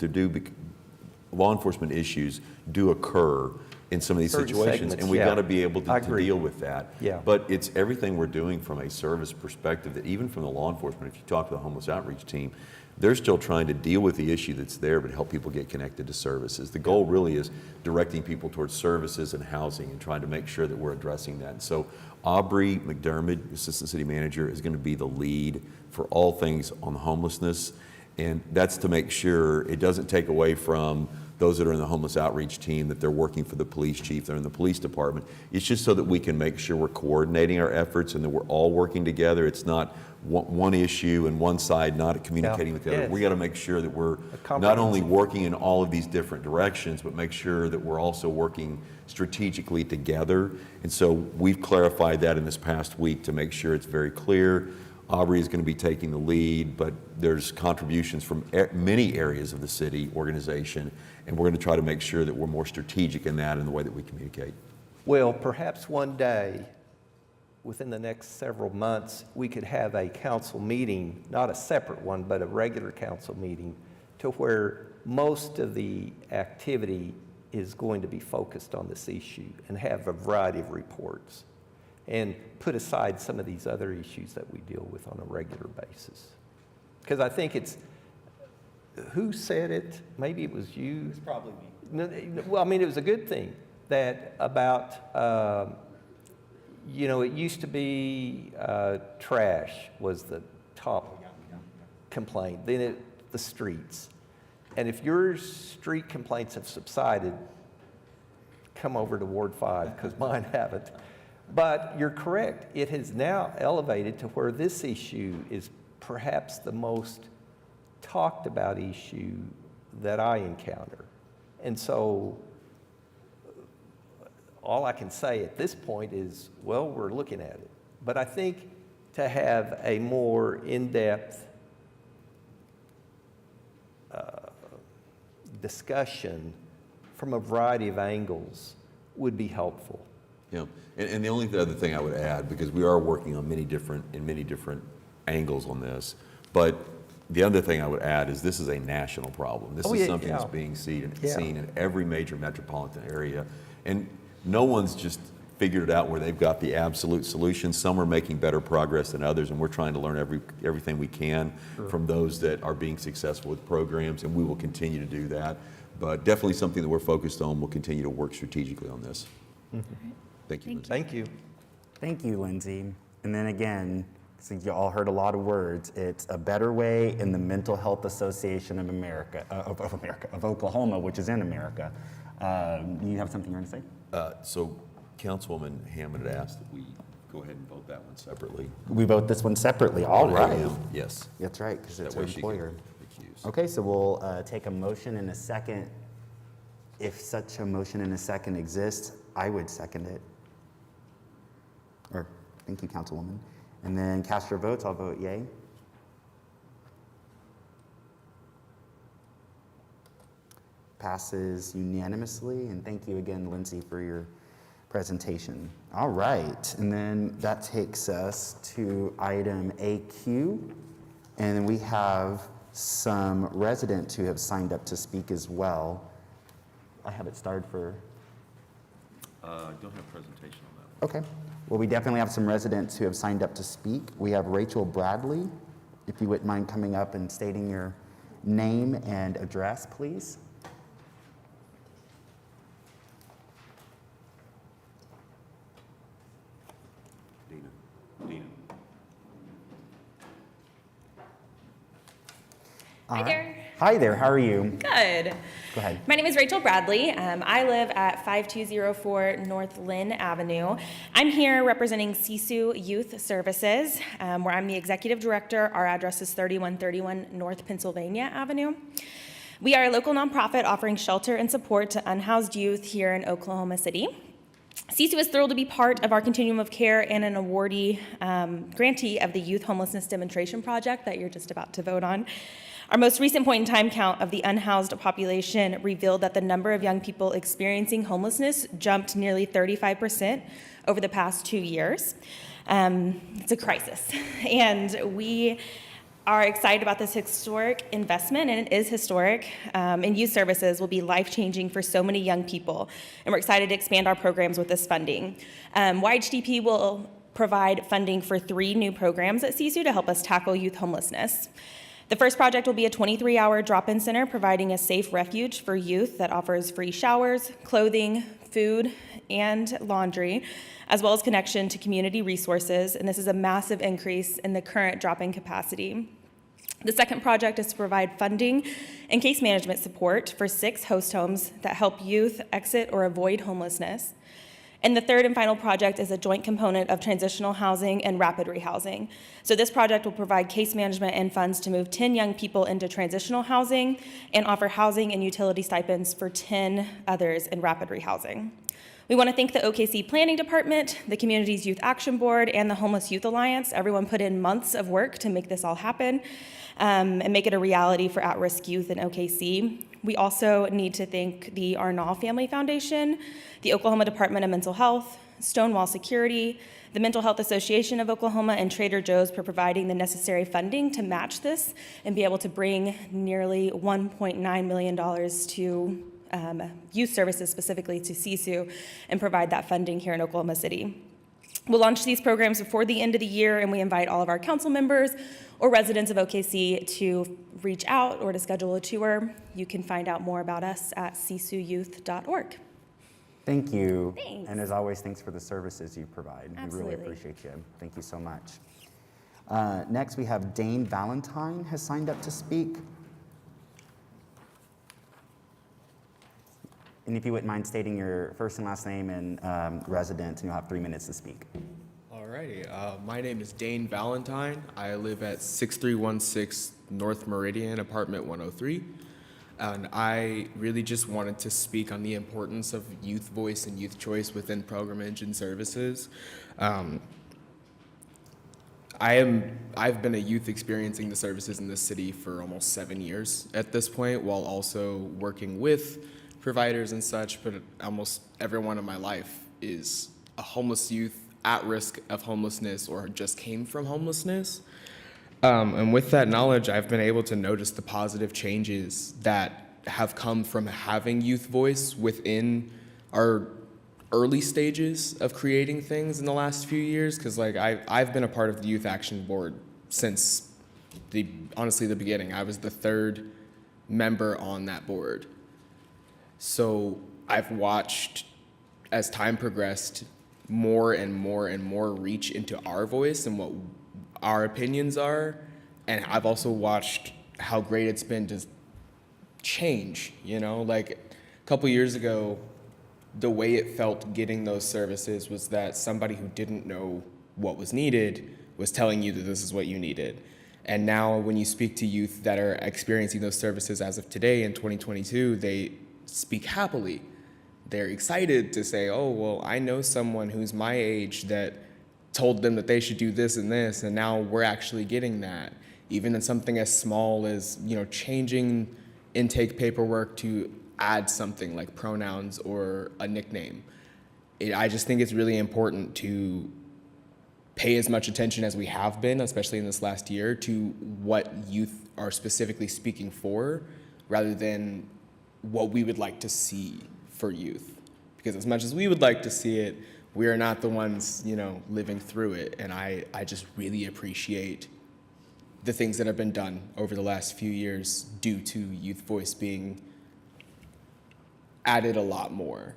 D: law enforcement issues do occur in some of these
B: Certain
D: situations,
B: segments,
D: and we've
B: yeah.
D: got to be able
B: I
D: to
B: agree.
D: deal with that.
B: Yeah.
D: But it's everything we're doing from a service perspective that even from the law enforcement, if you talk to the homeless outreach team, they're still trying to deal with the issue that's there, but help people get connected to services. The goal really is directing people towards services and housing and trying to make sure that we're addressing that. And so Aubrey McDermott, Assistant City Manager, is going to be the lead for all things on homelessness. And that's to make sure it doesn't take away from those that are in the homeless outreach team, that they're working for the police chief, they're in the police department. It's just so that we can make sure we're coordinating our efforts and that we're all working together. It's not one issue and one side not communicating with the other.
B: Yes.
D: We got to make sure that we're not only working in all of these different directions, but make sure that we're also working strategically together. And so we've clarified that in this past week to make sure it's very clear. Aubrey is going to be taking the lead, but there's contributions from many areas of the city organization, and we're going to try to make sure that we're more strategic in that in the way that we communicate.
B: Well, perhaps one day, within the next several months, we could have a council meeting, not a separate one, but a regular council meeting, to where most of the activity is going to be focused on this issue and have a variety of reports, and put aside some of these other issues that we deal with on a regular basis. Because I think it's, who said it? Maybe it was you. It's probably me. Well, I mean, it was a good thing that about, it used to be trash was the top complaint, then the streets. And if your street complaints have subsided, come over to Ward 5, because mine haven't. But you're correct, it has now elevated to where this issue is perhaps the most talked about issue that I encounter. And so all I can say at this point is, well, we're looking at it. But I think to have a more in-depth discussion from a variety of angles would be helpful.
D: Yeah, and the only other thing I would add, because we are working on many different angles on this, but the other thing I would add is this is a national problem. This is something that's being seen in every major metropolitan area, and no one's just figured it out where they've got the absolute solution. Some are making better progress than others, and we're trying to learn everything we can from those that are being successful with programs, and we will continue to do that. But definitely something that we're focused on. We'll continue to work strategically on this.
B: Mm-hmm.
D: Thank you, Lindsay.
B: Thank you.
A: Thank you, Lindsay. And then again, I think you all heard a lot of words. It's a better way in the Mental Health Association of America, of Oklahoma, which is in America. You have something you want to say?
D: So Councilwoman Hammond had asked that we go ahead and vote that one separately.
A: We vote this one separately. All right.
D: Yes.
A: That's right, because it's
D: That
A: her
D: way she can
A: employer.
D: recuse.
A: Okay, so we'll take a motion in a second. If such a motion in a second exists, I would second it. Or, thank you, Councilwoman. And then cast your votes. I'll vote yay. Passes unanimously, and thank you again, Lindsay, for your presentation. All right, and then that takes us to item AQ, and we have some residents who have signed up to speak as well. I have it started for...
D: I don't have a presentation on that.
A: Okay, well, we definitely have some residents who have signed up to speak. We have Rachel Bradley. If you wouldn't mind coming up and stating your name and address, please.
N: Hi there.
A: Hi there, how are you?
N: Good.
A: Go ahead.
N: My name is Rachel Bradley. I live at 5204 North Lynn Avenue. I'm here representing CSU Youth Services, where I'm the executive director. Our address is 3131 North Pennsylvania Avenue. We are a local nonprofit offering shelter and support to unhoused youth here in Oklahoma City. CSU is thrilled to be part of our continuum of care and an awardee, grantee of the Youth Homelessness Demonstration Project that you're just about to vote on. Our most recent point in time count of the unhoused population revealed that the number of young people experiencing homelessness jumped nearly 35% over the past 2 years. It's a crisis, and we are excited about this historic investment, and it is historic, and youth services will be life-changing for so many young people, and we're excited to expand our programs with this funding. YHDP will provide funding for 3 new programs at CSU to help us tackle youth homelessness. The first project will be a 23-hour drop-in center providing a safe refuge for youth that offers free showers, clothing, food, and laundry, as well as connection to community resources, and this is a massive increase in the current drop-in capacity. The second project is to provide funding and case management support for 6 host homes that help youth exit or avoid homelessness. And the third and final project is a joint component of transitional housing and rapid rehousing. So this project will provide case management and funds to move 10 young people into transitional housing and offer housing and utility stipends for 10 others in rapid rehousing. We want to thank the OKC Planning Department, the Community's Youth Action Board, and the Homeless Youth Alliance. Everyone put in months of work to make this all happen and make it a reality for at-risk youth in OKC. We also need to thank the Arnall Family Foundation, the Oklahoma Department of Mental Health, Stonewall Security, the Mental Health Association of Oklahoma, and Trader Joe's for providing the necessary funding to match this and be able to bring nearly $1.9 million to youth services, specifically to CSU, and provide that funding here in Oklahoma City. We'll launch these programs before the end of the year, and we invite all of our council members or residents of OKC to reach out or to schedule a tour. You can find out more about us at csuyouth.org.
A: Thank you.
N: Thanks.
A: And as always, thanks for the services you provide.
N: Absolutely.
A: We really appreciate you. Thank you so much. Next, we have Dane Valentine has signed up to speak. And if you wouldn't mind stating your first and last name and residence, and you'll have 3 minutes to speak.
O: Alrighty, my name is Dane Valentine. I live at 6316 North Meridian, apartment 103. And I really just wanted to speak on the importance of youth voice and youth choice within programmage and services. I've been a youth experiencing the services in this city for almost 7 years at this point, while also working with providers and such, but almost everyone in my life is a homeless youth at risk of homelessness or just came from homelessness. And with that knowledge, I've been able to notice the positive changes that have come from having youth voice within our early stages of creating things in the last few years. Because like I've been a part of the Youth Action Board since honestly the beginning. I was the 3rd member on that board. So I've watched as time progressed more and more and more reach into our voice and what our opinions are. And I've also watched how great it's been to change, you know, like a couple years ago, the way it felt getting those services was that somebody who didn't know what was needed was telling you that this is what you needed. And now when you speak to youth that are experiencing those services as of today in 2022, they speak happily. They're excited to say, oh, well, I know someone who's my age that told them that they should do this, and now we're actually getting that. Even in something as small as, changing intake paperwork to add something like pronouns or a nickname. I just think it's really important to pay as much attention as we have been, especially in this last year, to what youth are specifically speaking for, rather than what we would like to see for youth. Because as much as we would like to see it, we are not the ones, living through it. And I just really appreciate the things that have been done over the last few years due to youth voice being added a lot more.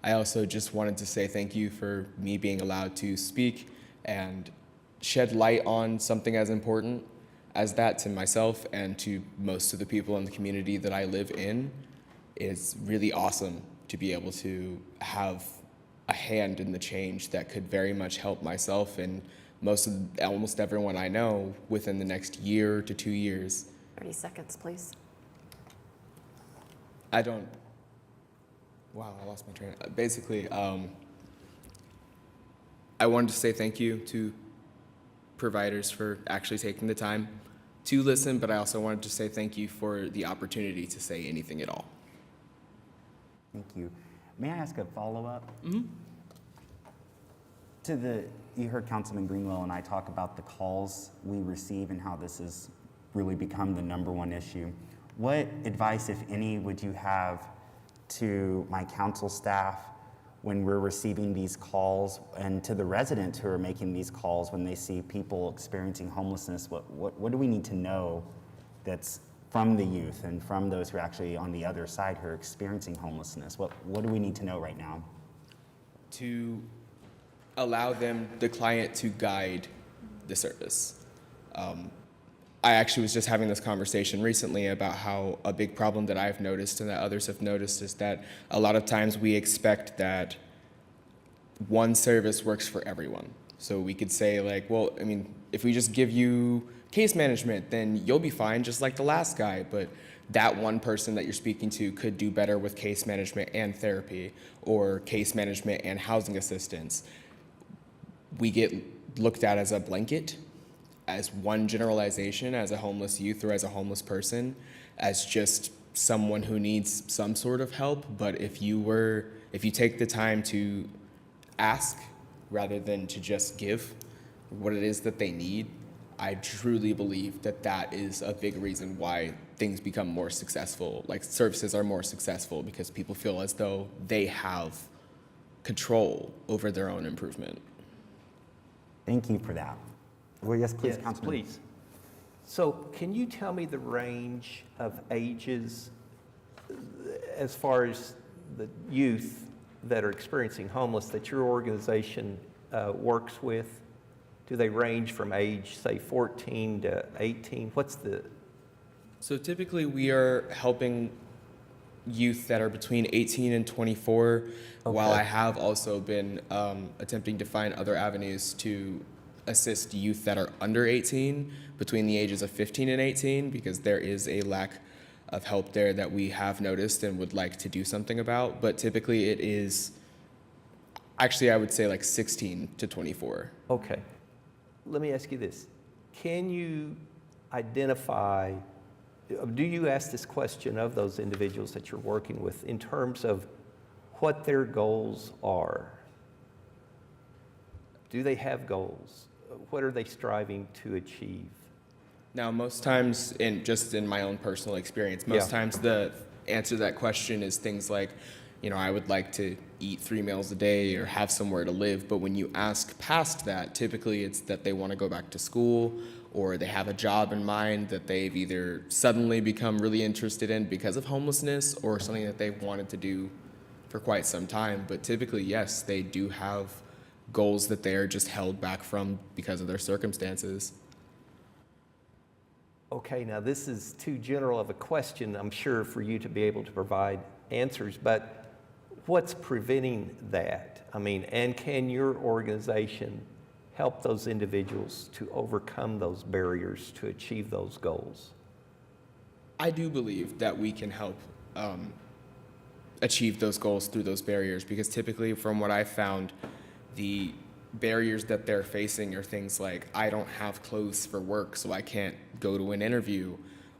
O: I also just wanted to say thank you for me being allowed to speak and shed light on something as important as that to myself and to most of the people in the community that I live in. It's really awesome to be able to have a hand in the change that could very much help myself and almost everyone I know within the next year to 2 years.
F: 30 seconds, please.
O: Wow, I lost my train. Basically, I wanted to say thank you to providers for actually taking the time to listen, but I also wanted to say thank you for the opportunity to say anything at all.
A: Thank you. May I ask a follow-up?
O: Mm-hmm.
A: You heard Councilman Greenwell and I talk about the calls we receive and how this has really become the #1 issue. What advice, if any, would you have to my council staff when we're receiving these calls, and to the residents who are making these calls when they see people experiencing homelessness? What do we need to know that's from the youth and from those who are actually on the other side who are experiencing homelessness? What do we need to know right now?
O: To allow the client to guide the service. I actually was just having this conversation recently about how a big problem that I've noticed and that others have noticed is that a lot of times we expect that one service works for everyone. So we could say like, well, I mean, if we just give you case management, then you'll be fine just like the last guy. But that one person that you're speaking to could do better with case management and therapy, or case management and housing assistance. We get looked at as a blanket, as one generalization, as a homeless youth or as a homeless person, as just someone who needs some sort of help. But if you take the time to ask rather than to just give what it is that they need, I truly believe that is a big reason why things become more successful, like services are more successful, because people feel as though they have control over their own improvement.
A: Thank you for that. Well, yes, please,
B: Yes,
A: Councilman.
B: please. So can you tell me the range of ages as far as the youth that are experiencing homeless that your organization works with? Do they range from age, say, 14 to 18?
O: So typically we are helping youth that are between 18 and 24, while I have also been attempting to find other avenues to assist youth that are under 18, between the ages of 15 and 18, because there is a lack of help there that we have noticed and would like to do something about. But typically it is, actually I would say like 16 to 24.
B: Okay. Let me ask you this. Can you identify, do you ask this question of those individuals that you're working with in terms of what their goals are? Do they have goals? What are they striving to achieve?
O: Now, most times, just in my own personal experience, most times the answer to that question is things like, I would like to eat 3 meals a day or have somewhere to live. But when you ask past that, typically it's that they want to go back to school, or they have a job in mind that they've either suddenly become really interested in because of homelessness, or something that they've wanted to do for quite some time. But typically, yes, they do have goals that they are just held back from because of their circumstances.
B: Okay, now this is too general of a question, I'm sure, for you to be able to provide answers, but what's preventing that? I mean, and can your organization help those individuals to overcome those barriers to achieve those goals?
O: I do believe that we can help achieve those goals through those barriers, because typically from what I found, the barriers that they're facing are things like, I don't have clothes for work, so I can't go to an interview.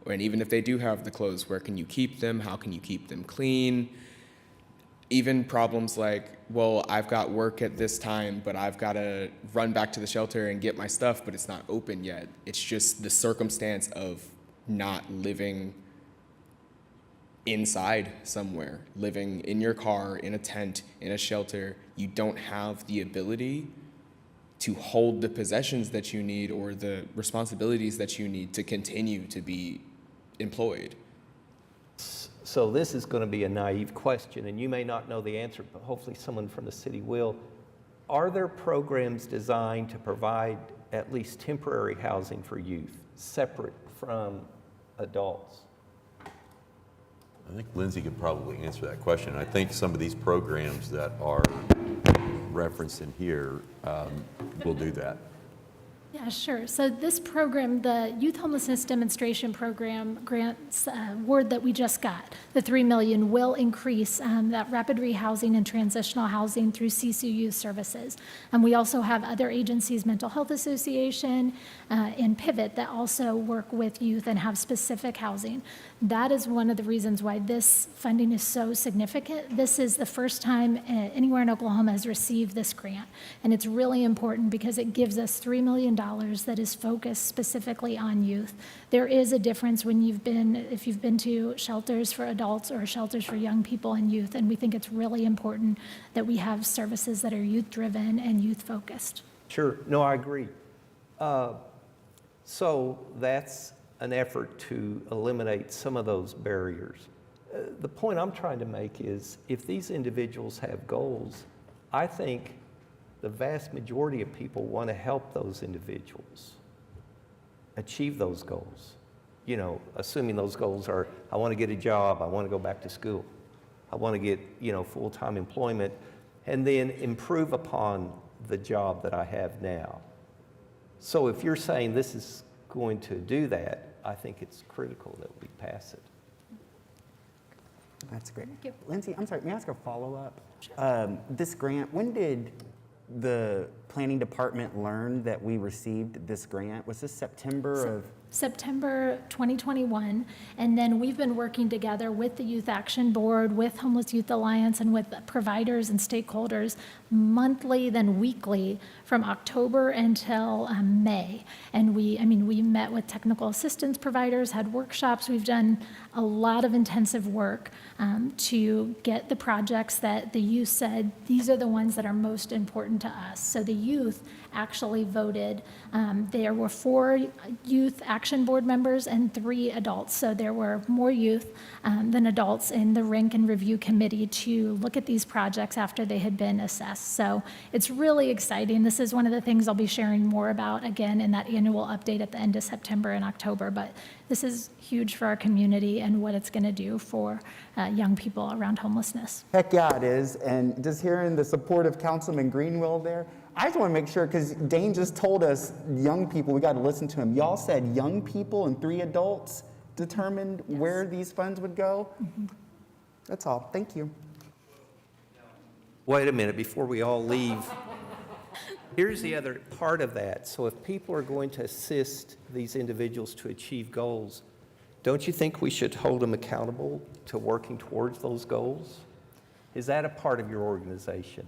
O: And even if they do have the clothes, where can you keep them? How can you keep them clean? Even problems like, well, I've got work at this time, but I've got to run back to the shelter and get my stuff, but it's not open yet. It's just the circumstance of not living inside somewhere, living in your car, in a tent, in a shelter. You don't have the ability to hold the possessions that you need or the responsibilities that you need to continue to be employed.
B: So this is going to be a naive question, and you may not know the answer, but hopefully someone from the city will. Are there programs designed to provide at least temporary housing for youth, separate from adults?
D: I think Lindsay could probably answer that question. I think some of these programs that are referenced in here will do that.
M: Yeah, sure. So this program, the Youth Homelessness Demonstration Program grants award that we just got, the $3 million, will increase that rapid rehousing and transitional housing through CSU Youth Services. And we also have other agencies, Mental Health Association and Pivot, that also work with youth and have specific housing. That is one of the reasons why this funding is so significant. This is the first time anywhere in Oklahoma has received this grant. And it's really important because it gives us $3 million that is focused specifically on youth. There is a difference when if you've been to shelters for adults or shelters for young people and youth, and we think it's really important that we have services that are youth-driven and youth-focused.
B: Sure, no, I agree. So that's an effort to eliminate some of those barriers. The point I'm trying to make is, if these individuals have goals, I think the vast majority of people want to help those individuals achieve those goals. You know, assuming those goals are, I want to get a job, I want to go back to school, I want to get, full-time employment, and then improve upon the job that I have now. So if you're saying this is going to do that, I think it's critical that we pass it.
A: That's great. Lindsay, I'm sorry, may I ask a follow-up? Sure. This grant, when did the planning department learn that we received this grant? Was this September
M: September 2021, and then we've been working together with the Youth Action Board, with Homeless Youth Alliance, and with providers and stakeholders monthly, then weekly, from October until May. And we met with technical assistance providers, had workshops. We've done a lot of intensive work to get the projects that the youth said, these are the ones that are most important to us. So the youth actually voted. There were 4 youth action board members and 3 adults. So there were more youth than adults in the rank and review committee to look at these projects after they had been assessed. So it's really exciting. This is one of the things I'll be sharing more about again in that annual update at the end of September and October. But this is huge for our community and what it's going to do for young people around homelessness.
A: Heck yeah, it is. And just hearing the support of Councilman Greenwell there, I just want to make sure, because Dane just told us young people, we got to listen to him. Y'all said young people and 3 adults determined where these funds would go? Mm-hmm. That's all. Thank you.
B: Wait a minute, before we all leave. Here's the other part of that. So if people are going to assist these individuals to achieve goals, don't you think we should hold them accountable to working towards those goals? Is that a part of your organization?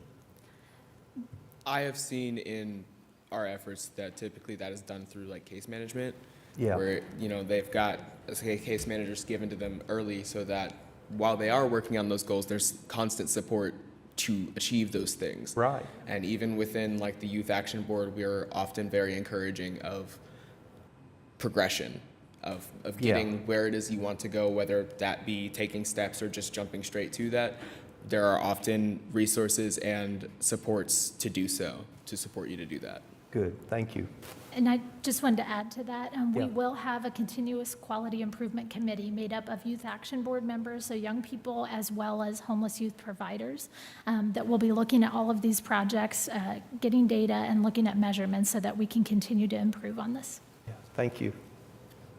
O: I have seen in our efforts that typically that is done through like case management,
B: Yeah.
O: where they've got case managers given to them early, so that while they are working on those goals, there's constant support to achieve those things.
B: Right.
O: And even within like the Youth Action Board, we are often very encouraging of progression, of getting where it is you want to go, whether that be taking steps or just jumping straight to that. There are often resources and supports to do so, to support you to do that.
B: Good, thank you.
M: And I just wanted to add to that, we
B: Yeah.
M: will have a continuous quality improvement committee made up of Youth Action Board members, so young people as well as homeless youth providers, that will be looking at all of these projects, getting data and looking at measurements so that we can continue to improve on this.
B: Thank you.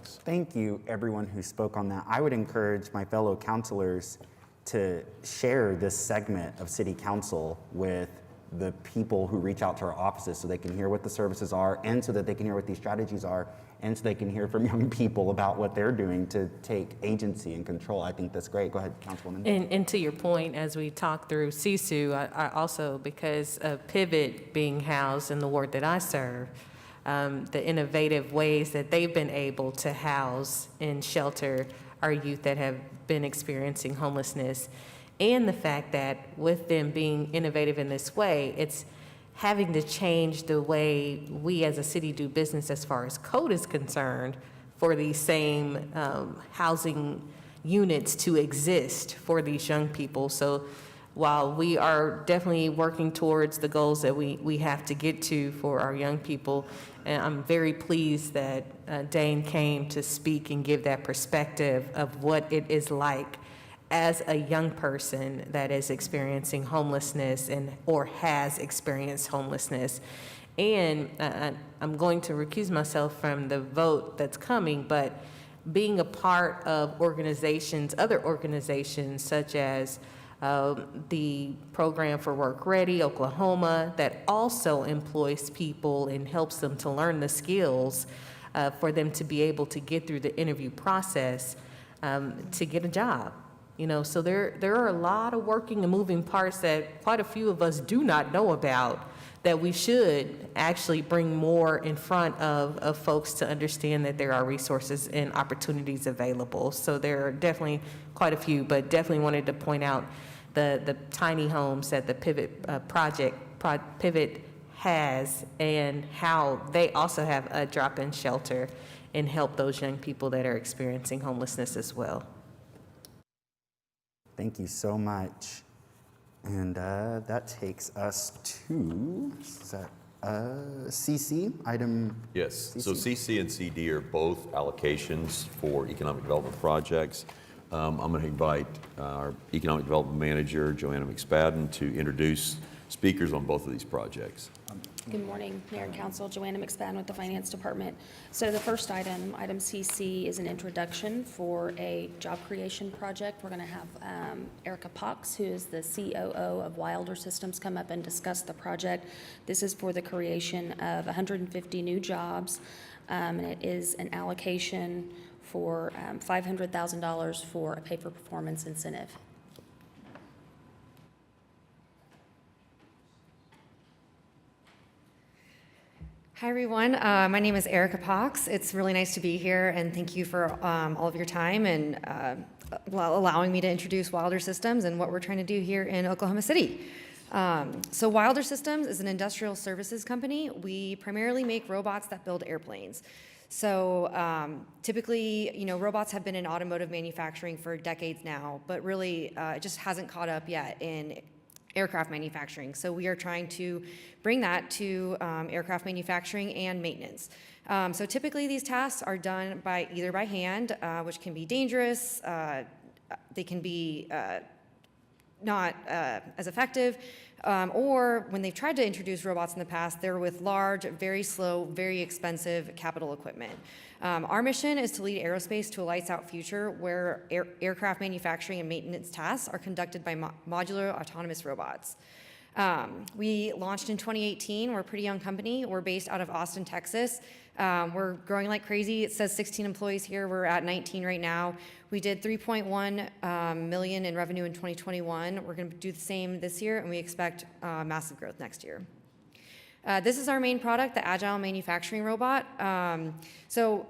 A: Thank you, everyone who spoke on that. I would encourage my fellow counselors to share this segment of City Council with the people who reach out to our offices so they can hear what the services are and so that they can hear what these strategies are and so they can hear from young people about what they're doing to take agency and control. I think that's great. Go ahead, Councilwoman.
Q: And to your point, as we talk through CSU, I also, because of Pivot being housed in the ward that I serve, the innovative ways that they've been able to house and shelter our youth that have been experiencing homelessness, and the fact that with them being innovative in this way, it's having to change the way we as a city do business as far as code is concerned for these same housing units to exist for these young people. So while we are definitely working towards the goals that we have to get to for our young people, and I'm very pleased that Dane came to speak and give that perspective of what it is like as a young person that is experiencing homelessness or has experienced homelessness. And I'm going to recuse myself from the vote that's coming, but being a part of organizations, other organizations such as the Program for Work Ready, Oklahoma, that also employs people and helps them to learn the skills for them to be able to get through the interview process to get a job. You know, so there are a lot of working and moving parts that quite a few of us do not know about that we should actually bring more in front of folks to understand that there are resources and opportunities available. So there are definitely quite a few, but definitely wanted to point out the tiny homes that the Pivot Pivot has and how they also have a drop-in shelter and help those young people that are experiencing homelessness as well.
A: Thank you so much. And that takes us to, is that CC, item?
D: Yes,
A: CC?
D: so CC and CD are both allocations for economic development projects. I'm going to invite our economic development manager, Joanna McSpadden, to introduce speakers on both of these projects.
F: Good morning, Mayor and Council. Joanna McSpadden with the Finance Department. So the first item, item CC, is an introduction for a job creation project. We're going to have Erica Pox, who is the COO of Wilder Systems, come up and discuss the project. This is for the creation of 150 new jobs, and it is an allocation for $500,000 for a pay-for-performance incentive.
P: Hi, everyone. My name is Erica Pox. It's really nice to be here, and thank you for all of your time and allowing me to introduce Wilder Systems and what we're trying to do here in Oklahoma City. So Wilder Systems is an industrial services company. We primarily make robots that build airplanes. So typically, you know, robots have been in automotive manufacturing for decades now, but really it just hasn't caught up yet in aircraft manufacturing. So we are trying to bring that to aircraft manufacturing and maintenance. So typically these tasks are done either by hand, which can be dangerous, they can be not as effective, or when they've tried to introduce robots in the past, they're with large, very slow, very expensive capital equipment. Our mission is to lead aerospace to a lights-out future where aircraft manufacturing and maintenance tasks are conducted by modular autonomous robots. We launched in 2018. We're a pretty young company. We're based out of Austin, Texas. We're growing like crazy. It says 16 employees here. We're at 19 right now. We did $3.1 million in revenue in 2021. We're going to do the same this year, and we expect massive growth next year. This is our main product, the Agile Manufacturing Robot. So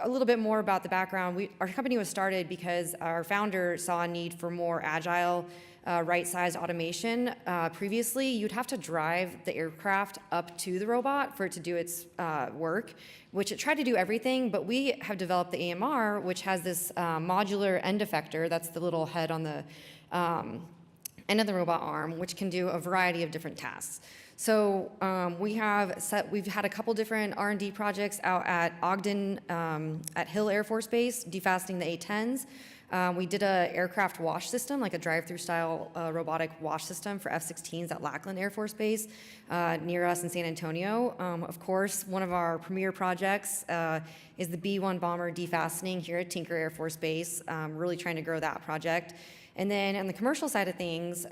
P: a little bit more about the background. Our company was started because our founder saw a need for more agile, right-sized automation. Previously, you'd have to drive the aircraft up to the robot for it to do its work, which it tried to do everything, but we have developed the AMR, which has this modular end effector. That's the little head on end of the robot arm, which can do a variety of different tasks. So we've had a couple different R&D projects out at Ogden, at Hill Air Force Base, defastening the A-10s. We did a aircraft wash system, like a drive-through style robotic wash system for F-16s at Lackland Air Force Base near us in San Antonio. Of course, one of our premier projects is the B-1 bomber defastening here at Tinker Air Force Base, really trying to grow that project. And then on the commercial side of things,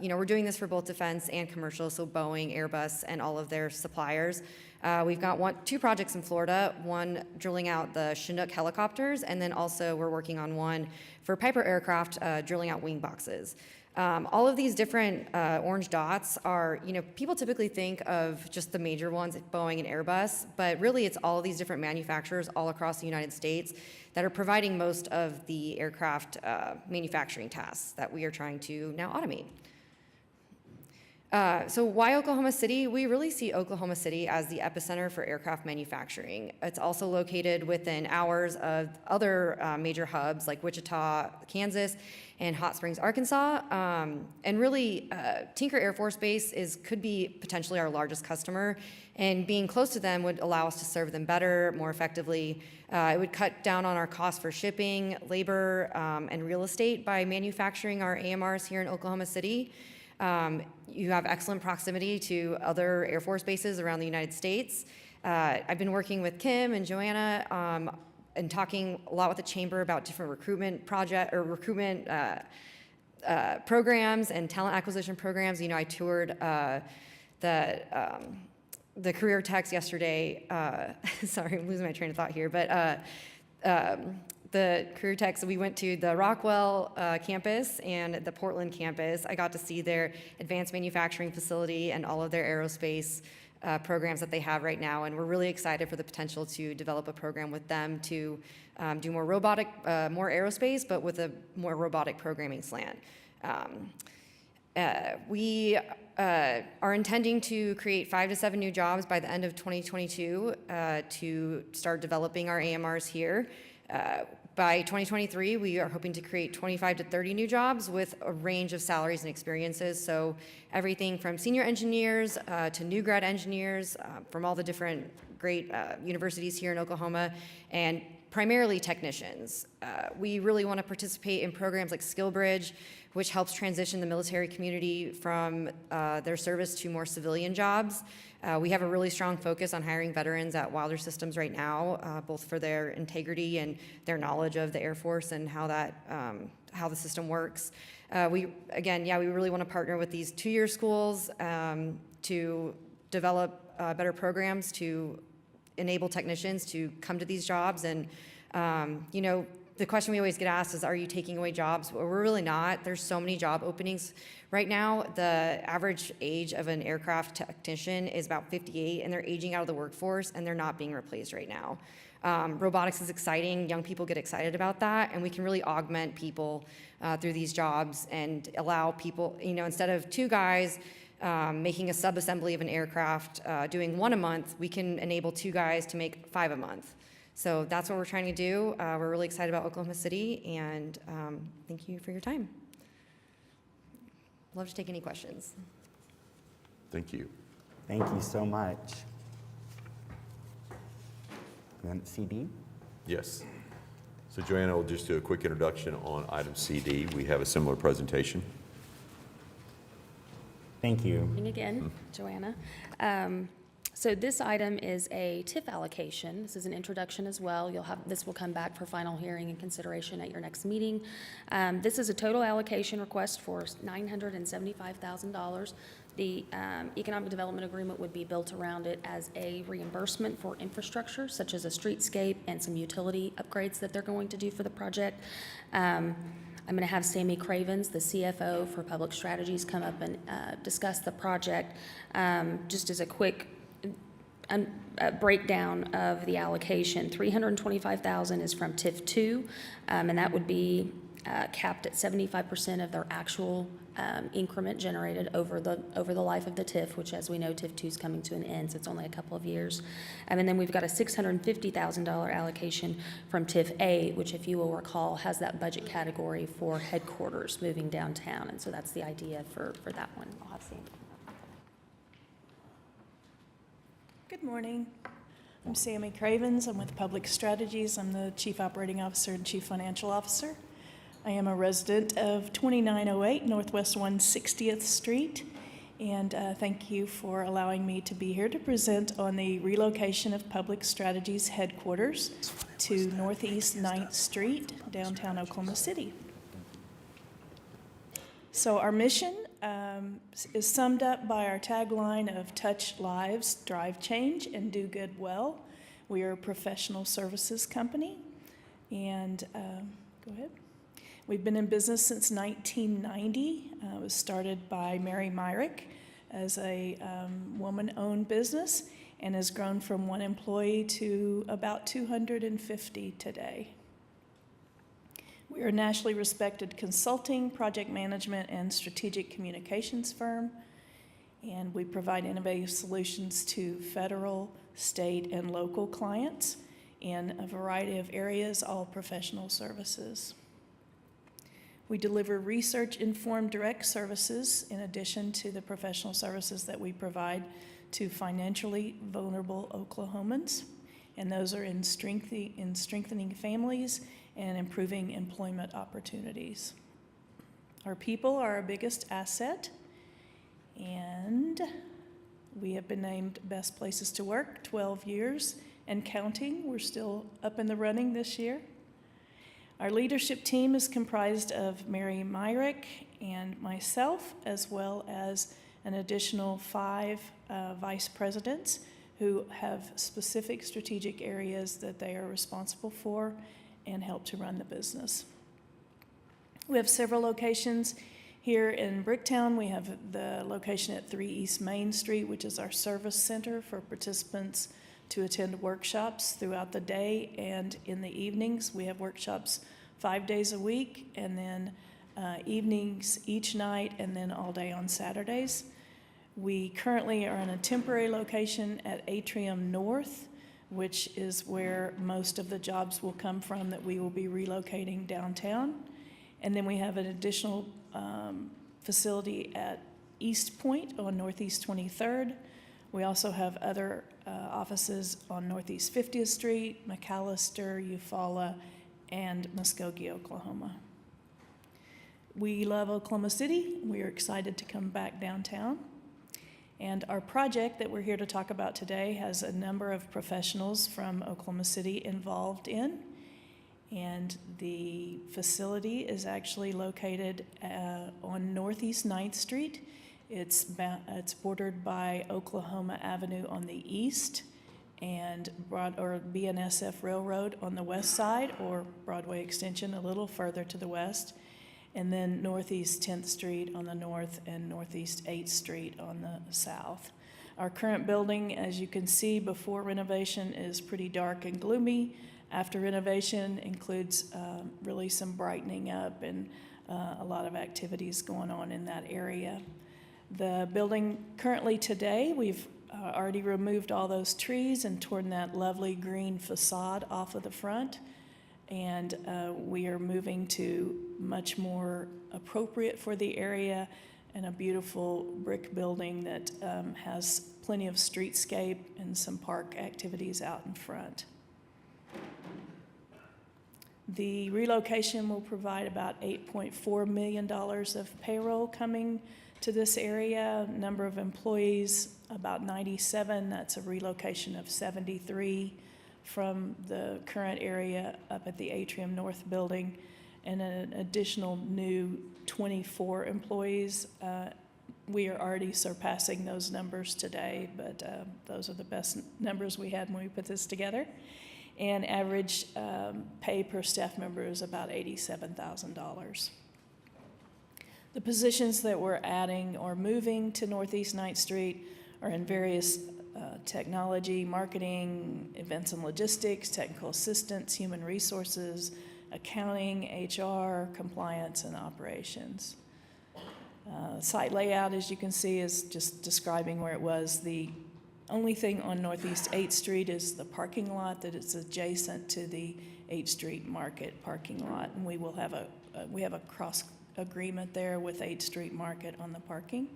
P: we're doing this for both defense and commercial, so Boeing, Airbus, and all of their suppliers. We've got two projects in Florida, one drilling out the Chinook helicopters, and then also we're working on one for Piper aircraft, drilling out wing boxes. All of these different orange dots are, people typically think of just the major ones, Boeing and Airbus, but really it's all of these different manufacturers all across the United States that are providing most of the aircraft manufacturing tasks that we are trying to now automate. So why Oklahoma City? We really see Oklahoma City as the epicenter for aircraft manufacturing. It's also located within hours of other major hubs like Wichita, Kansas, and Hot Springs, Arkansas. And really, Tinker Air Force Base could be potentially our largest customer, and being close to them would allow us to serve them better, more effectively. It would cut down on our cost for shipping, labor, and real estate by manufacturing our AMRs here in Oklahoma City. You have excellent proximity to other Air Force bases around the United States. I've been working with Kim and Joanna and talking a lot with the Chamber about different recruitment programs and talent acquisition programs. I toured the career techs yesterday. Sorry, I'm losing my train of thought here, but the career techs, we went to the Rockwell campus and the Portland campus. I got to see their advanced manufacturing facility and all of their aerospace programs that they have right now, and we're really excited for the potential to develop a program with them to do more more aerospace, but with a more robotic programming slant. We are intending to create 5 to 7 new jobs by the end of 2022 to start developing our AMRs here. By 2023, we are hoping to create 25 to 30 new jobs with a range of salaries and experiences. So everything from senior engineers to new grad engineers from all the different great universities here in Oklahoma, and primarily technicians. We really want to participate in programs like SkillBridge, which helps transition the military community from their service to more civilian jobs. We have a really strong focus on hiring veterans at Wilder Systems right now, both for their integrity and their knowledge of the Air Force and how the system works. We really want to partner with these 2-year schools to develop better programs to enable technicians to come to these jobs. And the question we always get asked is, are you taking away jobs? Well, we're really not. There's so many job openings. Right now, the average age of an aircraft technician is about 58, and they're aging out of the workforce, and they're not being replaced right now. Robotics is exciting. Young people get excited about that, and we can really augment people through these jobs and allow people, instead of 2 guys making a sub-assembly of an aircraft, doing 1 a month, we can enable 2 guys to make 5 a month. So that's what we're trying to do. We're really excited about Oklahoma City, and thank you for your time. Love to take any questions.
D: Thank you.
A: Thank you so much. And CD?
D: Yes. So Joanna will just do a quick introduction on item CD. We have a similar presentation.
A: Thank you.
F: Again, Joanna. So this item is a TIF allocation. This is an introduction as well. This will come back for final hearing and consideration at your next meeting. This is a total allocation request for $975,000. The economic development agreement would be built around it as a reimbursement for infrastructure, such as a streetscape and some utility upgrades that they're going to do for the project. I'm going to have Sammy Cravens, the CFO for Public Strategies, come up and discuss the project. Just as a quick breakdown of the allocation, $325,000 is from TIF 2, and that would be capped at 75% of their actual increment generated over the life of the TIF, which, as we know, TIF 2 is coming to an end, so it's only a couple of years. And then we've got a $650,000 allocation from TIF 8, which, if you will recall, has that budget category for headquarters moving downtown, and so that's the idea for that one. I'll have Sandy.
L: Good morning. I'm Sammy Cravens. I'm with Public Strategies. I'm the Chief Operating Officer and Chief Financial Officer. I am a resident of 2908 Northwest 160th Street, and thank you for allowing me to be here to present on the relocation of Public Strategies headquarters to Northeast 9th Street, downtown Oklahoma City. So our mission is summed up by our tagline of touch lives, drive change, and do good well. We are a professional services company, and go ahead. We've been in business since 1990. It was started by Mary Myrick as a woman-owned business and has grown from 1 employee to about 250 today. We are a nationally respected consulting, project management, and strategic communications firm, and we provide innovative solutions to federal, state, and local clients in a variety of areas, all professional services. We deliver research-informed direct services in addition to the professional services that we provide to financially vulnerable Oklahomans, and those are in strengthening families and improving employment opportunities. Our people are our biggest asset, and we have been named Best Places to Work 12 years and counting. We're still up in the running this year. Our leadership team is comprised of Mary Myrick and myself, as well as an additional 5 vice presidents who have specific strategic areas that they are responsible for and help to run the business. We have several locations here in Bricktown. We have the location at 3 East Main Street, which is our service center for participants to attend workshops throughout the day and in the evenings. We have workshops 5 days a week, and then evenings each night, and then all day on Saturdays. We currently are in a temporary location at Atrium North, which is where most of the jobs will come from that we will be relocating downtown. And then we have an additional facility at East Point on Northeast 23rd. We also have other offices on Northeast 50th Street, McAllister, Eufaula, and Muskogee, Oklahoma. We love Oklahoma City. We are excited to come back downtown. And our project that we're here to talk about today has a number of professionals from Oklahoma City involved in. And the facility is actually located on Northeast 9th Street. It's bordered by Oklahoma Avenue on the east and BNSF Railroad on the west side, or Broadway Extension a little further to the west, and then Northeast 10th Street on the north and Northeast 8th Street on the south. Our current building, as you can see before renovation, is pretty dark and gloomy. After renovation includes really some brightening up and a lot of activities going on in that area. The building currently today, we've already removed all those trees and torn that lovely green facade off of the front. And we are moving to much more appropriate for the area and a beautiful brick building that has plenty of streetscape and some park activities out in front. The relocation will provide about $8.4 million of payroll coming to this area. Number of employees, about 97. That's a relocation of 73 from the current area up at the Atrium North building, and an additional new 24 employees. We are already surpassing those numbers today, but those are the best numbers we had when we put this together. And average pay per staff member is about $87,000. The positions that we're adding or moving to Northeast 9th Street are in various technology, marketing, events and logistics, technical assistance, human resources, accounting, HR, compliance, and operations. Site layout, as you can see, is just describing where it was. The only thing on Northeast 8th Street is the parking lot that is adjacent to the 8th Street Market parking lot. And we will have a cross agreement there with 8th Street Market on the parking.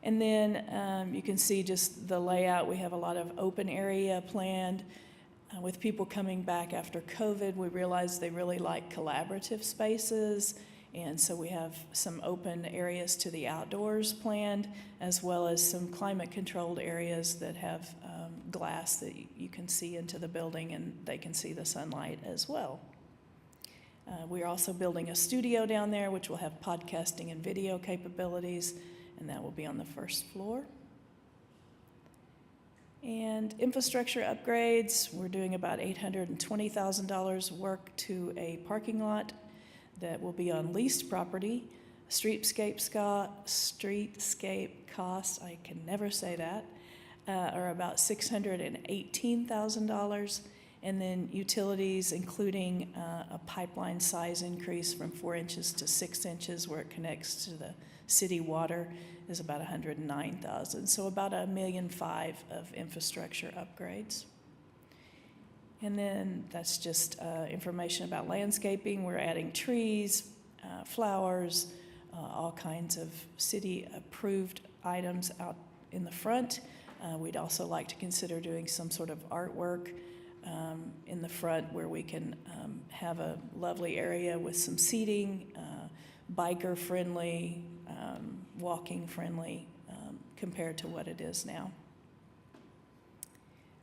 L: And then you can see just the layout. We have a lot of open area planned. With people coming back after COVID, we realized they really like collaborative spaces. And so we have some open areas to the outdoors planned, as well as some climate-controlled areas that have glass that you can see into the building, and they can see the sunlight as well. We're also building a studio down there, which will have podcasting and video capabilities, and that will be on the first floor. And infrastructure upgrades, we're doing about $820,000 work to a parking lot that will be on leased property. Streetscape costs, I can never say that, are about $618,000. And then utilities, including a pipeline size increase from 4 inches to 6 inches where it connects to the city water, is about $109,000. So about $1.5 million of infrastructure upgrades. And then that's just information about landscaping. We're adding trees, flowers, all kinds of city-approved items out in the front. We'd also like to consider doing some sort of artwork in the front where we can have a lovely area with some seating, biker-friendly, walking-friendly compared to what it is now.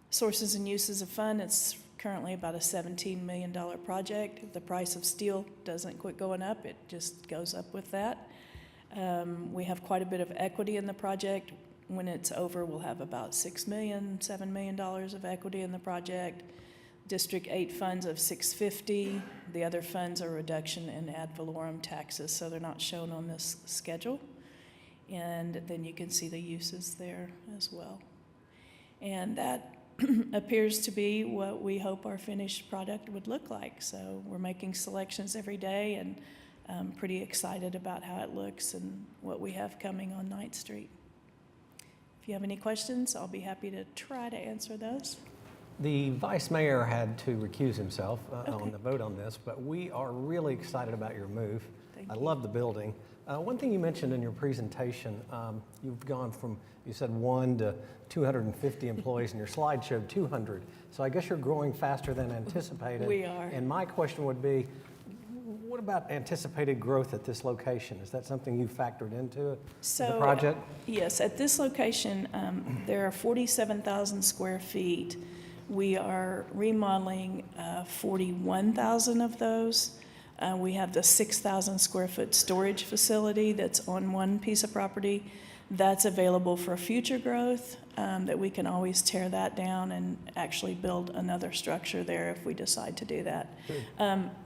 L: Sources and uses of fund, it's currently about a $17 million project. If the price of steel doesn't quit going up, it just goes up with that. We have quite a bit of equity in the project. When it's over, we'll have about $7 million of equity in the project. District 8 funds of $650. The other funds are reduction in ad valorem taxes, so they're not shown on this schedule. And then you can see the uses there as well. And that appears to be what we hope our finished product would look like. So we're making selections every day, and I'm pretty excited about how it looks and what we have coming on 9th Street. If you have any questions, I'll be happy to try to answer those.
E: The vice mayor had to recuse himself on the vote on this, but we are really excited about your move. I love the building. One thing you mentioned in your presentation, you've gone from, you said 1 to 250 employees, and your slide showed 200. So I guess you're growing faster than anticipated.
L: We are.
E: And my question would be, what about anticipated growth at this location? Is that something you factored into the project?
L: Yes, at this location, there are 47,000 square feet. We are remodeling 41,000 of those. We have the 6,000 square foot storage facility that's on one piece of property. That's available for future growth, that we can always tear that down and actually build another structure there if we decide to do that.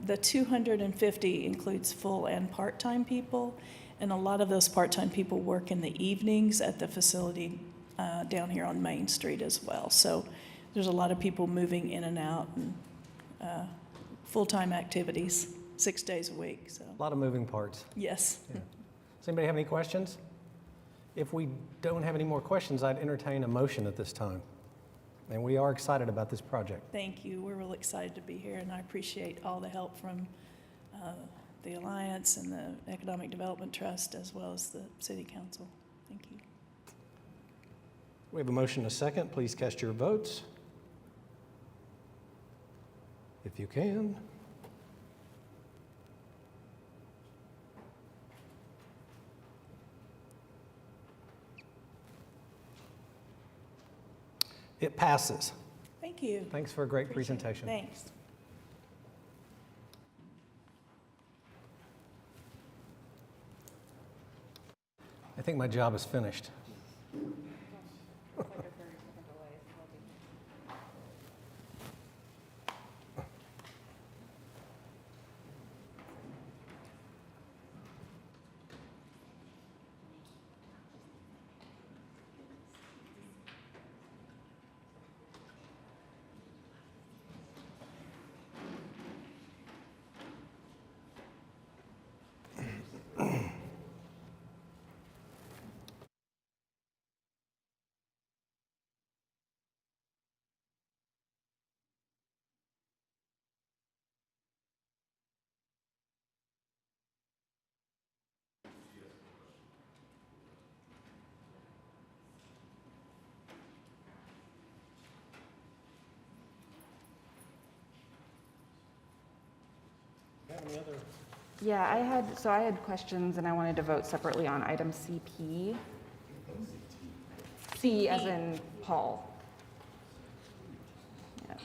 L: The 250 includes full and part-time people, and a lot of those part-time people work in the evenings at the facility down here on Main Street as well. So there's a lot of people moving in and out, and full-time activities, 6 days a week. So
E: A lot of moving parts.
L: yes.
E: Yeah. Does anybody have any questions? If we don't have any more questions, I'd entertain a motion at this time. And we are excited about this project.
L: Thank you. We're real excited to be here, and I appreciate all the help from the Alliance and the Economic Development Trust, as well as the City Council. Thank you.
E: We have a motion and a second. Please cast your votes. If you can. It passes.
L: Thank you.
E: Thanks for a great
L: Appreciate it.
E: presentation.
L: Thanks.
E: I think my job is finished. Any other?
R: Yeah, I had questions and I wanted to vote separately on item CP. C as in Paul. Yes.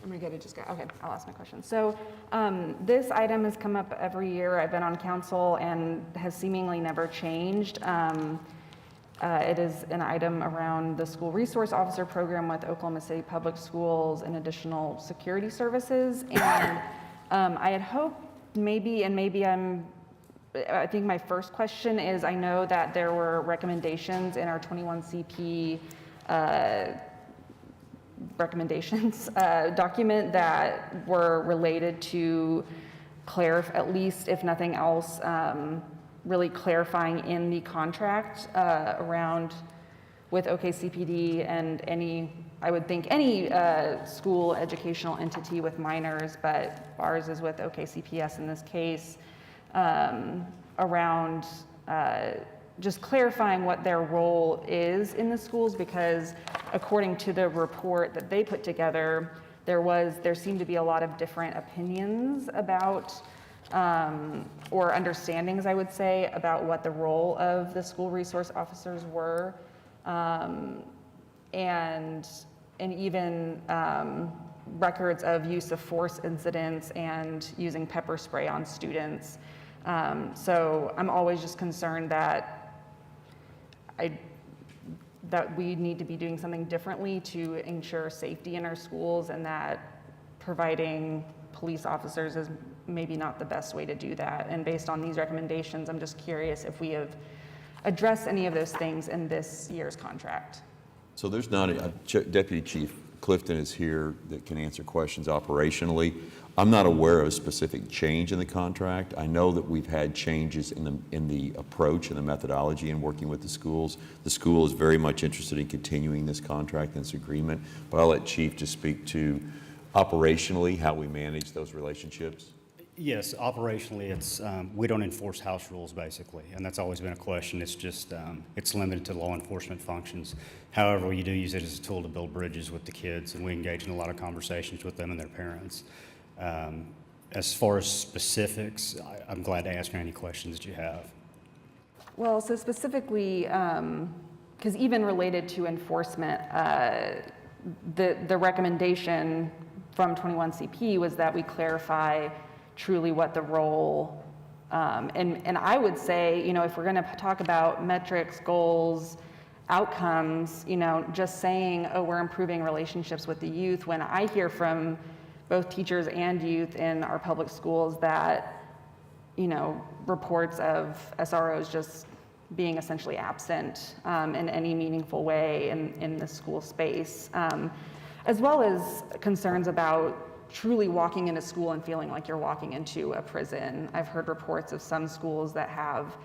R: Am I good to just go? Okay, I'll ask my question. So this item has come up every year. I've been on council and has seemingly never changed. It is an item around the school resource officer program with Oklahoma City Public Schools and additional security services. And I had hoped maybe, I think my first question is, I know that there were recommendations in our 21CP recommendations document that were related to at least if nothing else, really clarifying in the contract around with OKCPD and I would think any school educational entity with minors, but ours is with OKCPS in this case, around just clarifying what their role is in the schools, because according to the report that they put together, there seemed to be a lot of different opinions about or understandings, I would say, about what the role of the school resource officers were, and even records of use of force incidents and using pepper spray on students. So I'm always just concerned that we need to be doing something differently to ensure safety in our schools, and that providing police officers is maybe not the best way to do that. And based on these recommendations, I'm just curious if we have addressed any of those things in this year's contract.
D: So there's not Deputy Chief Clifton is here that can answer questions operationally. I'm not aware of a specific change in the contract. I know that we've had changes in the approach and the methodology in working with the schools. The school is very much interested in continuing this contract and this agreement, but I'll let Chief just speak to operationally how we manage those relationships.
S: Yes, operationally, it's we don't enforce house rules basically, and that's always been a question. It's just it's limited to law enforcement functions. However, we do use it as a tool to build bridges with the kids, and we engage in a lot of conversations with them and their parents. As far as specifics, I'm glad to answer any questions that you have.
R: Well, so specifically, because even related to enforcement, the recommendation from 21CP was that we clarify truly what the role, and I would say, if we're going to talk about metrics, goals, outcomes, just saying, oh, we're improving relationships with the youth, when I hear from both teachers and youth in our public schools that, reports of SROs just being essentially absent in any meaningful way in the school space, as well as concerns about truly walking into school and feeling like you're walking into a prison. I've heard reports of some schools that have,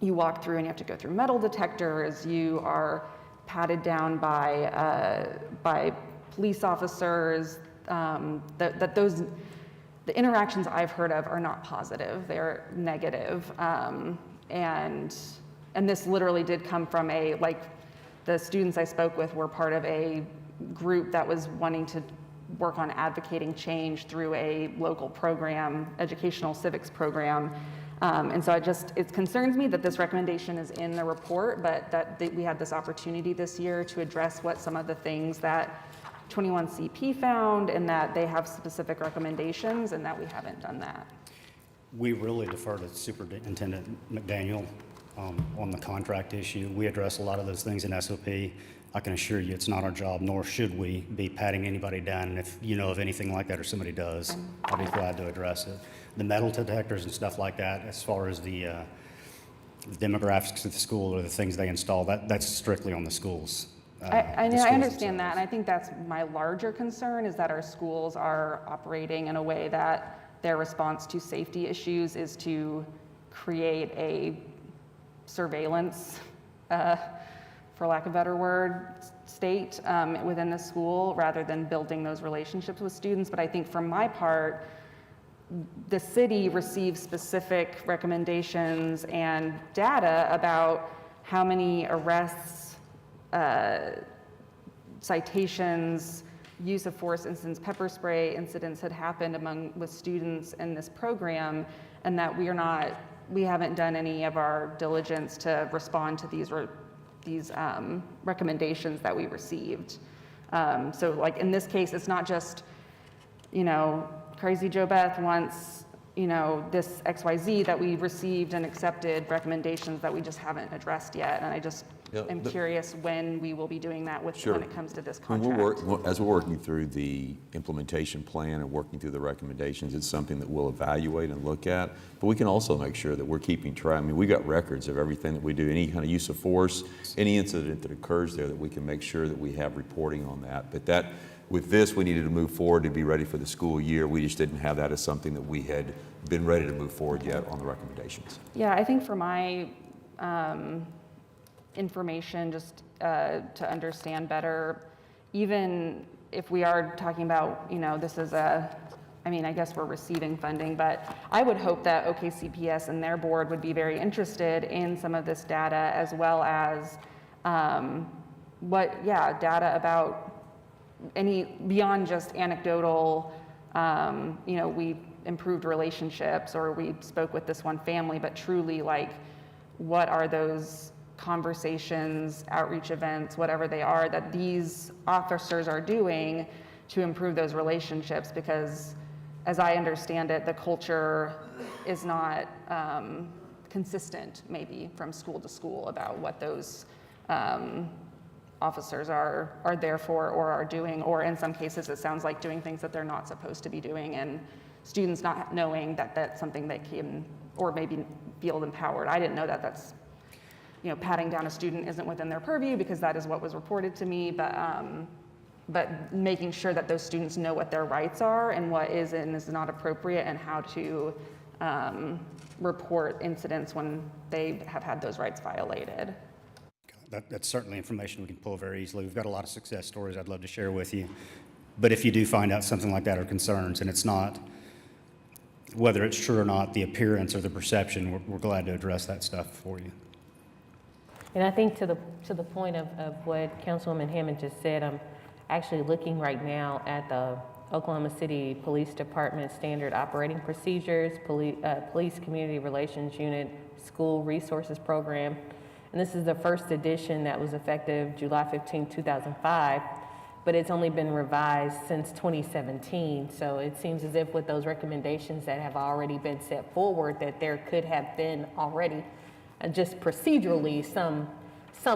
R: you walk through and you have to go through metal detectors, you are patted down by police officers, the interactions I've heard of are not positive, they're negative. And this literally did come from the students I spoke with were part of a group that was wanting to work on advocating change through a local program, educational civics program. And so it concerns me that this recommendation is in the report, but that we had this opportunity this year to address what some of the things that 21CP found, and that they have specific recommendations, and that we haven't done that.
S: We really defer to Superintendent McDaniel on the contract issue. We address a lot of those things in SOP. I can assure you it's not our job, nor should we be patting anybody down. And if you know of anything like that or somebody does, I'll be glad to address it. The metal detectors and stuff like that, as far as the demographics of the school or the things they install, that's strictly on the schools.
R: I understand that, and I think that's my larger concern, is that our schools are operating in a way that their response to safety issues is to create a surveillance, for lack of a better word, state within the school, rather than building those relationships with students. But I think for my part, the city receives specific recommendations and data about how many arrests citations, use of force incidents, pepper spray incidents had happened with students in this program, and that we haven't done any of our diligence to respond to these recommendations that we received. So like in this case, it's not just, Crazy Joe Beth wants, this XYZ, that we received and accepted recommendations that we just haven't addressed yet. And I just am curious when we will be doing that when it comes to this contract.
D: As we're working through the implementation plan and working through the recommendations, it's something that we'll evaluate and look at, but we can also make sure that we're keeping track. I mean, we got records of everything that we do, any kind of use of force, any incident that occurs there, that we can make sure that we have reporting on that. But with this, we needed to move forward to be ready for the school year. We just didn't have that as something that we had been ready to move forward yet on the recommendations.
R: Yeah, I think for my information, just to understand better, even if we are talking about, this is I guess we're receiving funding, but I would hope that OKCPS and their board would be very interested in some of this data, as well as data about beyond just anecdotal, we improved relationships or we spoke with this one family, but truly like, what are those conversations, outreach events, whatever they are, that these officers are doing to improve those relationships? Because as I understand it, the culture is not consistent maybe from school to school about what those officers are there for or are doing, or in some cases it sounds like doing things that they're not supposed to be doing, and students not knowing that that's something they can or maybe feel empowered. I didn't know that that's, patting down a student isn't within their purview, because that is what was reported to me, but making sure that those students know what their rights are and what is and is not appropriate, and how to report incidents when they have had those rights violated.
S: That's certainly information we can pull very easily. We've got a lot of success stories I'd love to share with you. But if you do find out something like that or concerns, and it's not, whether it's true or not, the appearance or the perception, we're glad to address that stuff for you.
Q: And I think to the point of what Councilwoman Hammond just said, I'm actually looking right now at the Oklahoma City Police Department Standard Operating Procedures, Police Community Relations Unit School Resources Program. And this is the first edition that was effective July 15, 2005, but it's only been revised since 2017. So it seems as if with those recommendations that have already been set forward, that there could have been already just procedurally some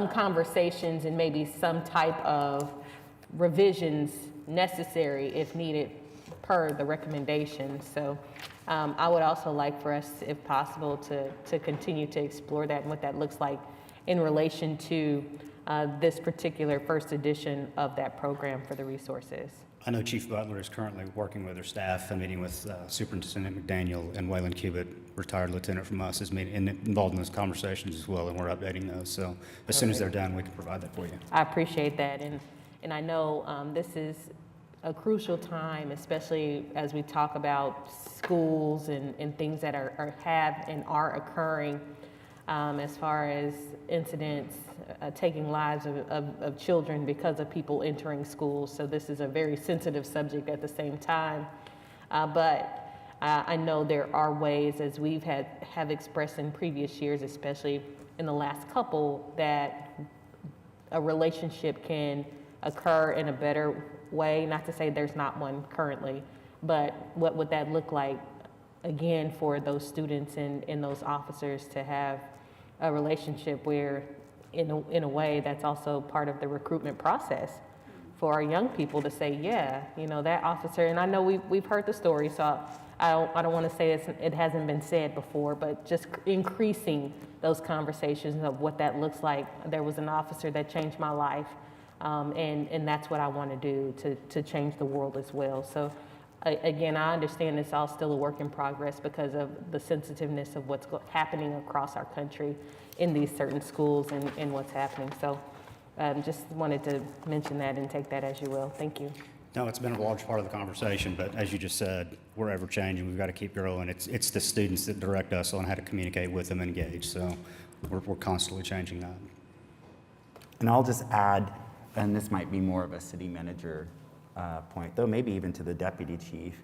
Q: conversations and maybe some type of revisions necessary if needed per the recommendations. So I would also like for us, if possible, to continue to explore that and what that looks like in relation to this particular first edition of that program for the resources.
S: I know Chief Butler is currently working with her staff and meeting with Superintendent McDaniel, and Waylon Cubitt, retired lieutenant from us, is involved in those conversations as well, and we're updating those. So as soon as they're done, we can provide that for you.
Q: I appreciate that, and I know this is a crucial time, especially as we talk about schools and things that have and are occurring as far as incidents taking lives of children because of people entering schools. So this is a very sensitive subject at the same time. But I know there are ways, as we've have expressed in previous years, especially in the last couple, that a relationship can occur in a better way. Not to say there's not one currently, but what would that look like, again, for those students and those officers to have a relationship where, in a way, that's also part of the recruitment process for our young people to say, yeah, that officer, and I know we've heard the story, so I don't want to say it hasn't been said before, but just increasing those conversations of what that looks like. There was an officer that changed my life, and that's what I want to do to change the world as well. So again, I understand it's all still a work in progress because of the sensitiveness of what's happening across our country in these certain schools and what's happening. So just wanted to mention that and take that as you will. Thank you.
S: No, it's been a large part of the conversation, but as you just said, we're ever changing. We've got to keep growing. It's the students that direct us on how to communicate with them and engage. So we're constantly changing that.
A: And I'll just add, and this might be more of a city manager point, though maybe even to the deputy chief.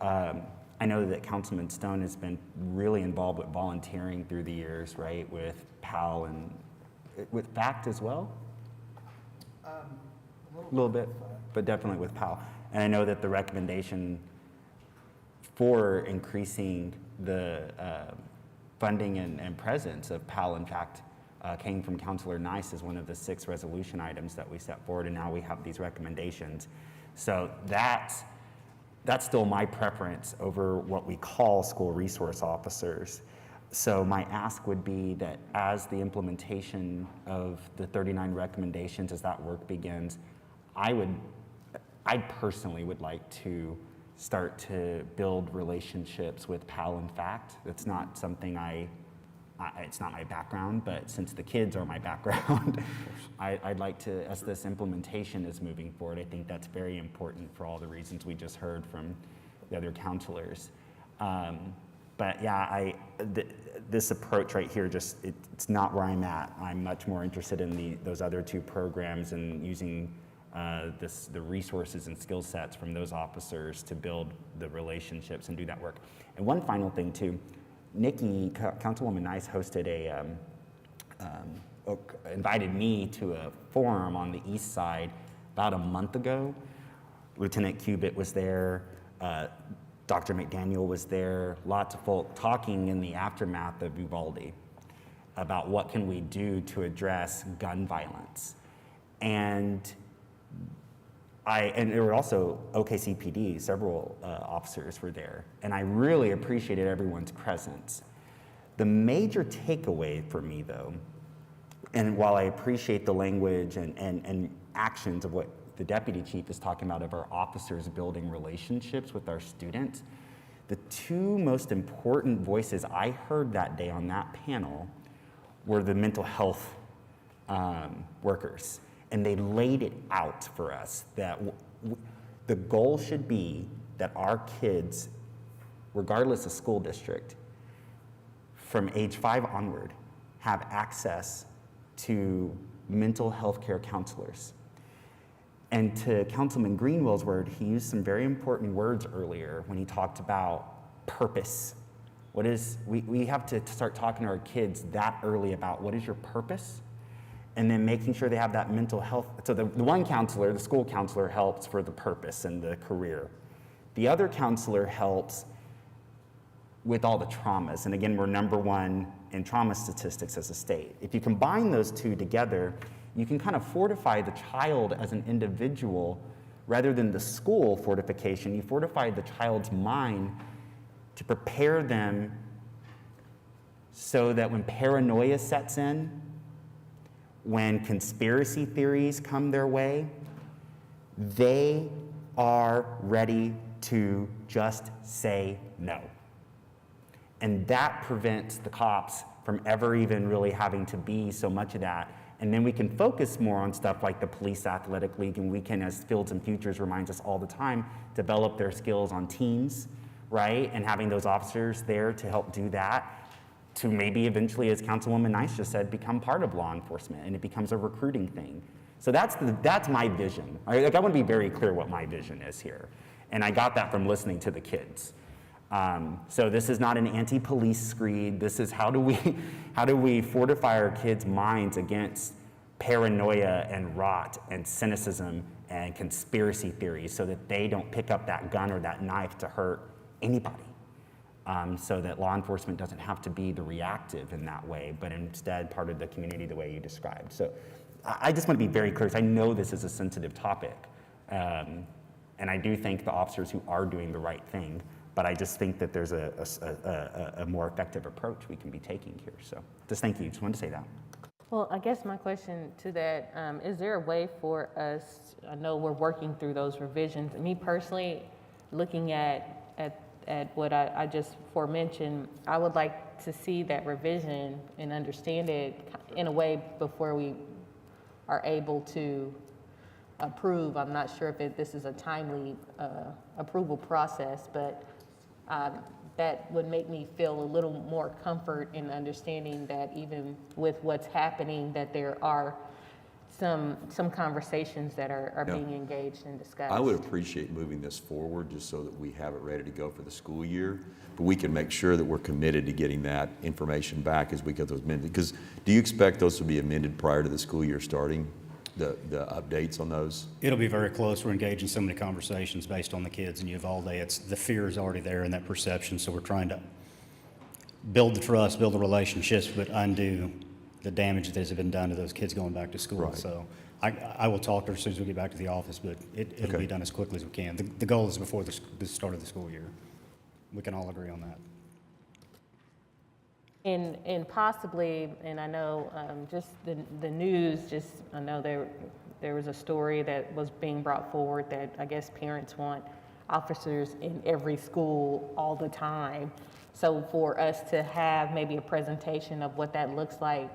A: I know that Councilman Stone has been really involved with volunteering through the years, right, with PAL and with FACT as well? A little bit, but definitely with PAL. And I know that the recommendation for increasing the funding and presence of PAL, in fact, came from Councilor Nice as one of the 6 resolution items that we set forward, and now we have these recommendations. So that's still my preference over what we call school resource officers. So my ask would be that as the implementation of the 39 recommendations, as that work begins, I personally would like to start to build relationships with PAL and FACT. It's not something it's not my background, but since the kids are my background, I'd like to, as this implementation is moving forward, I think that's very important for all the reasons we just heard from the other counselors. But yeah, this approach right here, it's not where I'm at. I'm much more interested in those other 2 programs and using the resources and skill sets from those officers to build the relationships and do that work. And one final thing too, Nikki, Councilwoman Nice, hosted invited me to a forum on the east side about a month ago. Lieutenant Cubitt was there, Dr. McDaniel was there, lots of folk talking in the aftermath of Uvalde about what can we do to address gun violence. And there were also OKCPD, several officers were there, and I really appreciated everyone's presence. The major takeaway for me, though, and while I appreciate the language and actions of what the deputy chief is talking about of our officers building relationships with our students, the 2 most important voices I heard that day on that panel were the mental health workers. And they laid it out for us that the goal should be that our kids, regardless of school district, from age 5 onward, have access to mental health care counselors. And to Councilman Greenwell's word, he used some very important words earlier when he talked about purpose. We have to start talking to our kids that early about what is your purpose? And then making sure they have that mental health. So the one counselor, the school counselor, helps for the purpose and the career. The other counselor helps with all the traumas. And again, we're #1 in trauma statistics as a state. If you combine those 2 together, you can kind of fortify the child as an individual rather than the school fortification. You fortify the child's mind to prepare them so that when paranoia sets in, when conspiracy theories come their way, they are ready to just say no. And that prevents the cops from ever even really having to be so much of that. And then we can focus more on stuff like the Police Athletic League, and we can, as Fields and Futures reminds us all the time, develop their skills on teams, right? And having those officers there to help do that, to maybe eventually, as Councilwoman Nice just said, become part of law enforcement, and it becomes a recruiting thing. So that's my vision. I want to be very clear what my vision is here. And I got that from listening to the kids. So this is not an anti-police screed. This is how do we fortify our kids' minds against paranoia and rot and cynicism and conspiracy theories so that they don't pick up that gun or that knife to hurt anybody. So that law enforcement doesn't have to be the reactive in that way, but instead part of the community the way you described. So I just want to be very clear, because I know this is a sensitive topic. And I do think the officers who are doing the right thing, but I just think that there's a more effective approach we can be taking here. So just thank you, just wanted to say that.
Q: Well, I guess my question to that, is there a way for us, I know we're working through those revisions, me personally, looking at what I just forementioned, I would like to see that revision and understand it in a way before we are able to approve. I'm not sure if this is a timely approval process, but that would make me feel a little more comfort in understanding that even with what's happening, that there are some conversations that are
D: Yeah.
Q: being engaged and discussed.
D: I would appreciate moving this forward just so that we have it ready to go for the school year. But we can make sure that we're committed to getting that information back as we get those amended. Because do you expect those to be amended prior to the school year starting, the updates on those?
S: It'll be very close. We're engaged in so many conversations based on the kids in Uvalde. The fear is already there and that perception, so we're trying to build the trust, build the relationships, but undo the damage that has been done to those kids going back to school.
D: Right.
S: So I will talk to her as soon as we get back to the office, but it'll
D: Okay.
S: be done as quickly as we can. The goal is before the start of the school year. We can all agree on that.
Q: And possibly, and I know just the news, I know there was a story that was being brought forward that I guess parents want officers in every school all the time. So for us to have maybe a presentation of what that looks like,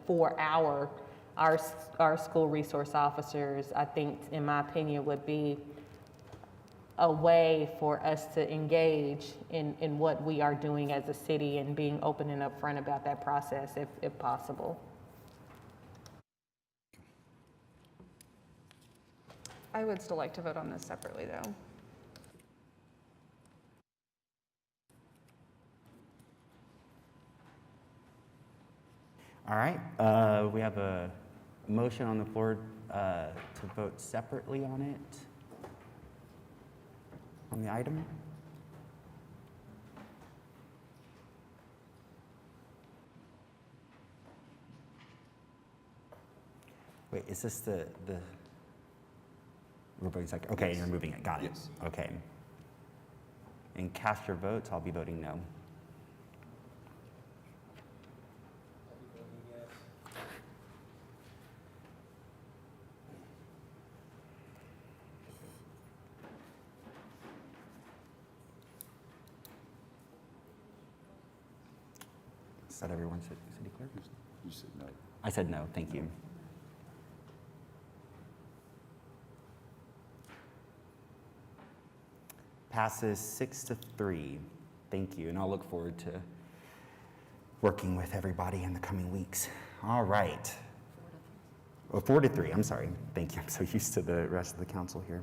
Q: for our school resource officers, I think, in my opinion, would be a way for us to engage in what we are doing as a city and being open and upfront about that process if possible.
R: I would still like to vote on this separately, though.
A: All right, we have a motion on the floor to vote separately on it, on the item. Wait, is this the everybody's like, okay, you're moving it, got it.
D: Yes.
A: Okay. And cast your votes, I'll be voting no. Is that everyone, city clerk?
D: You said no.
A: I said no, thank you. Passes 6-3. Thank you, and I'll look forward to working with everybody in the coming weeks. All right. 4-3, I'm sorry. Thank you, I'm so used to the rest of the council here.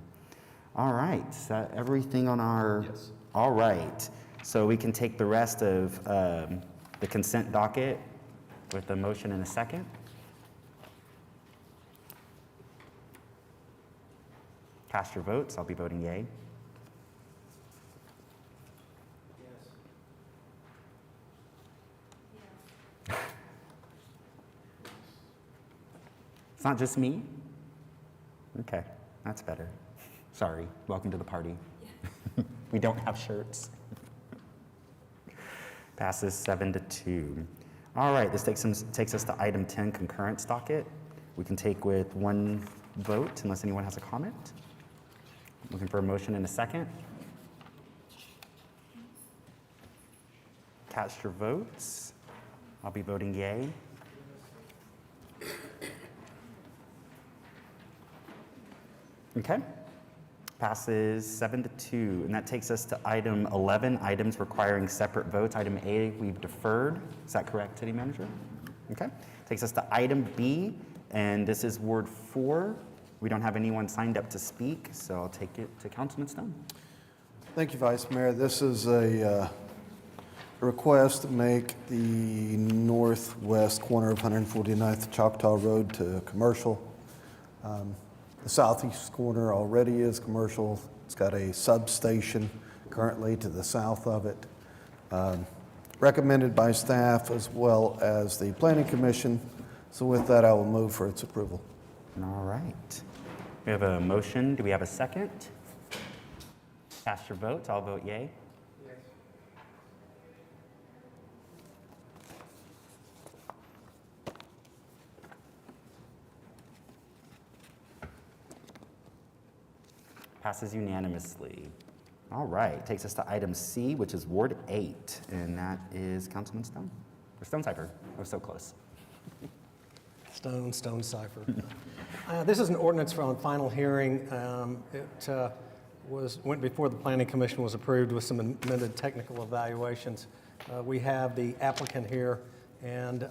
A: All right, is that everything on our?
D: Yes.
A: All right, so we can take the rest of the consent docket with a motion and a second. Cast your votes, I'll be voting yay. It's not just me? Okay, that's better. Sorry, welcome to the party. We don't have shirts. Passes 7-2. All right, this takes us to item 10, concurrence docket. We can take with one vote unless anyone has a comment. Looking for a motion and a second. Cast your votes. I'll be voting yay. Okay. Passes 7-2, and that takes us to item 11, items requiring separate votes. Item A, we've deferred. Is that correct, City Manager? Okay. Takes us to item B, and this is Ward 4. We don't have anyone signed up to speak, so I'll take it to Councilman Stone.
T: Thank you, Vice Mayor. This is a request to make the northwest corner of 149th Choctaw Road to commercial. The southeast corner already is commercial. It's got a substation currently to the south of it. Recommended by staff as well as the Planning Commission. So with that, I will move for its approval.
A: All right. We have a motion. Do we have a second? Cast your votes. I'll vote yay. Passes unanimously. All right, takes us to item C, which is Ward 8, and that is Councilman Stone, or Stone Cipher. We're so close.
E: Stone Cipher. This is an ordinance for on final hearing. It went before the Planning Commission, was approved with some amended technical evaluations. We have the applicant here, and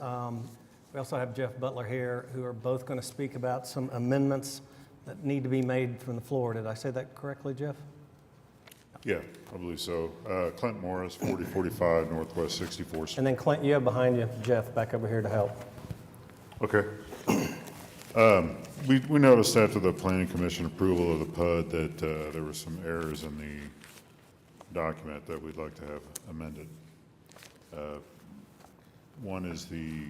E: We also have Jeff Butler here, who are both going to speak about some amendments that need to be made from the floor. Did I say that correctly, Jeff?
H: Yeah, I believe so. Clint Morris, 4045 Northwest 64th Street.
E: And then Clint, you have behind you Jeff back over here to help.
H: Okay. We noticed after the Planning Commission approval of the PUD that there were some errors in the document that we'd like to have amended. One is the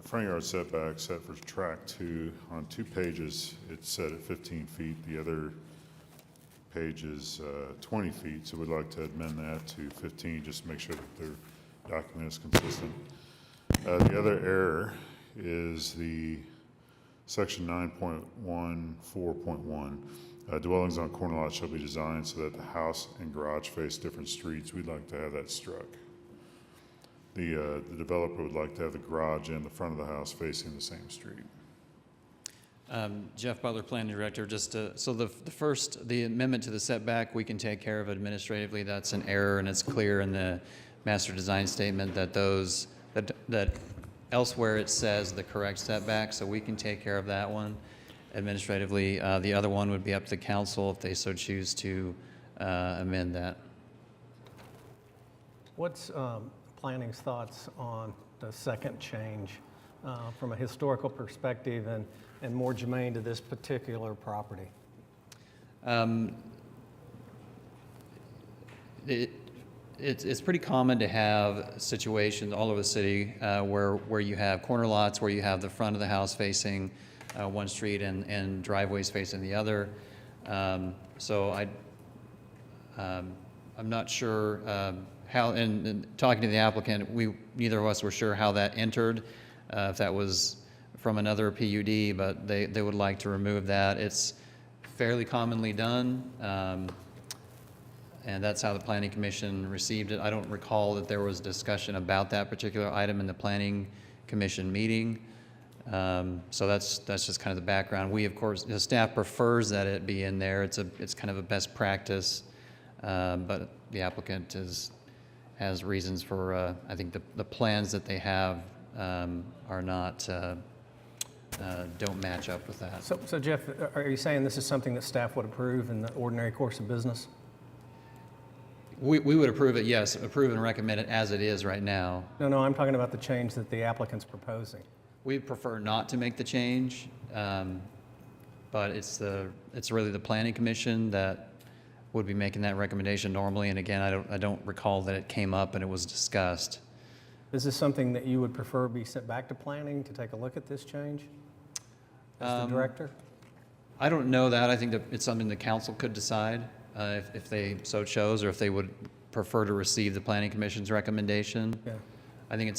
H: front yard setback set for track 2. On 2 pages, it's set at 15 feet. The other page is 20 feet, so we'd like to amend that to 15, just to make sure that their document is consistent. The other error is the section 9.14.1. Dwellings on corner lots shall be designed so that the house and garage face different streets. We'd like to have that struck. The developer would like to have the garage and the front of the house facing the same street.
U: Jeff Butler, Planning Director. So the amendment to the setback, we can take care of administratively. That's an error, and it's clear in the master design statement that that elsewhere it says the correct setback, so we can take care of that one administratively. The other one would be up to the council if they so choose to amend that.
E: What's planning's thoughts on the second change from a historical perspective and more germane to this particular property?
U: It's pretty common to have situations all over the city where you have corner lots, where you have the front of the house facing one street and driveways facing the other. So I'm not sure how, and talking to the applicant, neither of us were sure how that entered, if that was from another PUD, but they would like to remove that. It's fairly commonly done. And that's how the Planning Commission received it. I don't recall that there was discussion about that particular item in the Planning Commission meeting. So that's just kind of the background. We, of course, the staff prefers that it be in there. It's kind of a best practice, but the applicant has reasons for, I think the plans that they have are not, don't match up with that.
E: So Jeff, are you saying this is something that staff would approve in the ordinary course of business?
U: We would approve it, yes, approve and recommend it as it is right now.
E: No, I'm talking about the change that the applicant's proposing.
U: We prefer not to make the change, but it's really the Planning Commission that would be making that recommendation normally. And again, I don't recall that it came up and it was discussed.
E: Is this something that you would prefer be sent back to planning to take a look at this change as the director?
U: I don't know that. I think that it's something the council could decide if they so chose, or if they would prefer to receive the Planning Commission's recommendation.
E: Yeah.
U: I think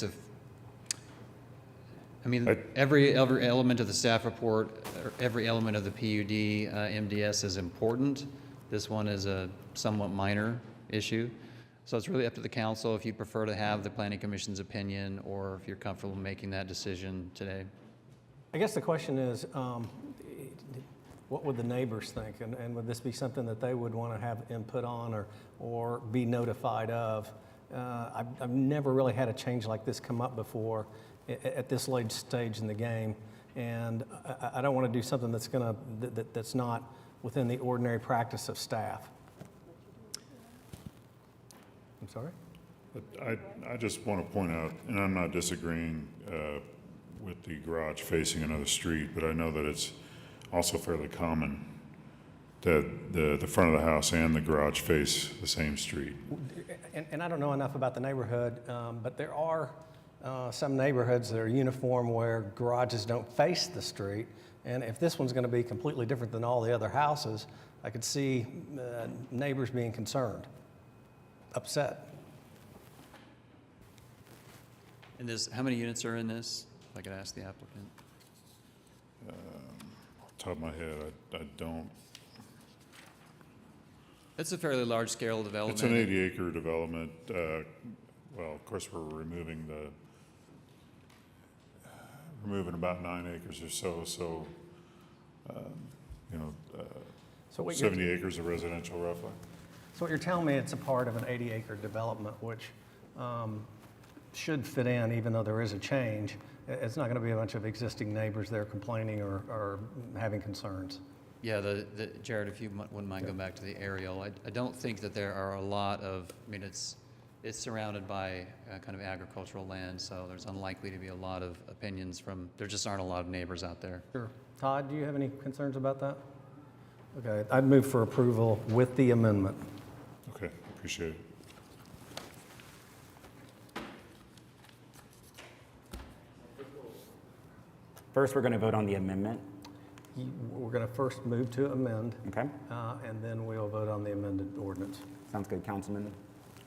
U: every element of the staff report, or every element of the PUD MDS is important. This one is a somewhat minor issue. So it's really up to the council if you prefer to have the Planning Commission's opinion, or if you're comfortable making that decision today.
E: I guess the question is, what would the neighbors think? And would this be something that they would want to have input on or be notified of? I've never really had a change like this come up before at this late stage in the game. And I don't want to do something that's not within the ordinary practice of staff. I'm sorry?
H: But I just want to point out, and I'm not disagreeing with the garage facing another street, but I know that it's also fairly common that the front of the house and the garage face the same street.
E: And I don't know enough about the neighborhood, but there are some neighborhoods that are uniform where garages don't face the street. And if this one's going to be completely different than all the other houses, I could see neighbors being concerned, upset.
U: And how many units are in this? If I could ask the applicant.
H: Off the top of my head, I don't.
U: It's a fairly large scale development.
H: It's an 80-acre development. Well, of course, we're removing about 9 acres or so. So,
E: So
H: 70 acres of residential, roughly.
E: So what you're telling me, it's a part of an 80-acre development, which should fit in, even though there is a change. It's not going to be a bunch of existing neighbors there complaining or having concerns.
U: Yeah, Jared, if you wouldn't mind going back to the aerial, I don't think that there are a lot of, I mean, it's surrounded by kind of agricultural land, so there's unlikely to be a lot of opinions there just aren't a lot of neighbors out there.
E: Sure. Todd, do you have any concerns about that? Okay, I'd move for approval with the amendment.
H: Okay, appreciate it.
A: First, we're going to vote on the amendment.
E: We're going to first move to amend.
A: Okay.
E: And then we'll vote on the amended ordinance.
A: Sounds good, Councilman.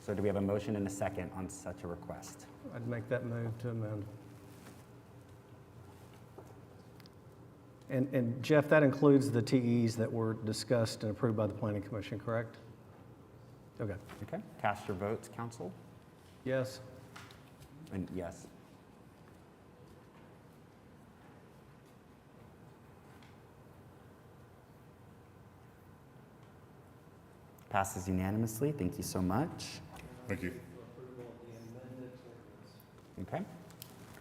A: So do we have a motion and a second on such a request?
E: I'd make that move to amend. And Jeff, that includes the TEs that were discussed and approved by the Planning Commission, correct? Okay.
A: Okay. Cast your votes, council.
E: Yes.
A: And yes. Passes unanimously. Thank you so much.
H: Thank you.
A: Okay.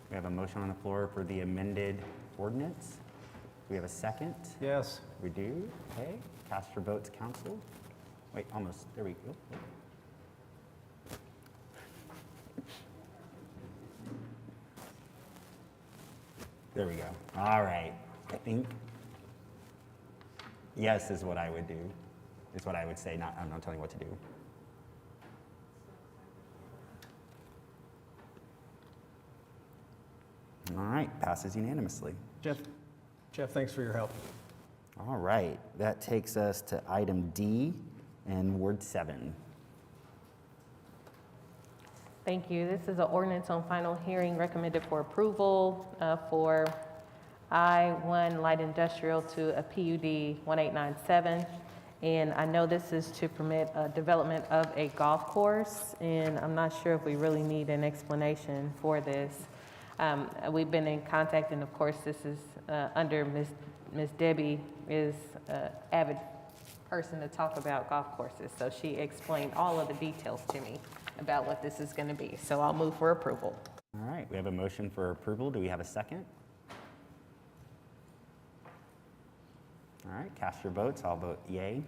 A: We have a motion on the floor for the amended ordinance. Do we have a second?
E: Yes.
A: We do. Okay. Cast your votes, council. Wait, almost. There we go. There we go. All right. I think yes is what I would do. Is what I would say. I'm not telling you what to do. All right. Passes unanimously.
E: Jeff, thanks for your help.
A: All right. That takes us to item D and Ward 7.
Q: Thank you. This is an ordinance on final hearing recommended for approval for I-1 Light Industrial to a PUD 1897. And I know this is to permit development of a golf course, and I'm not sure if we really need an explanation for this. We've been in contact, and of course, this is under Ms. Debbie is an avid person to talk about golf courses, so she explained all of the details to me about what this is going to be. So I'll move for approval.
A: All right. We have a motion for approval. Do we have a second? All right, cast your votes. I'll vote yay.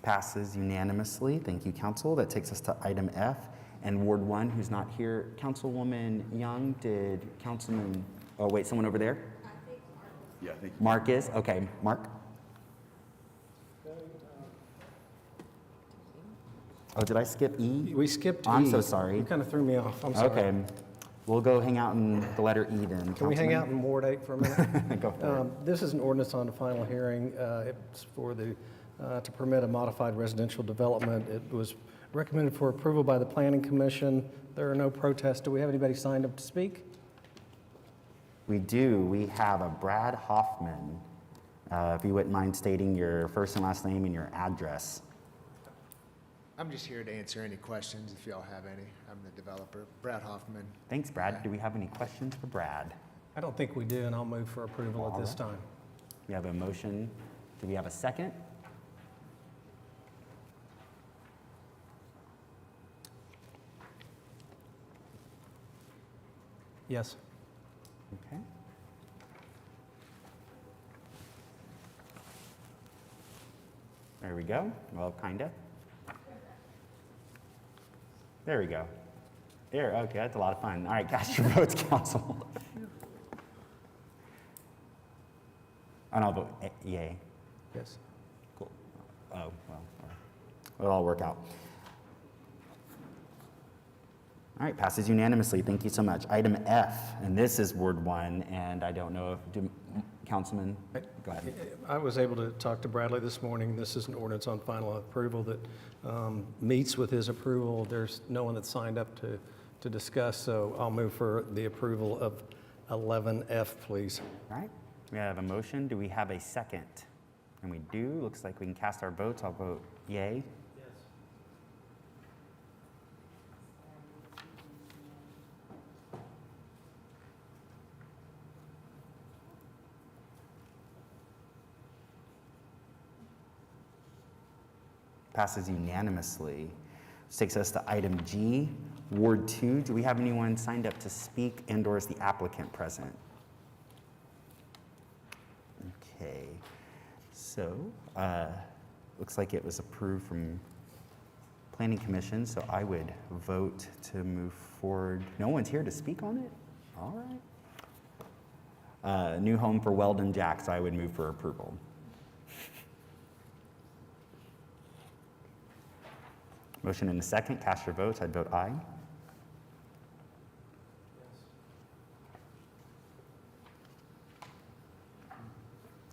A: Passes unanimously. Thank you, council. That takes us to item F and Ward 1, who's not here. Councilwoman Young, did Councilman, oh wait, someone over there?
D: Yeah, I think.
A: Mark is? Okay, Mark. Oh, did I skip E?
E: We skipped E.
A: I'm so sorry.
E: You kind of threw me off. I'm sorry.
A: Okay. We'll go hang out in the letter E then.
E: Can we hang out in Ward 8 for a minute?
A: Go for it.
E: This is an ordinance on the final hearing. It's for to permit a modified residential development. It was recommended for approval by the Planning Commission. There are no protests. Do we have anybody signed up to speak?
A: We do. We have a Brad Hoffman. If you wouldn't mind stating your first and last name and your address.
C: I'm just here to answer any questions if y'all have any. I'm the developer, Brad Hoffman.
A: Thanks, Brad. Do we have any questions for Brad?
E: I don't think we do, and I'll move for approval at this time.
A: We have a motion. Do we have a second?
E: Yes.
A: Okay. There we go. Well, kinda. There we go. There, okay, that's a lot of fun. All right, cast your votes, council. And I'll vote yay.
E: Yes.
A: Cool. Oh, well, all right. It'll all work out. All right, passes unanimously. Thank you so much. Item F, and this is Ward 1, and I don't know if, Councilman, go ahead.
E: I was able to talk to Bradley this morning. This is an ordinance on final approval that meets with his approval. There's no one that's signed up to discuss, so I'll move for the approval of 11F, please.
A: All right, we have a motion. Do we have a second? And we do. Looks like we can cast our votes. I'll vote yay. Passes unanimously. This takes us to item G, Ward 2. Do we have anyone signed up to speak and/or is the applicant present? Okay, so looks like it was approved from Planning Commission, so I would vote to move forward. No one's here to speak on it? All right. New home for Weldon Jack, so I would move for approval. Motion and a second. Cast your votes. I'd vote aye.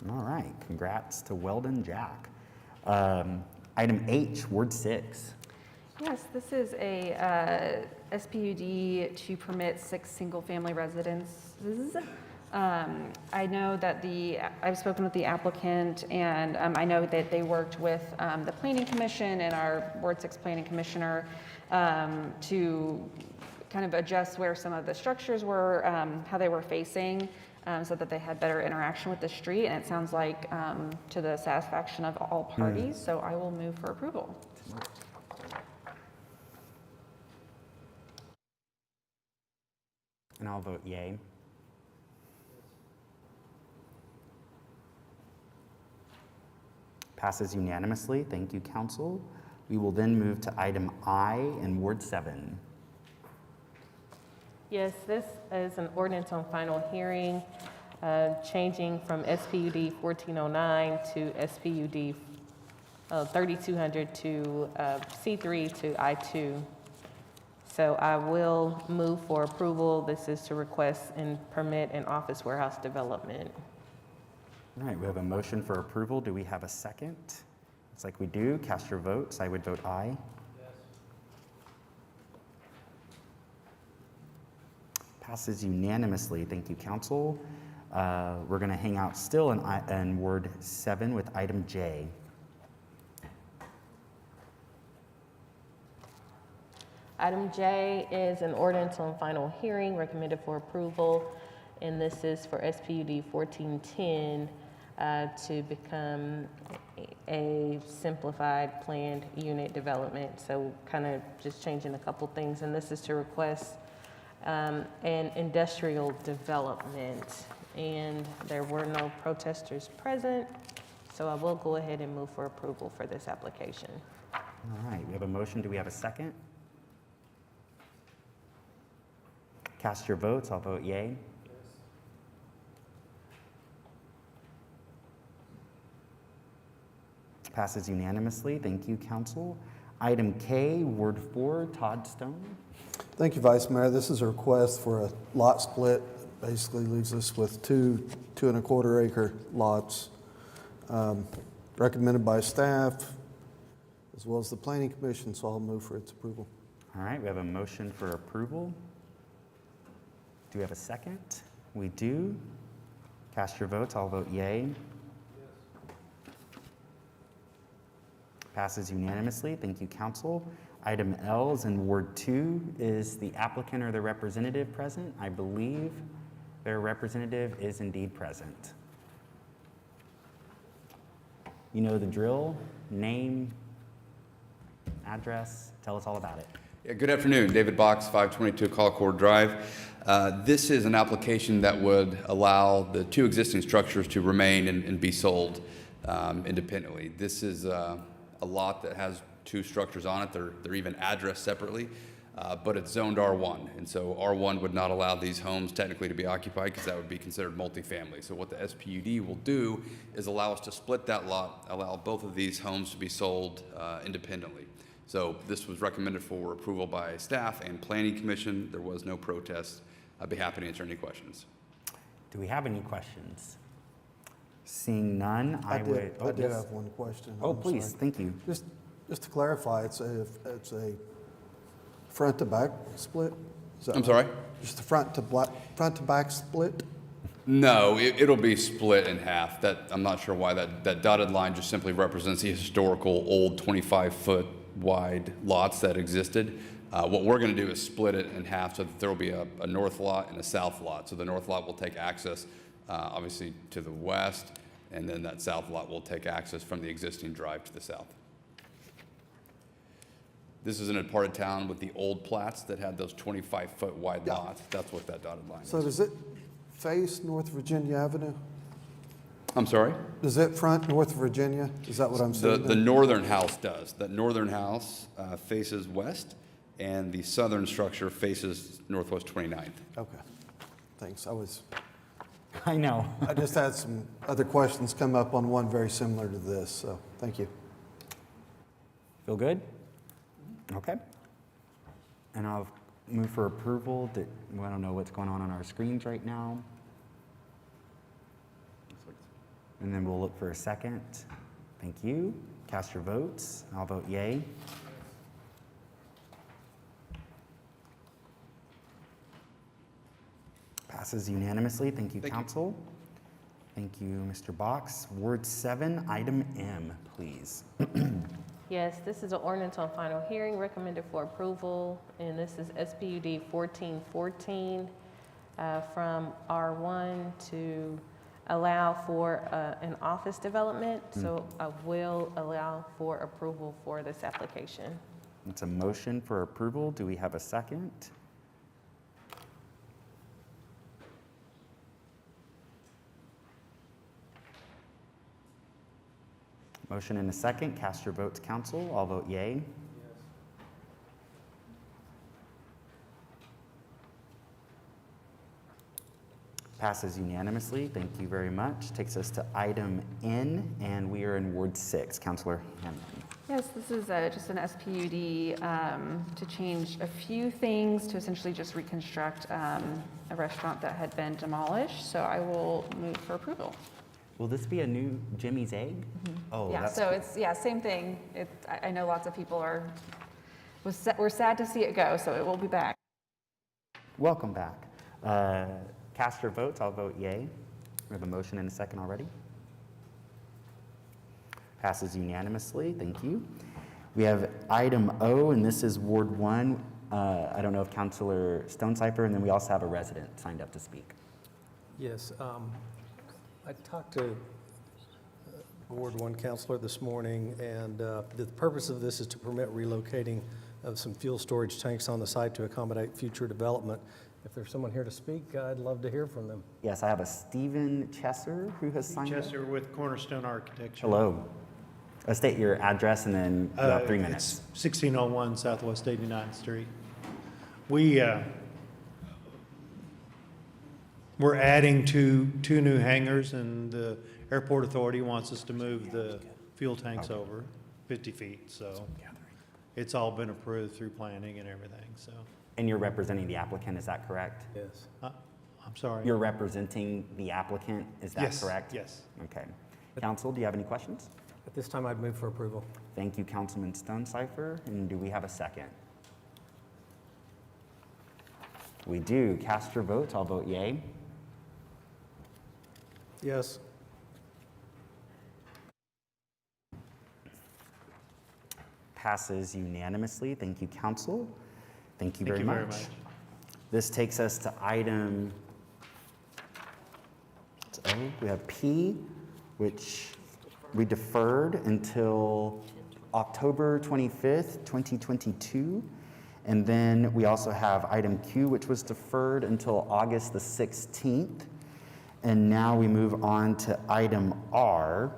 A: All right. Congrats to Weldon Jack. Item H, Ward 6.
R: Yes, this is a SPUD to permit 6 single-family residences. I know that I've spoken with the applicant, and I know that they worked with the Planning Commission and our Ward 6 Planning Commissioner to kind of adjust where some of the structures were, how they were facing, so that they had better interaction with the street, and it sounds like to the satisfaction of all parties, so I will move for approval.
A: And I'll vote yay. Passes unanimously. Thank you, council. We will then move to item I in Ward 7.
Q: Yes, this is an ordinance on final hearing, changing from SPUD 1409 to SPUD 3200 to C3 to I2. So I will move for approval. This is to request and permit an office warehouse development.
A: All right, we have a motion for approval. Do we have a second? Looks like we do. Cast your votes. I would vote aye. Yes. Passes unanimously. Thank you, council. We're going to hang out still in Ward 7 with item J.
Q: Item J is an ordinance on final hearing recommended for approval, and this is for SPUD 1410 to become a simplified planned unit development. So kind of just changing a couple things, and this is to request an industrial development, and there were no protesters present, so I will go ahead and move for approval for this application.
A: All right, we have a motion. Do we have a second? Cast your votes. I'll vote yay. Yes. Passes unanimously. Thank you, council. Item K, Ward 4, Todd Stone.
T: Thank you, Vice Mayor. This is a request for a lot split. Basically leaves us with two 2.25 acre lots. Recommended by staff as well as the Planning Commission, so I'll move for its approval.
A: All right, we have a motion for approval. Do we have a second? We do. Cast your votes. I'll vote yay. Yes. Passes unanimously. Thank you, council. Item L is in Ward 2. Is the applicant or the representative present? I believe their representative is indeed present. You know the drill. Name, address. Tell us all about it.
I: Yeah, good afternoon. David Box, 522 Colcord Drive. This is an application that would allow the 2 existing structures to remain and be sold independently. This is a lot that has 2 structures on it. They're even addressed separately, but it's zoned R1. And so R1 would not allow these homes technically to be occupied because that would be considered multifamily. So what the SPUD will do is allow us to split that lot, allow both of these homes to be sold independently. So this was recommended for approval by staff and Planning Commission. There was no protest. I'd be happy to answer any questions.
A: Do we have any questions? Seeing none, I would.
T: I did have one question.
A: Oh,
T: I'm
A: please,
T: sorry.
A: thank you.
T: Just to clarify, it's a front to back split? Is that
I: I'm sorry?
T: Just a front to back split?
I: No, it'll be split in half. I'm not sure why that dotted line just simply represents the historical old 25-foot wide lots that existed. What we're going to do is split it in half so that there will be a north lot and a south lot. So the north lot will take access obviously to the west, and then that south lot will take access from the existing drive to the south. This is in a part of town with the old plats that had those 25-foot wide lots. That's what that dotted line is.
T: So does it face North Virginia Avenue?
I: I'm sorry?
T: Does it front North Virginia? Is that what I'm saying?
I: The northern house does. That northern house faces west, and the southern structure faces northwest 29th.
T: Okay, thanks.
A: I know.
T: I just had some other questions come up on one very similar to this, so thank you.
A: Feel good? Okay. And I'll move for approval. I don't know what's going on our screens right now. And then we'll look for a second. Thank you. Cast your votes. I'll vote yay. Passes unanimously. Thank you, council. Thank you, Mr. Box. Ward 7, item M, please.
Q: Yes, this is an ordinance on final hearing recommended for approval, and this is SPUD 1414 from R1 to allow for an office development. So I will allow for approval for this application.
A: It's a motion for approval. Do we have a second? Motion and a second. Cast your votes, council. I'll vote yay. Passes unanimously. Thank you very much. Takes us to item N, and we are in Ward 6. Councilor Hammond.
R: Yes, this is just an SPUD to change a few things to essentially just reconstruct a restaurant that had been demolished. So I will move for approval.
A: Will this be a new Jimmy's Egg? Oh,
R: Yeah,
A: that's
R: so
A: cool.
R: it's, same thing. I know lots of people we're sad to see it go, so it will be back.
A: Welcome back. Cast your votes. I'll vote yay. We have a motion and a second already. Passes unanimously. Thank you. We have item O, and this is Ward 1. I don't know if Councilor Stonecipher, and then we also have a resident signed up to speak.
J: Yes, I talked to Ward 1 Councilor this morning, and the purpose of this is to permit relocating of some fuel storage tanks on the site to accommodate future development. If there's someone here to speak, I'd love to hear from them.
A: Yes, I have a Stephen Chesser who has signed up.
V: Chesser with Cornerstone Architecture.
A: Hello. State your address and then about 3 minutes.
V: It's 1601 Southwest 89th Street. We're adding two new hangars, and the airport authority wants us to move the fuel tanks over 50 feet. So it's all been approved through planning and everything. So.
A: And you're representing the applicant, is that correct?
V: Yes. I'm sorry.
A: You're representing the applicant, is that
V: Yes,
A: correct?
V: yes.
A: Okay. Council, do you have any questions?
J: At this time, I'd move for approval.
A: Thank you, Councilman Stonecipher. And do we have a second? We do. Cast your votes. I'll vote yay.
J: Yes.
A: Passes unanimously. Thank you, Council. Thank you
V: Thank
A: very
V: you very
A: much.
V: much.
A: This takes us to item O. We have P, which we deferred until October 25th, 2022. And then we also have item Q, which was deferred until August the 16th. And now we move on to item R,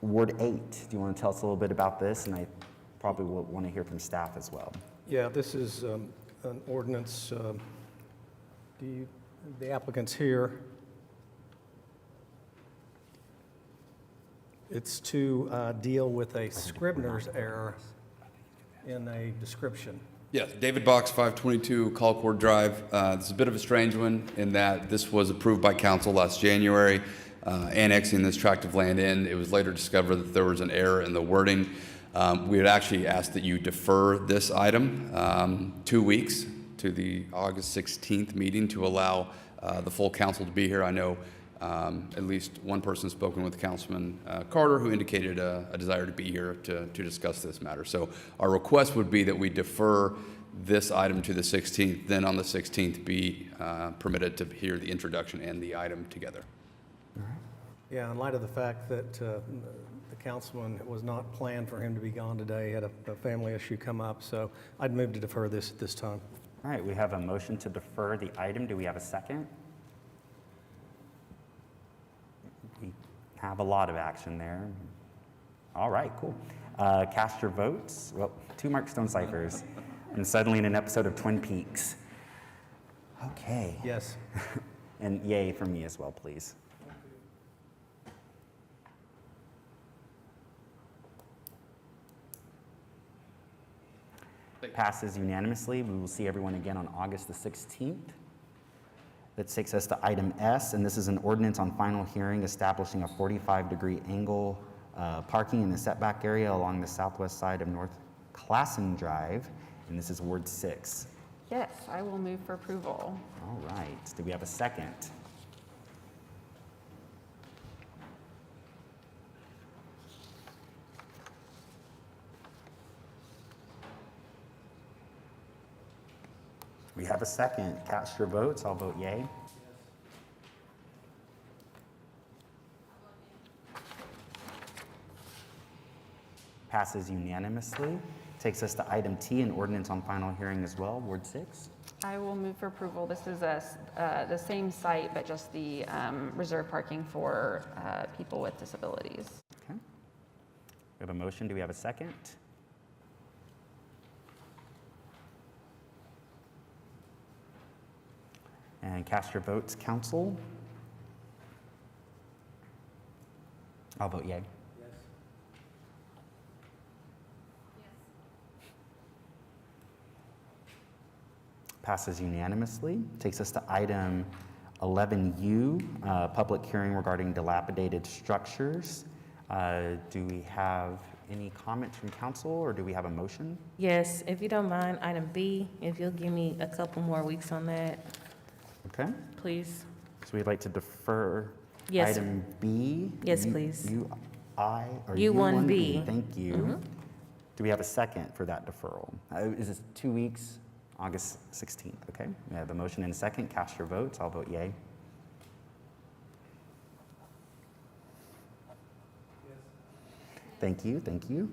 A: Ward 8. Do you want to tell us a little bit about this? And I probably will want to hear from staff as well.
J: Yeah, this is an ordinance. The applicant's here. It's to deal with a Scribner's error in a description.
I: Yes, David Box, 522 Colcord Drive. This is a bit of a strange one in that this was approved by council last January, annexing this tract of land in. It was later discovered that there was an error in the wording. We had actually asked that you defer this item 2 weeks to the August 16th meeting to allow the full council to be here. I know at least one person has spoken with Councilman Carter, who indicated a desire to be here to discuss this matter. So our request would be that we defer this item to the 16th, then on the 16th be permitted to hear the introduction and the item together.
J: Yeah, in light of the fact that the Councilman, it was not planned for him to be gone today. He had a family issue come up, so I'd move to defer this at this time.
A: All right, we have a motion to defer the item. Do we have a second? We have a lot of action there. All right, cool. Cast your votes. Well, 2 Mark Stone ciphers. I'm suddenly in an episode of Twin Peaks. Okay.
J: Yes.
A: And yay for me as well, please. Passes unanimously. We will see everyone again on August the 16th. That takes us to item S, and this is an ordinance on final hearing establishing a 45-degree angle parking in the setback area along the southwest side of North Classen Drive, and this is Ward 6.
R: Yes, I will move for approval.
A: All right. Do we have a second? We have a second. Cast your votes. I'll vote yay. Passes unanimously. Takes us to item T, an ordinance on final hearing as well, Ward 6.
R: I will move for approval. This is the same site, but just the reserve parking for people with disabilities.
A: Okay. We have a motion. Do we have a second? And cast your votes, council. I'll vote yay. Passes unanimously. Takes us to item 11U, public hearing regarding dilapidated structures. Do we have any comments from council, or do we have a motion?
Q: Yes, if you don't mind, item B, if you'll give me a couple more weeks on that,
A: Okay.
Q: please.
A: So we'd like to defer
Q: Yes.
A: item B.
Q: Yes, please.
A: U1B.
Q: U1B.
A: Thank you.
Q: Mhm.
A: Do we have a second for that deferral? Is this 2 weeks? August 16th, okay? We have a motion and a second. Cast your votes. I'll vote yay. Thank you, thank you.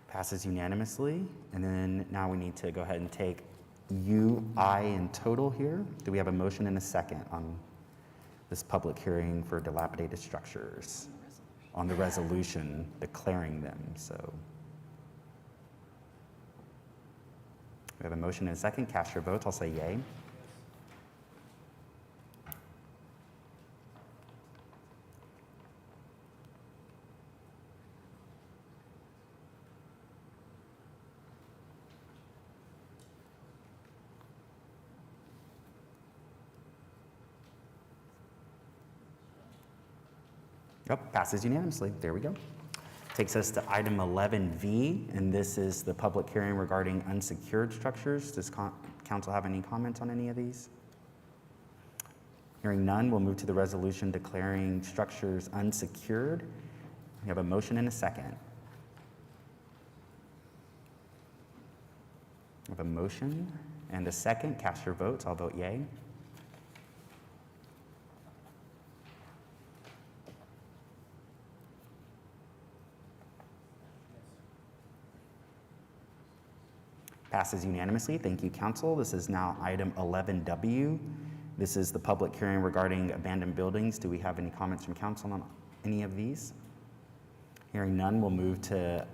A: Passes unanimously. And then now we need to go ahead and take UI in total here. Do we have a motion and a second on this public hearing for dilapidated structures? On the resolution declaring them, so. We have a motion and a second. Cast your votes. I'll say yay. Yep, passes unanimously. There we go. Takes us to item 11V, and this is the public hearing regarding unsecured structures. Does council have any comments on any of these? Hearing none, we'll move to the resolution declaring structures unsecured. We have a motion and a second. We have a motion and a second. Cast your votes. I'll vote yay. Passes unanimously. Thank you, council. This is now item 11W. This is the public hearing regarding abandoned buildings. Do we have any comments from council on any of these? Hearing none, we'll move to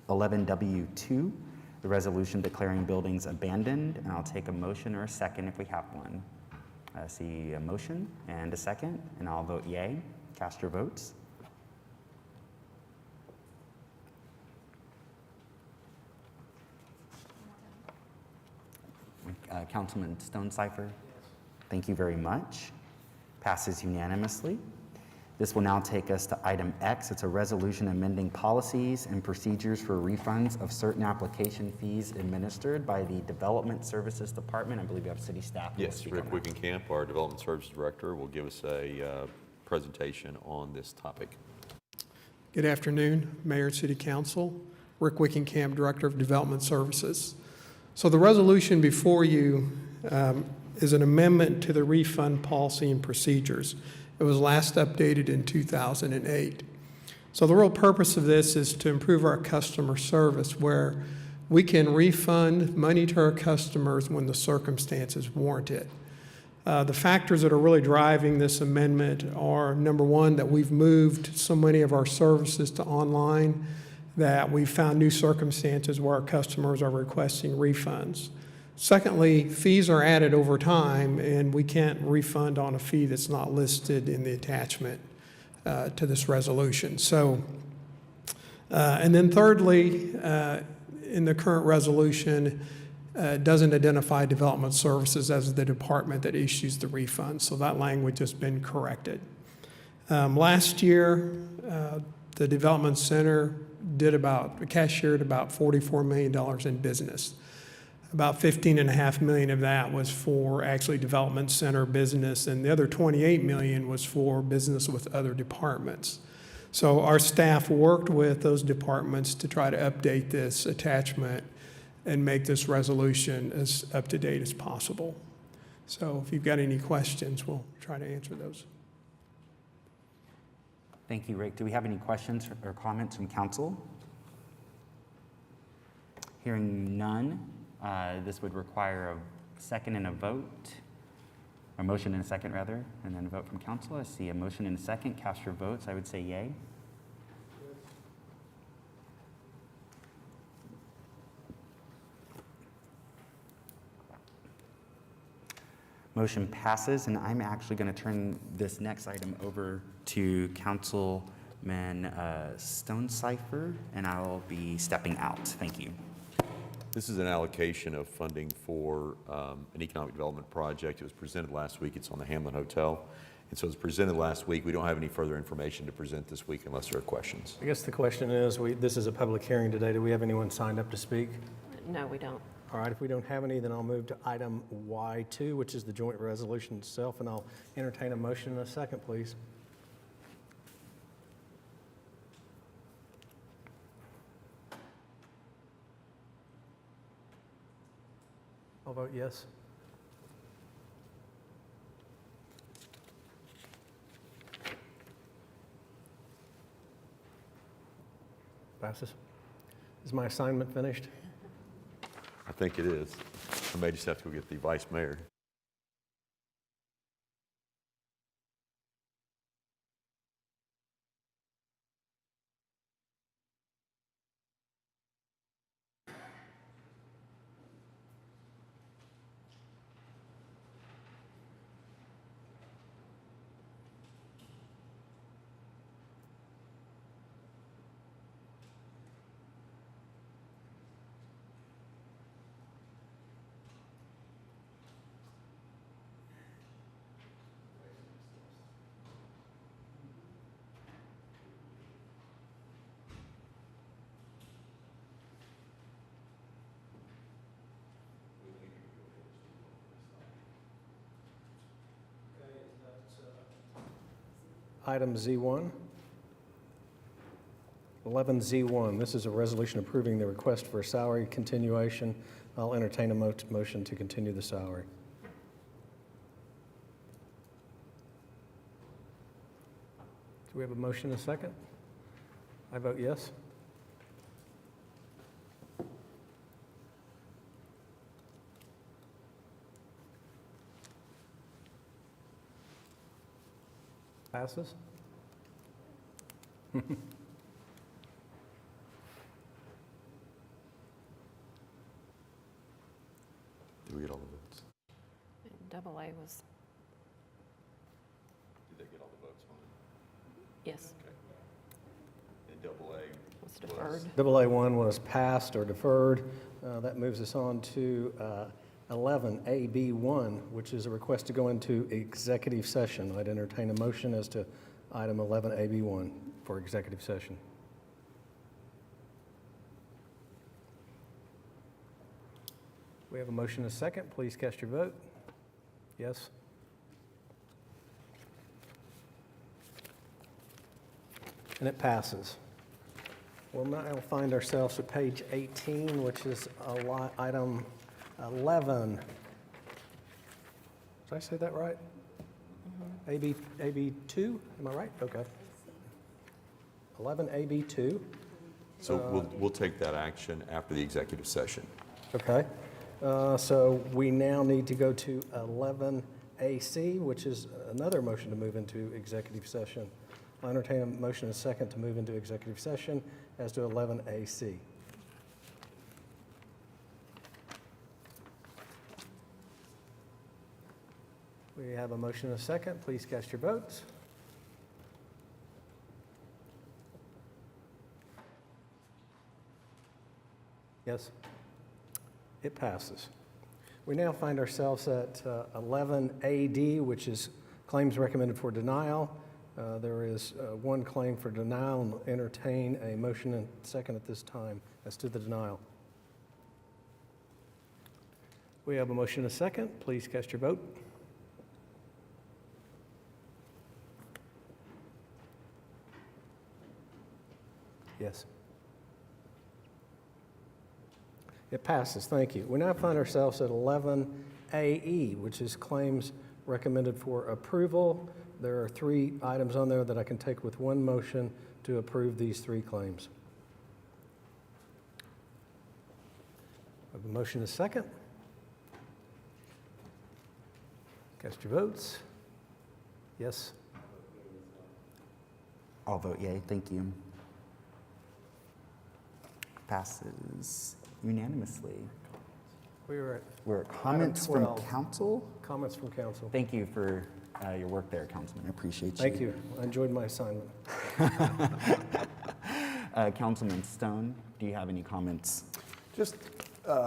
A: 11W2, the resolution declaring buildings abandoned. And I'll take a motion or a second if we have one. I see a motion and a second, and I'll vote yay. Cast your votes. Councilman Stone Cipher. Thank you very much. Passes unanimously. This will now take us to item X. It's a resolution amending policies and procedures for refunds of certain application fees administered by the Development Services Department. I believe you have city staff. who will
D: Yes,
A: speak
D: Rick
A: on that.
D: Wickenkamp, our Development Services Director, will give us a presentation on this topic.
G: Good afternoon, Mayor and City Council. Rick Wickenkamp, Director of Development Services. So the resolution before you is an amendment to the refund policy and procedures. It was last updated in 2008. So the real purpose of this is to improve our customer service, where we can refund money to our customers when the circumstances warrant it. The factors that are really driving this amendment are, number one, that we've moved so many of our services to online that we've found new circumstances where our customers are requesting refunds. Secondly, fees are added over time, and we can't refund on a fee that's not listed in the attachment to this resolution. So, and then thirdly, in the current resolution, doesn't identify development services as the department that issues the refund. So that language has been corrected. Last year, the development center cashiered about $44 million in business. About $15.5 million of that was for actually development center business, and the other $28 million was for business with other departments. So our staff worked with those departments to try to update this attachment and make this resolution as up to date as possible. So if you've got any questions, we'll try to answer those.
A: Thank you, Rick. Do we have any questions or comments from council? Hearing none, this would require a second and a vote, a motion and a second rather, and then a vote from council. I see a motion and a second. Cast your votes. I would say yay. Motion passes, and I'm actually going to turn this next item over to Councilman Stonecipher, and I'll be stepping out. Thank you.
D: This is an allocation of funding for an economic development project. It was presented last week. It's on the Hamlin Hotel. And so it was presented last week. We don't have any further information to present this week unless there are questions.
J: I guess the question is, this is a public hearing today. Do we have anyone signed up to speak?
Q: No, we don't.
J: All right, if we don't have any, then I'll move to item Y2, which is the joint resolution itself, and I'll entertain a motion in a second, please. I'll vote yes. Passes. Is my assignment finished?
D: I think it is. I may just have to go get the vice mayor.
J: Item Z1. 11Z1, this is a resolution approving the request for a salary continuation. I'll entertain a motion to continue the salary. Do we have a motion and a second? I vote yes. Passes?
D: Did we get all the votes?
Q: Double A was,
D: Did they get all the votes on it?
Q: yes,
D: Okay. And double A
Q: was deferred.
J: Double A1 was passed or deferred. That moves us on to 11AB1, which is a request to go into executive session. I'd entertain a motion as to item 11AB1 for executive session. We have a motion and a second. Please cast your vote. Yes? And it passes. We'll now find ourselves at page 18, which is item 11. Did I say that right? AB2, am I right? Okay. 11AB2.
D: So we'll take that action after the executive session.
J: Okay. So we now need to go to 11AC, which is another motion to move into executive session. I'll entertain a motion and a second to move into executive session as to 11AC. We have a motion and a second. Please cast your votes. Yes? It passes. We now find ourselves at 11AD, which is claims recommended for denial. There is one claim for denial, and we'll entertain a motion and second at this time as to the denial. We have a motion and a second. Please cast your vote. Yes. It passes, thank you. We now find ourselves at 11AE, which is claims recommended for approval. There are 3 items on there that I can take with one motion to approve these 3 claims. I have a motion and a second. Cast your votes. Yes.
A: I'll vote yea, thank you. Passes unanimously. We're at comments
J: item
A: from
J: 12.
A: council.
J: Comments from council.
A: Thank you for your work there, Councilman. I appreciate you.
J: Thank you. I enjoyed my assignment.
A: Councilman Stone, do you have any comments?
T: Just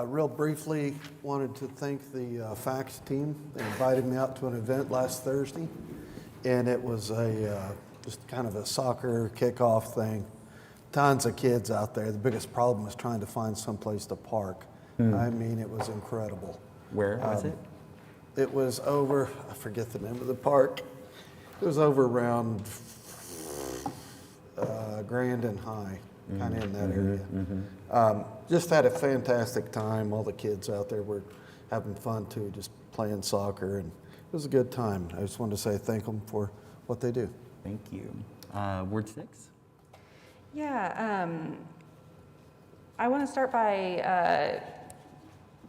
T: real briefly, wanted to thank the FACTS team. They invited me out to an event last Thursday, and it was just kind of a soccer kickoff thing. Tons of kids out there. The biggest problem was trying to find someplace to park. I mean, it was incredible.
A: Where was it?
T: It was over, I forget the name of the park. It was over around Grand and High, kind of in that area. Just had a fantastic time. All the kids out there were having fun too, just playing soccer, and it was a good time. I just wanted to say thank them for what they do.
A: Thank you. Ward 6?
R: Yeah, I want to start by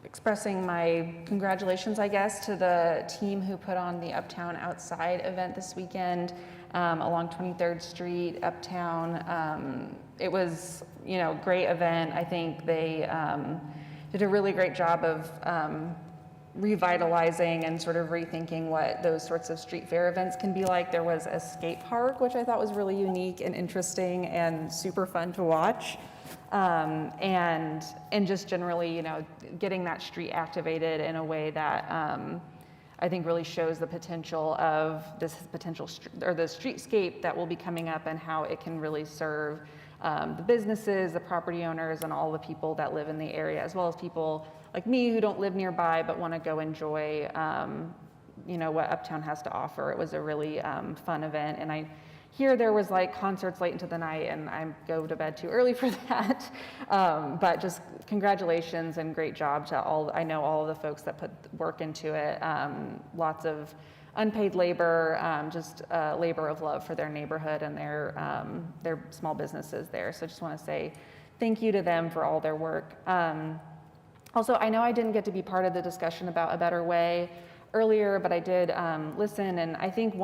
R: expressing my congratulations, I guess, to the team who put on the Uptown Outside event this weekend along 23rd Street, Uptown. It was, great event. I think they did a really great job of revitalizing and sort of rethinking what those sorts of street fair events can be like. There was a skate park, which I thought was really unique and interesting and super fun to watch. And just generally, getting that street activated in a way that I think really shows the potential of this potential, or the streetscape that will be coming up and how it can really serve the businesses, the property owners, and all the people that live in the area, as well as people like me who don't live nearby but want to go enjoy, what Uptown has to offer. It was a really fun event, and I hear there was like concerts late into the night, and I go to bed too early for that. But just congratulations and great job to all of the folks that put work into it. Lots of unpaid labor, just labor of love for their neighborhood and their small businesses there. So just want to say thank you to them for all their work. Also, I know I didn't get to be part of the discussion about A Better Way earlier, but I did listen, and I think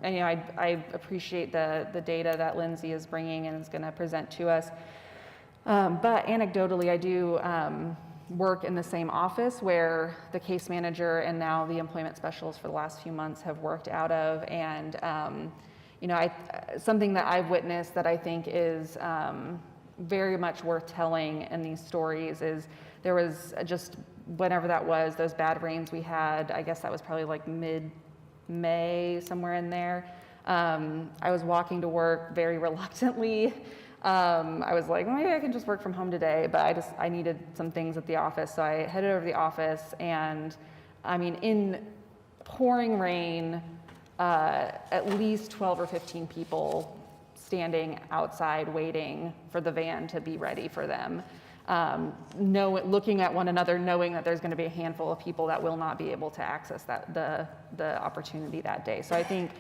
R: I appreciate the data that Lindsay is bringing and is going to present to us. But anecdotally, I do work in the same office where the case manager and now the employment specialist for the last few months have worked out of, and something that I've witnessed that I think is very much worth telling in these stories is there was just, whenever that was, those bad rains we had, I guess that was probably like mid-May, somewhere in there. I was walking to work very reluctantly. I was like, maybe I can just work from home today, but I needed some things at the office, so I headed over to the office, and in pouring rain, at least 12 or 15 people standing outside waiting for the van to be ready for them. looking at one another, knowing that there's going to be a handful of people that will not be able to access the opportunity that day. So I think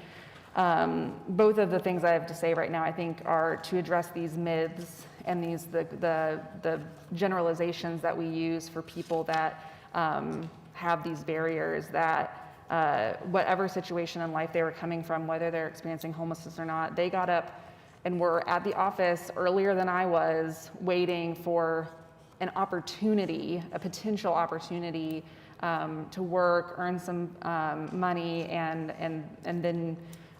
R: both of the things I have to say right now, I think, are to address these myths and the generalizations that we use for people that have these barriers, that whatever situation in life they were coming from, whether they're experiencing homelessness or not, they got up and were at the office earlier than I was, waiting for an opportunity, a potential opportunity to work, earn some money, and then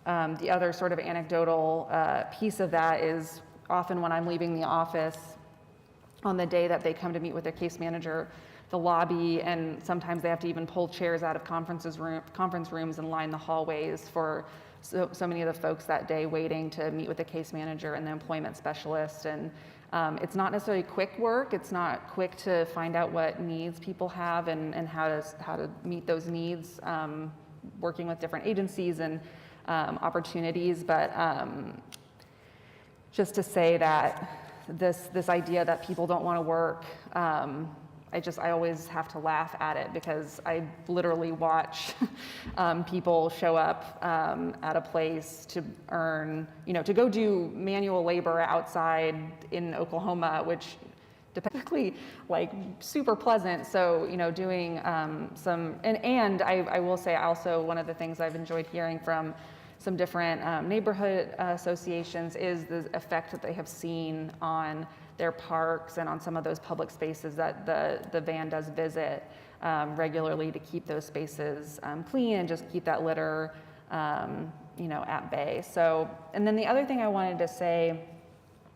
R: the other sort of anecdotal piece of that is often when I'm leaving the office on the day that they come to meet with their case manager, the lobby, and sometimes they have to even pull chairs out of conference rooms and line the hallways for so many of the folks that day waiting to meet with the case manager and the employment specialist. And it's not necessarily quick work. It's not quick to find out what needs people have and how to meet those needs, working with different agencies and opportunities. But just to say that this idea that people don't want to work, I always have to laugh at it, because I literally watch people show up at a place to earn, to go do manual labor outside in Oklahoma, which typically like super pleasant. So, doing and I will say also, one of the things I've enjoyed hearing from some different neighborhood associations is the effect that they have seen on their parks and on some of those public spaces that the van does visit regularly, to keep those spaces clean and just keep that litter, at bay. So, and then the other thing I wanted to say,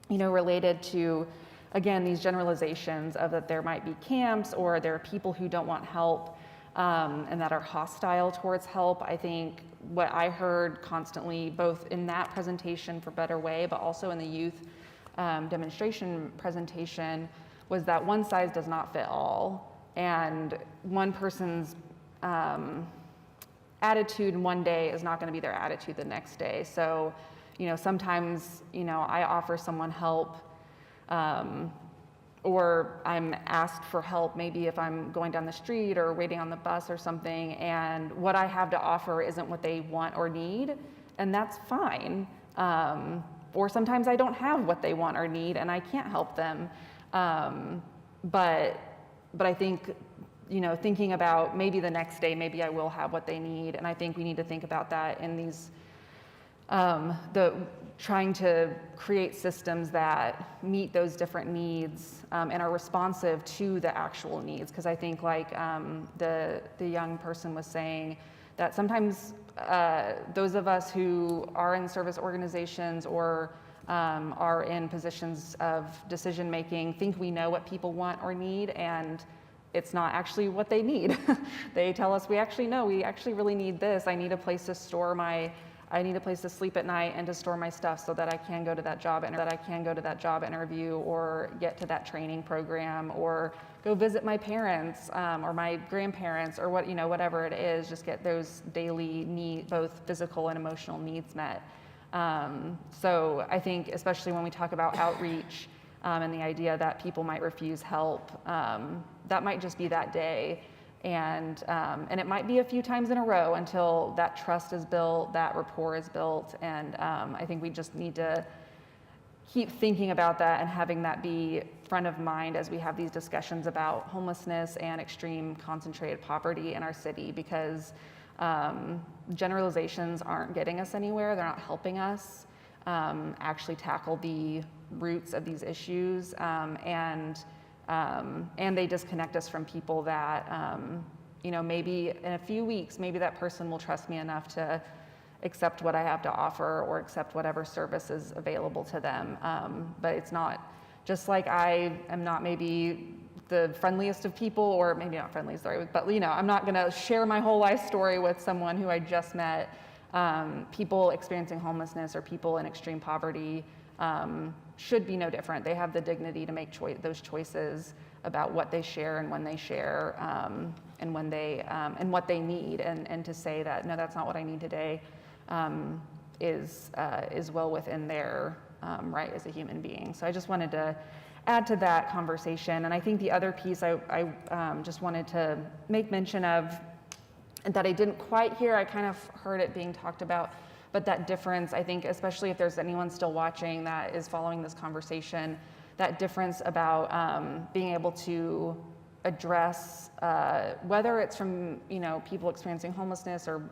R: related to, again, these generalizations of that there might be camps or there are people who don't want help and that are hostile towards help. I think what I heard constantly, both in that presentation for Better Way, but also in the youth demonstration presentation, was that one size does not fit all, and one person's attitude one day is not going to be their attitude the next day. So, sometimes, I offer someone help, or I'm asked for help, maybe if I'm going down the street or waiting on the bus or something, and what I have to offer isn't what they want or need, and that's fine. Or sometimes I don't have what they want or need, and I can't help them. But I think, thinking about maybe the next day, maybe I will have what they need, and I think we need to think about that in these, trying to create systems that meet those different needs and are responsive to the actual needs. Because I think, like the young person was saying, that sometimes those of us who are in service organizations or are in positions of decision making think we know what people want or need, and it's not actually what they need. They tell us, we actually really need this. I need a place to store I need a place to sleep at night and to store my stuff so that I can go to that job interview or get to that training program or go visit my parents or my grandparents or whatever it is, just get those daily needs, both physical and emotional needs met. So I think, especially when we talk about outreach and the idea that people might refuse help, that might just be that day. And it might be a few times in a row until that trust is built, that rapport is built. And I think we just need to keep thinking about that and having that be front of mind as we have these discussions about homelessness and extreme concentrated poverty in our city, because generalizations aren't getting us anywhere. They're not helping us actually tackle the roots of these issues. And they disconnect us from people that, maybe in a few weeks, maybe that person will trust me enough to accept what I have to offer or accept whatever service is available to them. But it's not, just like I am not maybe the friendliest of people, or maybe not friendliest, sorry, but I'm not gonna share my whole life story with someone who I just met. People experiencing homelessness or people in extreme poverty should be no different. They have the dignity to make those choices about what they share and when they share, and when they and what they need, and to say that no, that's not what I need today, is well within their right as a human being. So I just wanted to add to that conversation. And I think the other piece I just wanted to make mention of that I didn't quite hear, I kind of heard it being talked about, but that difference, I think, especially if there's anyone still watching that is following this conversation, that difference about being able to address whether it's from people experiencing homelessness or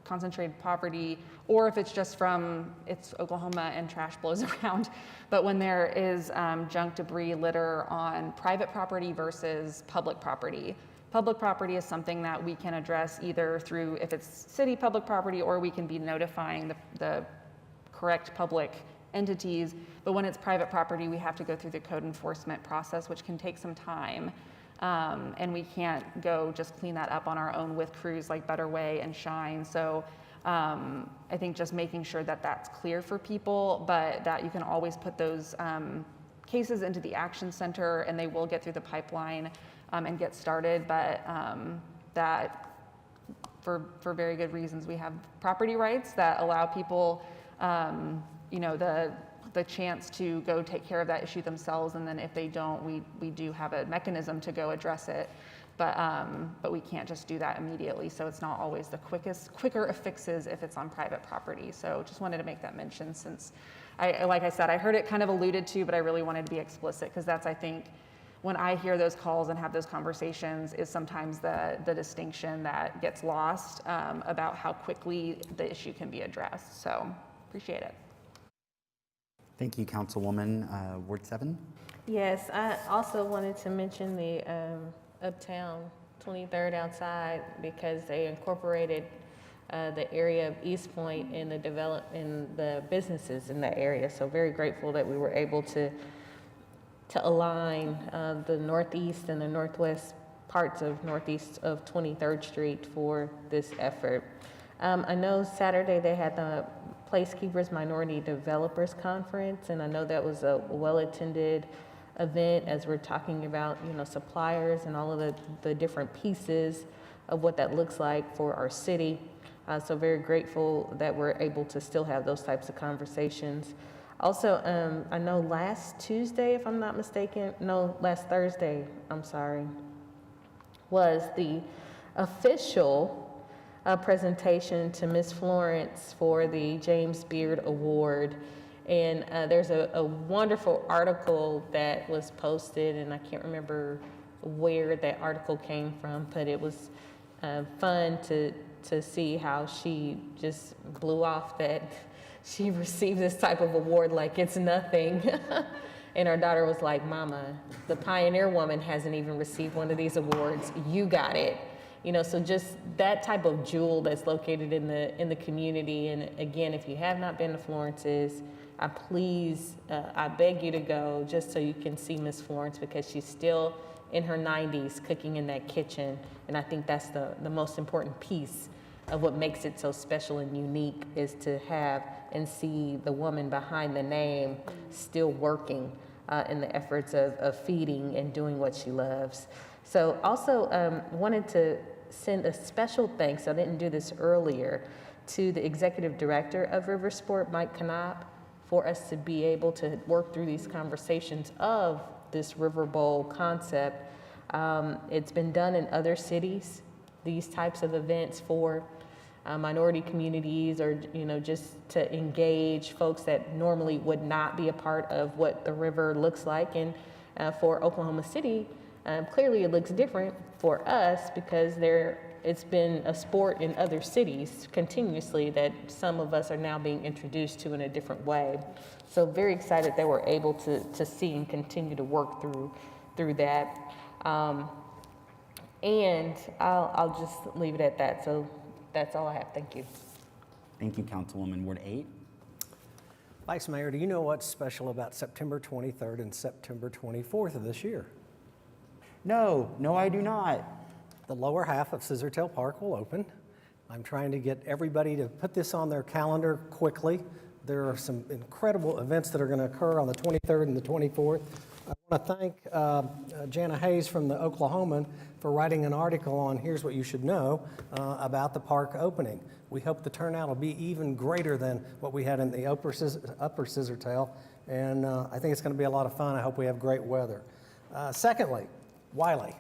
R: concentrated poverty, or if it's just from it's Oklahoma and trash blows around. But when there is junk, debris, litter on private property versus public property is something that we can address either through if it's city public property, or we can be notifying the correct public entities. But when it's private property, we have to go through the code enforcement process, which can take some time. And we can't go just clean that up on our own with crews like Better Way and Shine. So I think just making sure that that's clear for people, but that you can always put those cases into the action center and they will get through the pipeline and get started. But that for very good reasons, we have property rights that allow people, the chance to go take care of that issue themselves, and then if they don't, we do have a mechanism to go address it, but we can't just do that immediately, so it's not always the quicker fixes if it's on private property. So just wanted to make that mention, since like I said, I heard it kind of alluded to, but I really wanted to be explicit, because that's, I think, when I hear those calls and have those conversations, is sometimes the distinction that gets lost about how quickly the issue can be addressed. So appreciate it.
A: Thank you, Councilwoman. Ward 7?
Q: Yes, I also wanted to mention the Uptown 23rd outside, because they incorporated the area of East Point in the businesses in that area. So very grateful that we were able to align the northeast and the northwest parts of northeast of 23rd Street for this effort. I know Saturday they had the Placekeepers Minority Developers Conference, and I know that was a well-attended event, as we're talking about, suppliers and all of the different pieces of what that looks like for our city. So very grateful that we're able to still have those types of conversations. Also, I know last Tuesday, if I'm not mistaken, no, last Thursday, I'm sorry, was the official presentation to Miss Florence for the James Beard Award. And there's a wonderful article that was posted, and I can't remember where that article came from, but it was fun to see how she just blew off that she received this type of award like it's nothing. And our daughter was like, "Mama, the Pioneer Woman hasn't even received one of these awards. You got it." So just that type of jewel that's located in the community. And again, if you have not been to Florence's, I beg you to go, just so you can see Miss Florence, because she's still in her 90s cooking in that kitchen. And I think that's the most important piece of what makes it so special and unique, is to have and see the woman behind the name still working in the efforts of feeding and doing what she loves. So also wanted to send a special thanks, I didn't do this earlier, to the executive director of Riversport, Mike Knopp, for us to be able to work through these conversations of this River Bowl concept. It's been done in other cities, these types of events for minority communities, or just to engage folks that normally would not be a part of what the river looks like. And for Oklahoma City, clearly it looks different for us, because it's been a sport in other cities continuously that some of us are now being introduced to in a different way. So very excited that we're able to see and continue to work through that. And I'll just leave it at that. So that's all I have. Thank you.
A: Thank you, Councilwoman. Ward 8?
J: Vice Mayor, do you know what's special about September 23rd and September 24th of this year?
A: No, I do not.
J: The lower half of Scissortail Park will open. I'm trying to get everybody to put this on their calendar quickly. There are some incredible events that are going to occur on the 23rd and the 24th. I want to thank Jana Hayes from the Oklahoman for writing an article on Here's What You Should Know about the park opening. We hope the turnout will be even greater than what we had in the upper Scissortail.
E: and I think it's going to be a lot of fun. I hope we have great weather. Secondly, Wiley,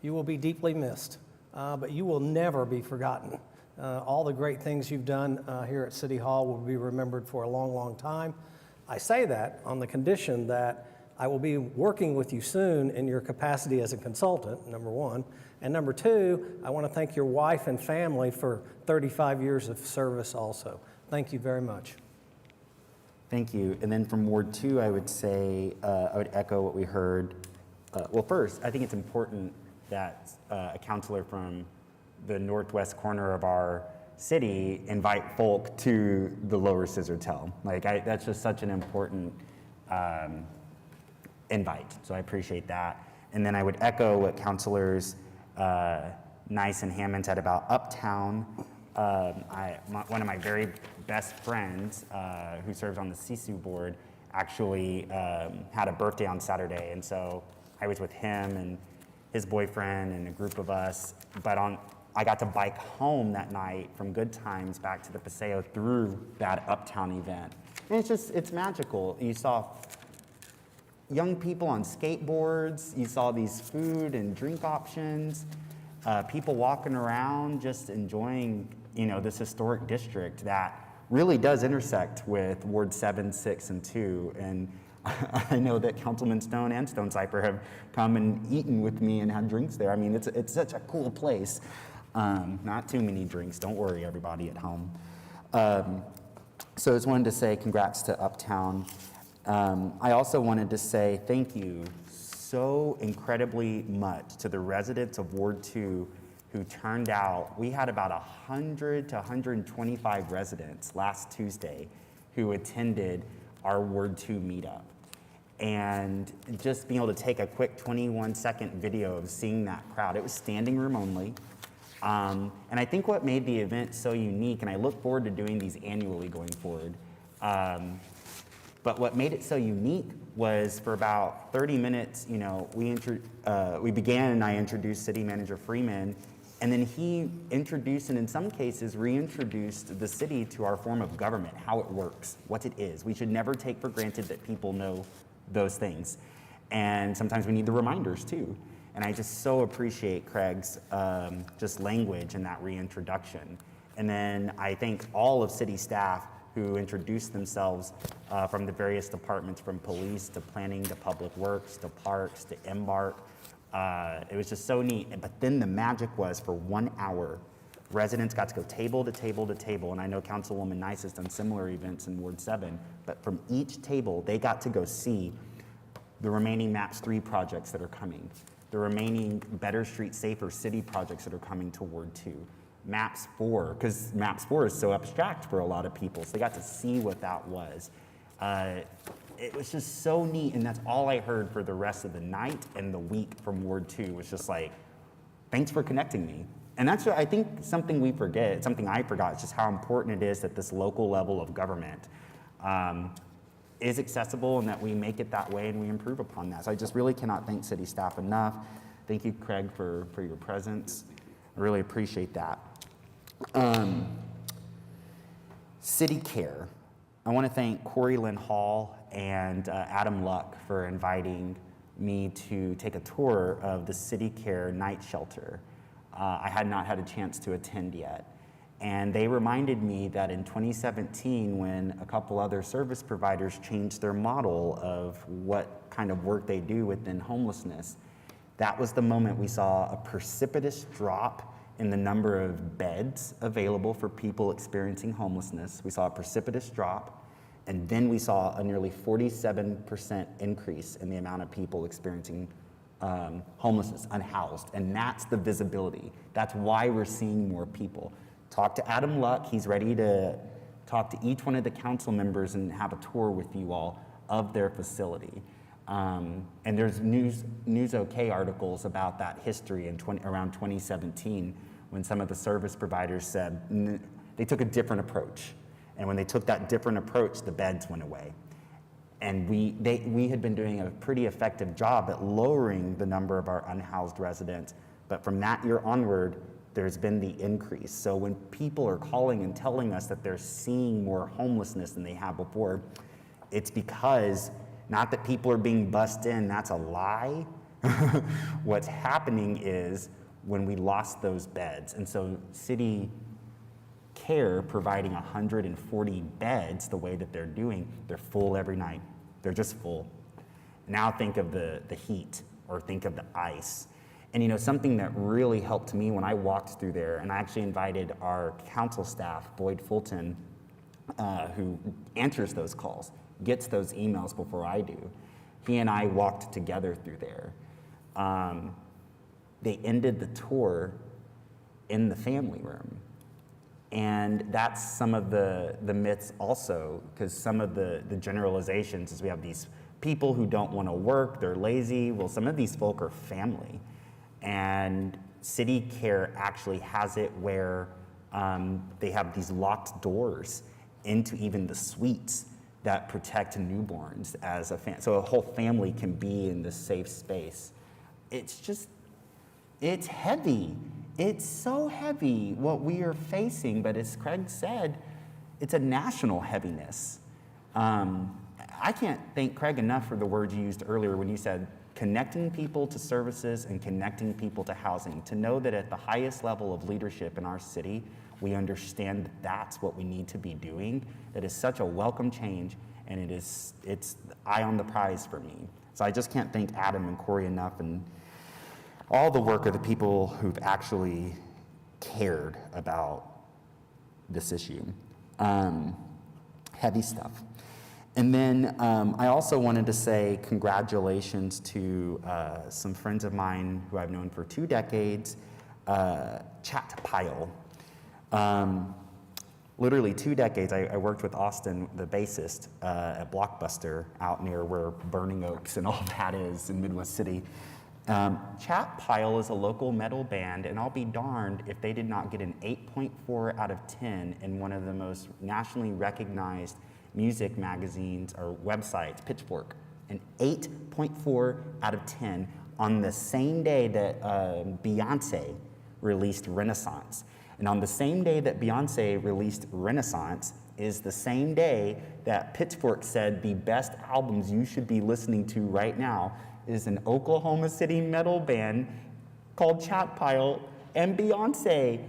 E: you will be deeply missed, but you will never be forgotten. All the great things you've done here at City Hall will be remembered for a long, long time. I say that on the condition that I will be working with you soon in your capacity as a consultant, number one. And number two, I want to thank your wife and family for 35 years of service also. Thank you very much.
A: Thank you. And then from Ward 2, I would say, I would echo what we heard. Well, first, I think it's important that a counselor from the northwest corner of our city invite folk to the Lower Scissortail. Like, that's just such an important invite, so I appreciate that. And then I would echo what Councilors Nice and Hammond said about Uptown. One of my very best friends who serves on the CSU board actually had a birthday on Saturday, and so I was with him and his boyfriend and a group of us, but I got to bike home that night from Good Times back to the Paseo through that Uptown event. And it's magical. You saw young people on skateboards, you saw these food and drink options, people walking around just enjoying, this historic district that really does intersect with Ward 7, 6, and 2. And I know that Councilman Stone and Stone Cypher have come and eaten with me and had drinks there. I mean, it's such a cool place. Not too many drinks, don't worry, everybody at home. So I just wanted to say congrats to Uptown. I also wanted to say thank you so incredibly much to the residents of Ward 2 who turned out. We had about 100 to 125 residents last Tuesday who attended our Ward 2 meetup. And just being able to take a quick 21-second video of seeing that crowd, it was standing room only. And I think what made the event so unique, and I look forward to doing these annually going forward, but what made it so unique was for about 30 minutes, we began and I introduced City Manager Freeman, and then he introduced and in some cases reintroduced the city to our form of government, how it works, what it is. We should never take for granted that people know those things. And sometimes we need the reminders too. And I just so appreciate Craig's just language in that reintroduction. And then I thank all of city staff who introduced themselves from the various departments, from police to planning to public works to parks to Embark. It was just so neat. But then the magic was for 1 hour, residents got to go table to table to table. And I know Councilwoman Nice has done similar events in Ward 7, but from each table, they got to go see the remaining MAPS 3 projects that are coming, the remaining Better Street, Safer City projects that are coming to Ward 2. MAPS 4, because MAPS 4 is so abstract for a lot of people, so they got to see what that was. It was just so neat, and that's all I heard for the rest of the night and the week from Ward 2 was just like, thanks for connecting me. And that's what I think something we forget, something I forgot, is just how important it is that this local level of government is accessible and that we make it that way and we improve upon that. So I just really cannot thank city staff enough. Thank you, Craig, for your presence. I really appreciate that. City Care. I want to thank Corey Lynn Hall and Adam Luck for inviting me to take a tour of the City Care night shelter. I had not had a chance to attend yet. And they reminded me that in 2017, when a couple other service providers changed their model of what kind of work they do within homelessness, that was the moment we saw a precipitous drop in the number of beds available for people experiencing homelessness. We saw a precipitous drop, and then we saw a nearly 47% increase in the amount of people experiencing homelessness, unhoused, and that's the visibility. That's why we're seeing more people. Talk to Adam Luck, he's ready to talk to each one of the council members and have a tour with you all of their facility. And there's News OK articles about that history in around 2017 when some of the service providers said they took a different approach. And when they took that different approach, the beds went away. And we had been doing a pretty effective job at lowering the number of our unhoused residents. But from that year onward, there's been the increase. So when people are calling and telling us that they're seeing more homelessness than they have before, It's because, not that people are being bussed in, that's a lie. What's happening is when we lost those beds, and so city care providing 140 beds the way that they're doing, they're full every night. They're just full. Now think of the heat, or think of the ice. And something that really helped me when I walked through there, and I actually invited our council staff, Boyd Fulton, who answers those calls, gets those emails before I do. He and I walked together through there. They ended the tour in the family room. And that's some of the myths also, because some of the generalizations is we have these people who don't want to work, they're lazy. Well, some of these folk are family. And city care actually has it where they have these locked doors into even the suites that protect newborns as a so a whole family can be in this safe space. It's heavy. It's so heavy what we are facing, but as Craig said, it's a national heaviness. I can't thank Craig enough for the words you used earlier when you said connecting people to services and connecting people to housing, to know that at the highest level of leadership in our city, we understand that that's what we need to be doing. That is such a welcome change, and it's eye on the prize for me. So I just can't thank Adam and Corey enough, and all the work of the people who've actually cared about this issue. Heavy stuff. And then I also wanted to say congratulations to some friends of mine who I've known for 2 decades, Chat Pyle. Literally 2 decades, I worked with Austin, the bassist, at Blockbuster out near where Burning Oaks and all that is in Midwest City. Chat Pyle is a local metal band, and I'll be darned if they did not get an 8.4 out of 10 in one of the most nationally recognized music magazines or websites, Pitchfork. An 8.4 out of 10 on the same day that Beyonce released Renaissance. And on the same day that Beyonce released Renaissance is the same day that Pitchfork said the best albums you should be listening to right now is an Oklahoma City metal band called Chat Pyle and Beyonce.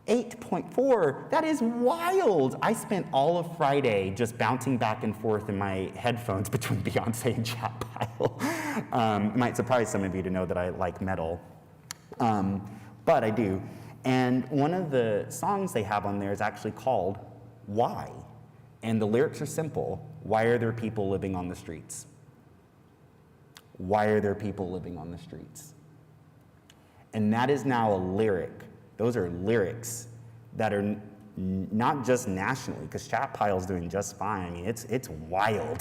A: 8.4, that is wild. I spent all of Friday just bouncing back and forth in my headphones between Beyonce and Chat Pyle. It might surprise some of you to know that I like metal, but I do. And one of the songs they have on there is actually called Why? And the lyrics are simple. Why are there people living on the streets? Why are there people living on the streets? And that is now a lyric. Those are lyrics that are not just nationally, because Chat Pyle's doing just fine. I mean, it's wild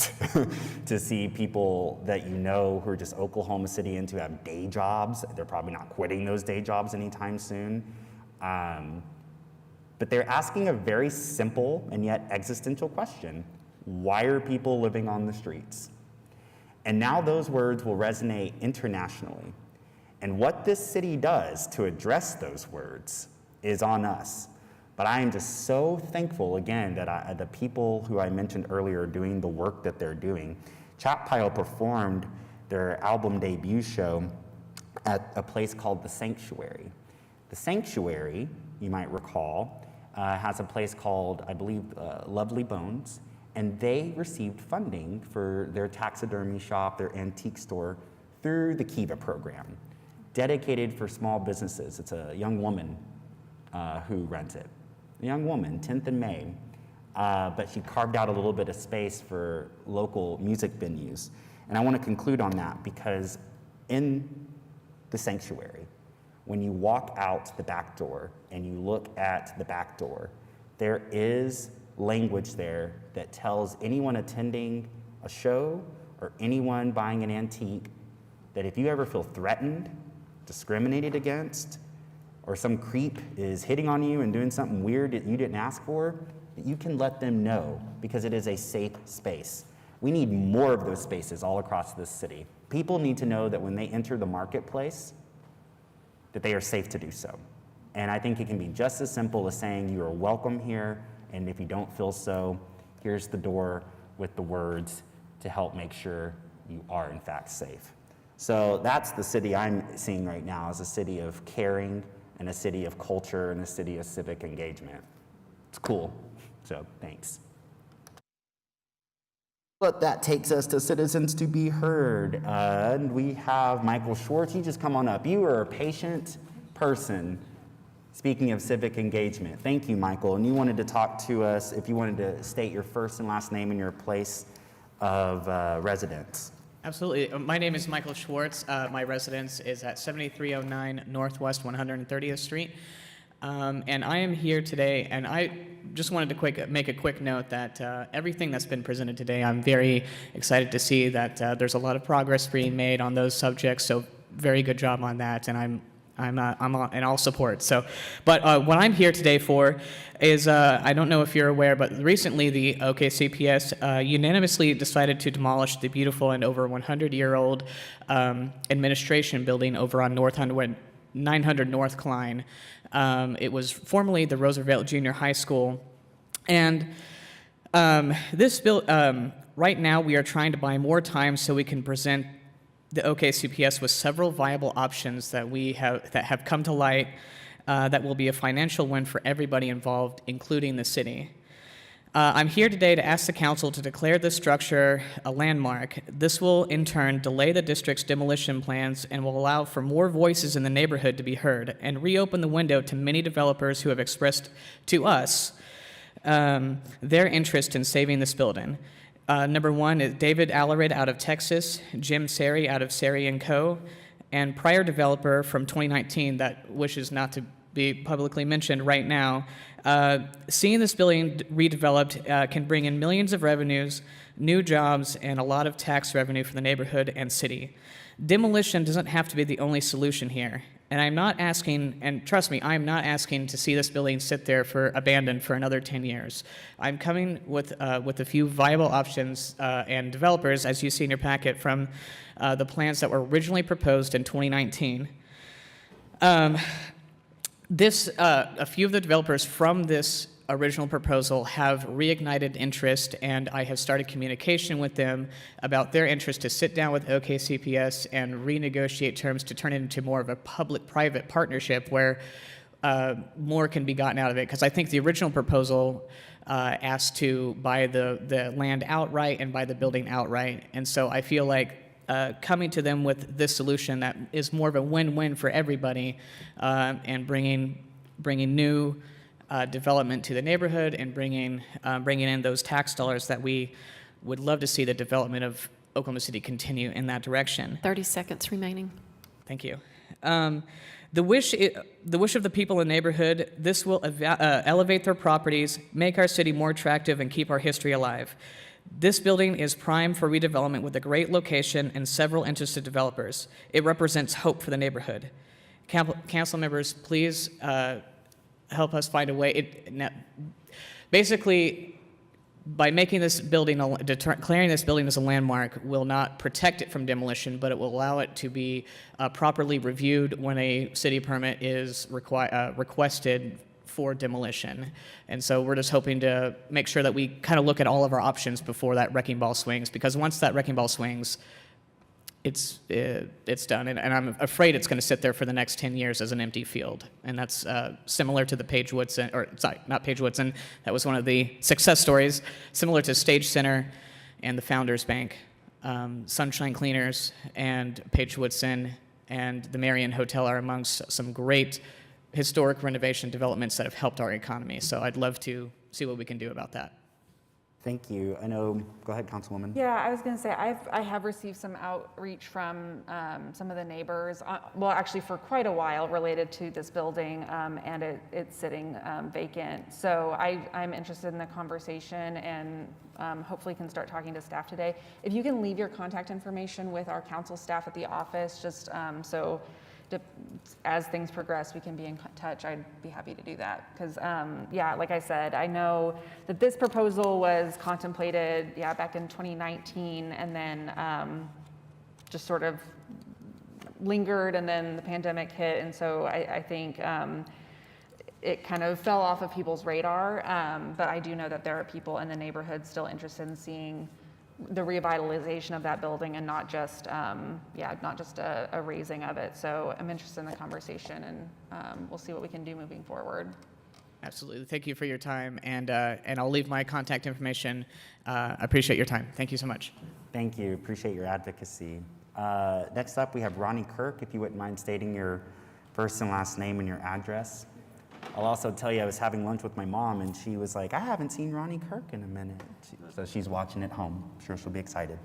A: to see people that you know who are just Oklahoma City into have day jobs. They're probably not quitting those day jobs anytime soon. But they're asking a very simple and yet existential question. Why are people living on the streets? And now those words will resonate internationally. And what this city does to address those words is on us. But I am just so thankful, again, that the people who I mentioned earlier are doing the work that they're doing. Chat Pyle performed their album debut show at a place called The Sanctuary. The Sanctuary, you might recall, has a place called, I believe, Lovely Bones, and they received funding for their taxidermy shop, their antique store, through the Kiva program, dedicated for small businesses. It's a young woman who runs it. A young woman, 10th and May, but she carved out a little bit of space for local music venues. And I want to conclude on that because in the Sanctuary, when you walk out the back door and you look at the back door, there is language there that tells anyone attending a show or anyone buying an antique that if you ever feel threatened, discriminated against, or some creep is hitting on you and doing something weird that you didn't ask for, that you can let them know because it is a safe space. We need more of those spaces all across this city. People need to know that when they enter the marketplace, that they are safe to do so. And I think it can be just as simple as saying you are welcome here, and if you don't feel so, here's the door. with the words to help make sure you are in fact safe. So that's the city I'm seeing right now, as a city of caring and a city of culture and a city of civic engagement. It's cool, so thanks. But that takes us to citizens to be heard. And we have Michael Schwartz. You just come on up. You are a patient person. Speaking of civic engagement, thank you, Michael. And you wanted to talk to us, if you wanted to state your first and last name and your place of residence.
K: Absolutely. My name is Michael Schwartz. My residence is at 7309 Northwest 130th Street. And I am here today, and I just wanted to make a quick note that everything that's been presented today, I'm very excited to see that there's a lot of progress being made on those subjects, so very good job on that, and I'm in all support. So, but what I'm here today for is, I don't know if you're aware, but recently the OKCPS unanimously decided to demolish the beautiful and over 100-year-old administration building over on 900 North Klein. It was formerly the Roosevelt Junior High School, and right now we are trying to buy more time so we can present the OKCPS with several viable options that have come to light that will be a financial win for everybody involved, including the city. I'm here today to ask the council to declare this structure a landmark. This will, in turn, delay the district's demolition plans and will allow for more voices in the neighborhood to be heard and reopen the window to many developers who have expressed to us their interest in saving this building. Number one is David Alarid out of Texas, Jim Sari out of Sari & Co., and prior developer from 2019 that wishes not to be publicly mentioned right now. Seeing this building redeveloped can bring in millions of revenues, new jobs, and a lot of tax revenue for the neighborhood and city. Demolition doesn't have to be the only solution here. And I'm not asking, and trust me, I'm not asking to see this building sit there abandoned for another 10 years. I'm coming with a few viable options and developers, as you see in your packet, from the plans that were originally proposed in 2019. A few of the developers from this original proposal have reignited interest, and I have started communication with them about their interest to sit down with OKCPS and renegotiate terms to turn it into more of a public-private partnership where more can be gotten out of it. Because I think the original proposal asked to buy the land outright and buy the building outright, and so I feel like coming to them with this solution that is more of a win-win for everybody, and bringing new development to the neighborhood and bringing in those tax dollars that we would love to see the development of Oklahoma City continue in that direction.
Q: 30 seconds remaining.
K: Thank you. The wish of the people in the neighborhood, this will elevate their properties, make our city more attractive, and keep our history alive. This building is prime for redevelopment with a great location and several interested developers. It represents hope for the neighborhood. Council members, please help us find a way. Basically, by making this building, declaring this building as a landmark will not protect it from demolition, but it will allow it to be properly reviewed when a city permit is requested for demolition. And so we're just hoping to make sure that we kind of look at all of our options before that wrecking ball swings, because once that wrecking ball swings, it's done. And I'm afraid it's going to sit there for the next 10 years as an empty field. And that's similar to the Paige Woodson, or sorry, not Paige Woodson, that was one of the success stories, similar to Stage Center and the Founders Bank. Sunshine Cleaners and Paige Woodson and the Marion Hotel are amongst some great historic renovation developments that have helped our economy. So I'd love to see what we can do about that.
A: Thank you. I know, go ahead, Councilwoman.
R: Yeah, I was going to say, I have received some outreach from some of the neighbors, well, actually for quite a while, related to this building, and it's sitting vacant. So I'm interested in the conversation and hopefully can start talking to staff today. If you can leave your contact information with our council staff at the office, just so as things progress, we can be in touch. I'd be happy to do that. Because, yeah, like I said, I know that this proposal was contemplated, back in 2019, and then just sort of lingered, and then the pandemic hit. And so I think it kind of fell off of people's radar. But I do know that there are people in the neighborhood still interested in seeing the revitalization of that building and not just, not just a raising of it. So I'm interested in the conversation, and we'll see what we can do moving forward.
K: Absolutely. Thank you for your time, and I'll leave my contact information. I appreciate your time. Thank you so much.
A: Thank you. Appreciate your advocacy. Next up, we have Ronnie Kirk, if you wouldn't mind stating your first and last name and your address. I'll also tell you, I was having lunch with my mom, and she was like, I haven't seen Ronnie Kirk in a minute. So she's watching at home. I'm sure she'll be excited.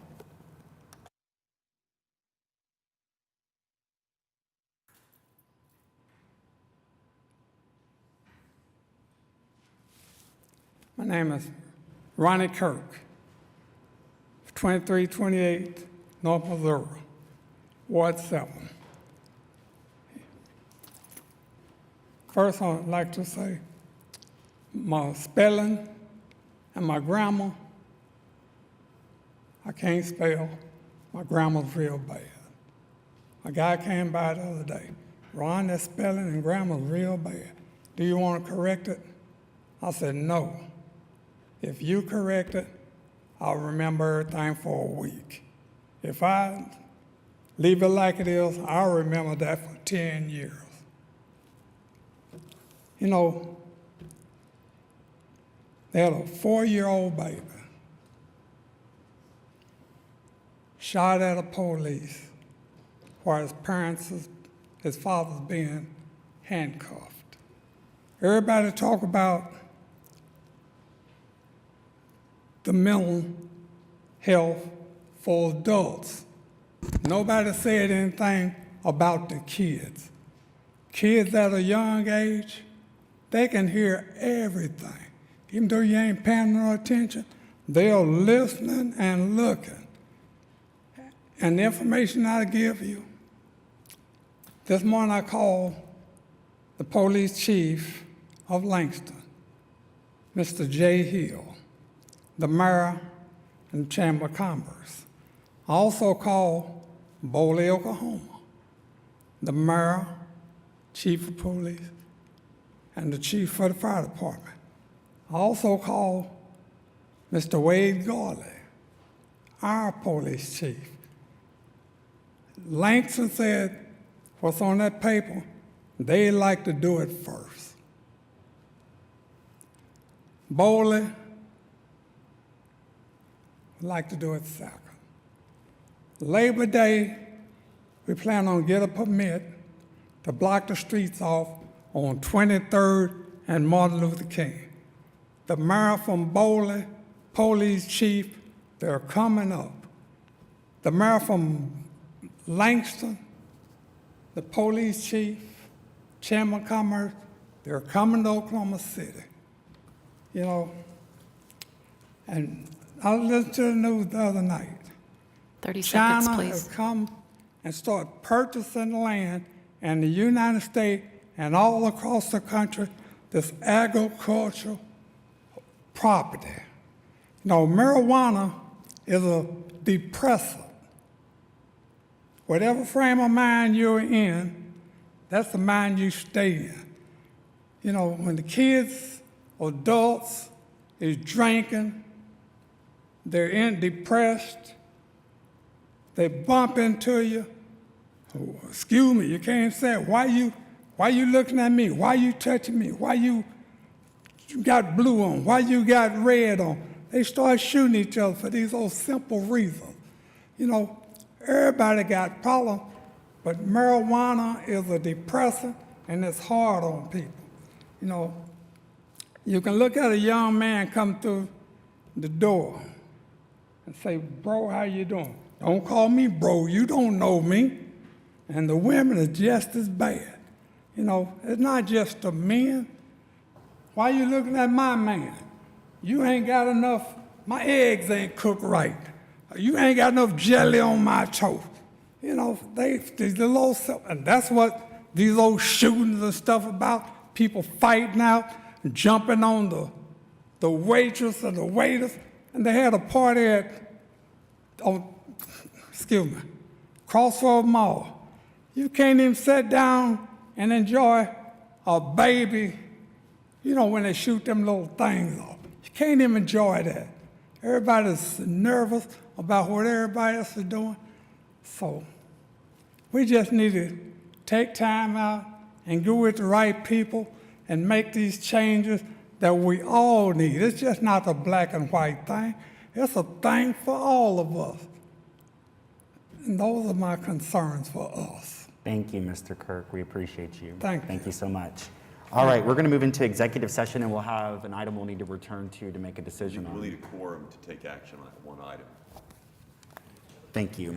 N: My name is Ronnie Kirk, 2328 North Missouri, Ward 7. First, I'd like to say my spelling and my grammar, I can't spell. My grammar's real bad. A guy came by the other day. Ron, that spelling and grammar's real bad. Do you want to correct it? I said, no. If you correct it, I'll remember everything for a week. If I leave it like it is, I'll remember that for 10 years. You know, they had a 4-year-old baby shot at a police while his father's being handcuffed. Everybody talk about the mental health for adults. Nobody said anything about the kids. Kids at a young age, they can hear everything. Even though you ain't paying no attention, they're listening and looking. And the information I give you, this morning I called the police chief of Langston, Mr. J. Hill, the mayor and Chamber of Commerce. I also called Boley, Oklahoma, the mayor, chief of police, and the chief for the fire department. I also called Mr. Wade Garley, our police chief. Langston said, what's on that paper, they like to do it first. Boley would like to do it second. Labor Day, we plan on getting a permit to block the streets off on 23rd and Martin Luther King. The mayor from Boley, police chief, they're coming up. The mayor from Langston, the police chief, Chamber of Commerce, they're coming to Oklahoma City. You know, and I listened to the news the other night.
Q: 30 seconds,
N: China
Q: please.
N: has come and started purchasing land in the United States and all across the country, this agricultural property. You know, marijuana is a depressant. Whatever frame of mind you're in, that's the mind you stay in. You know, when the kids, adults, is drinking, they're depressed, they bump into you. Oh, excuse me, you can't say it. Why you looking at me? Why you touching me? Why you got blue on? Why you got red on? They start shooting each other for these old simple reasons. You know, everybody got problems, but marijuana is a depressant and it's hard on people. You know, you can look at a young man come through the door and say, bro, how you doing? Don't call me bro, you don't know me. And the women are just as bad. You know, it's not just the men. Why you looking at my man? You ain't got enough, my eggs ain't cooked right. You ain't got enough jelly on my toast. You know, these little, and that's what these old shootings and stuff about, people fighting out, jumping on the waitress and the waiters. And they had a party Crossroad Mall. You can't even sit down and enjoy a baby you know, when they shoot them little things off. You can't even enjoy that. Everybody's nervous about what everybody else is doing. So we just need to take time out and go with the right people and make these changes that we all need. It's just not a black and white thing. It's a thing for all of us. And those are my concerns for us.
A: Thank you, Mr. Kirk. We appreciate you.
N: Thank
A: you so much. All right, we're going to move into executive session, and we'll have an item we'll need to return to make a decision on.
D: We'll need a quorum to take action on that one item.
A: Thank you.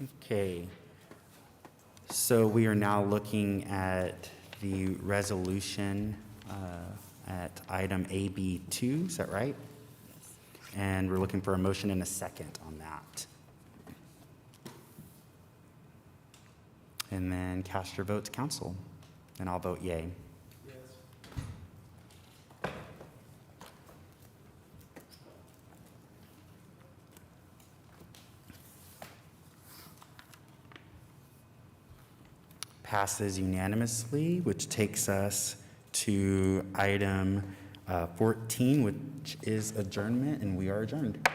A: Okay. So we are now looking at the resolution at item AB2, is that right? And we're looking for a motion and a second on that. And then cast your votes, council, and I'll vote yay. Passes unanimously, which takes us to item 14, which is adjournment, and we are adjourned.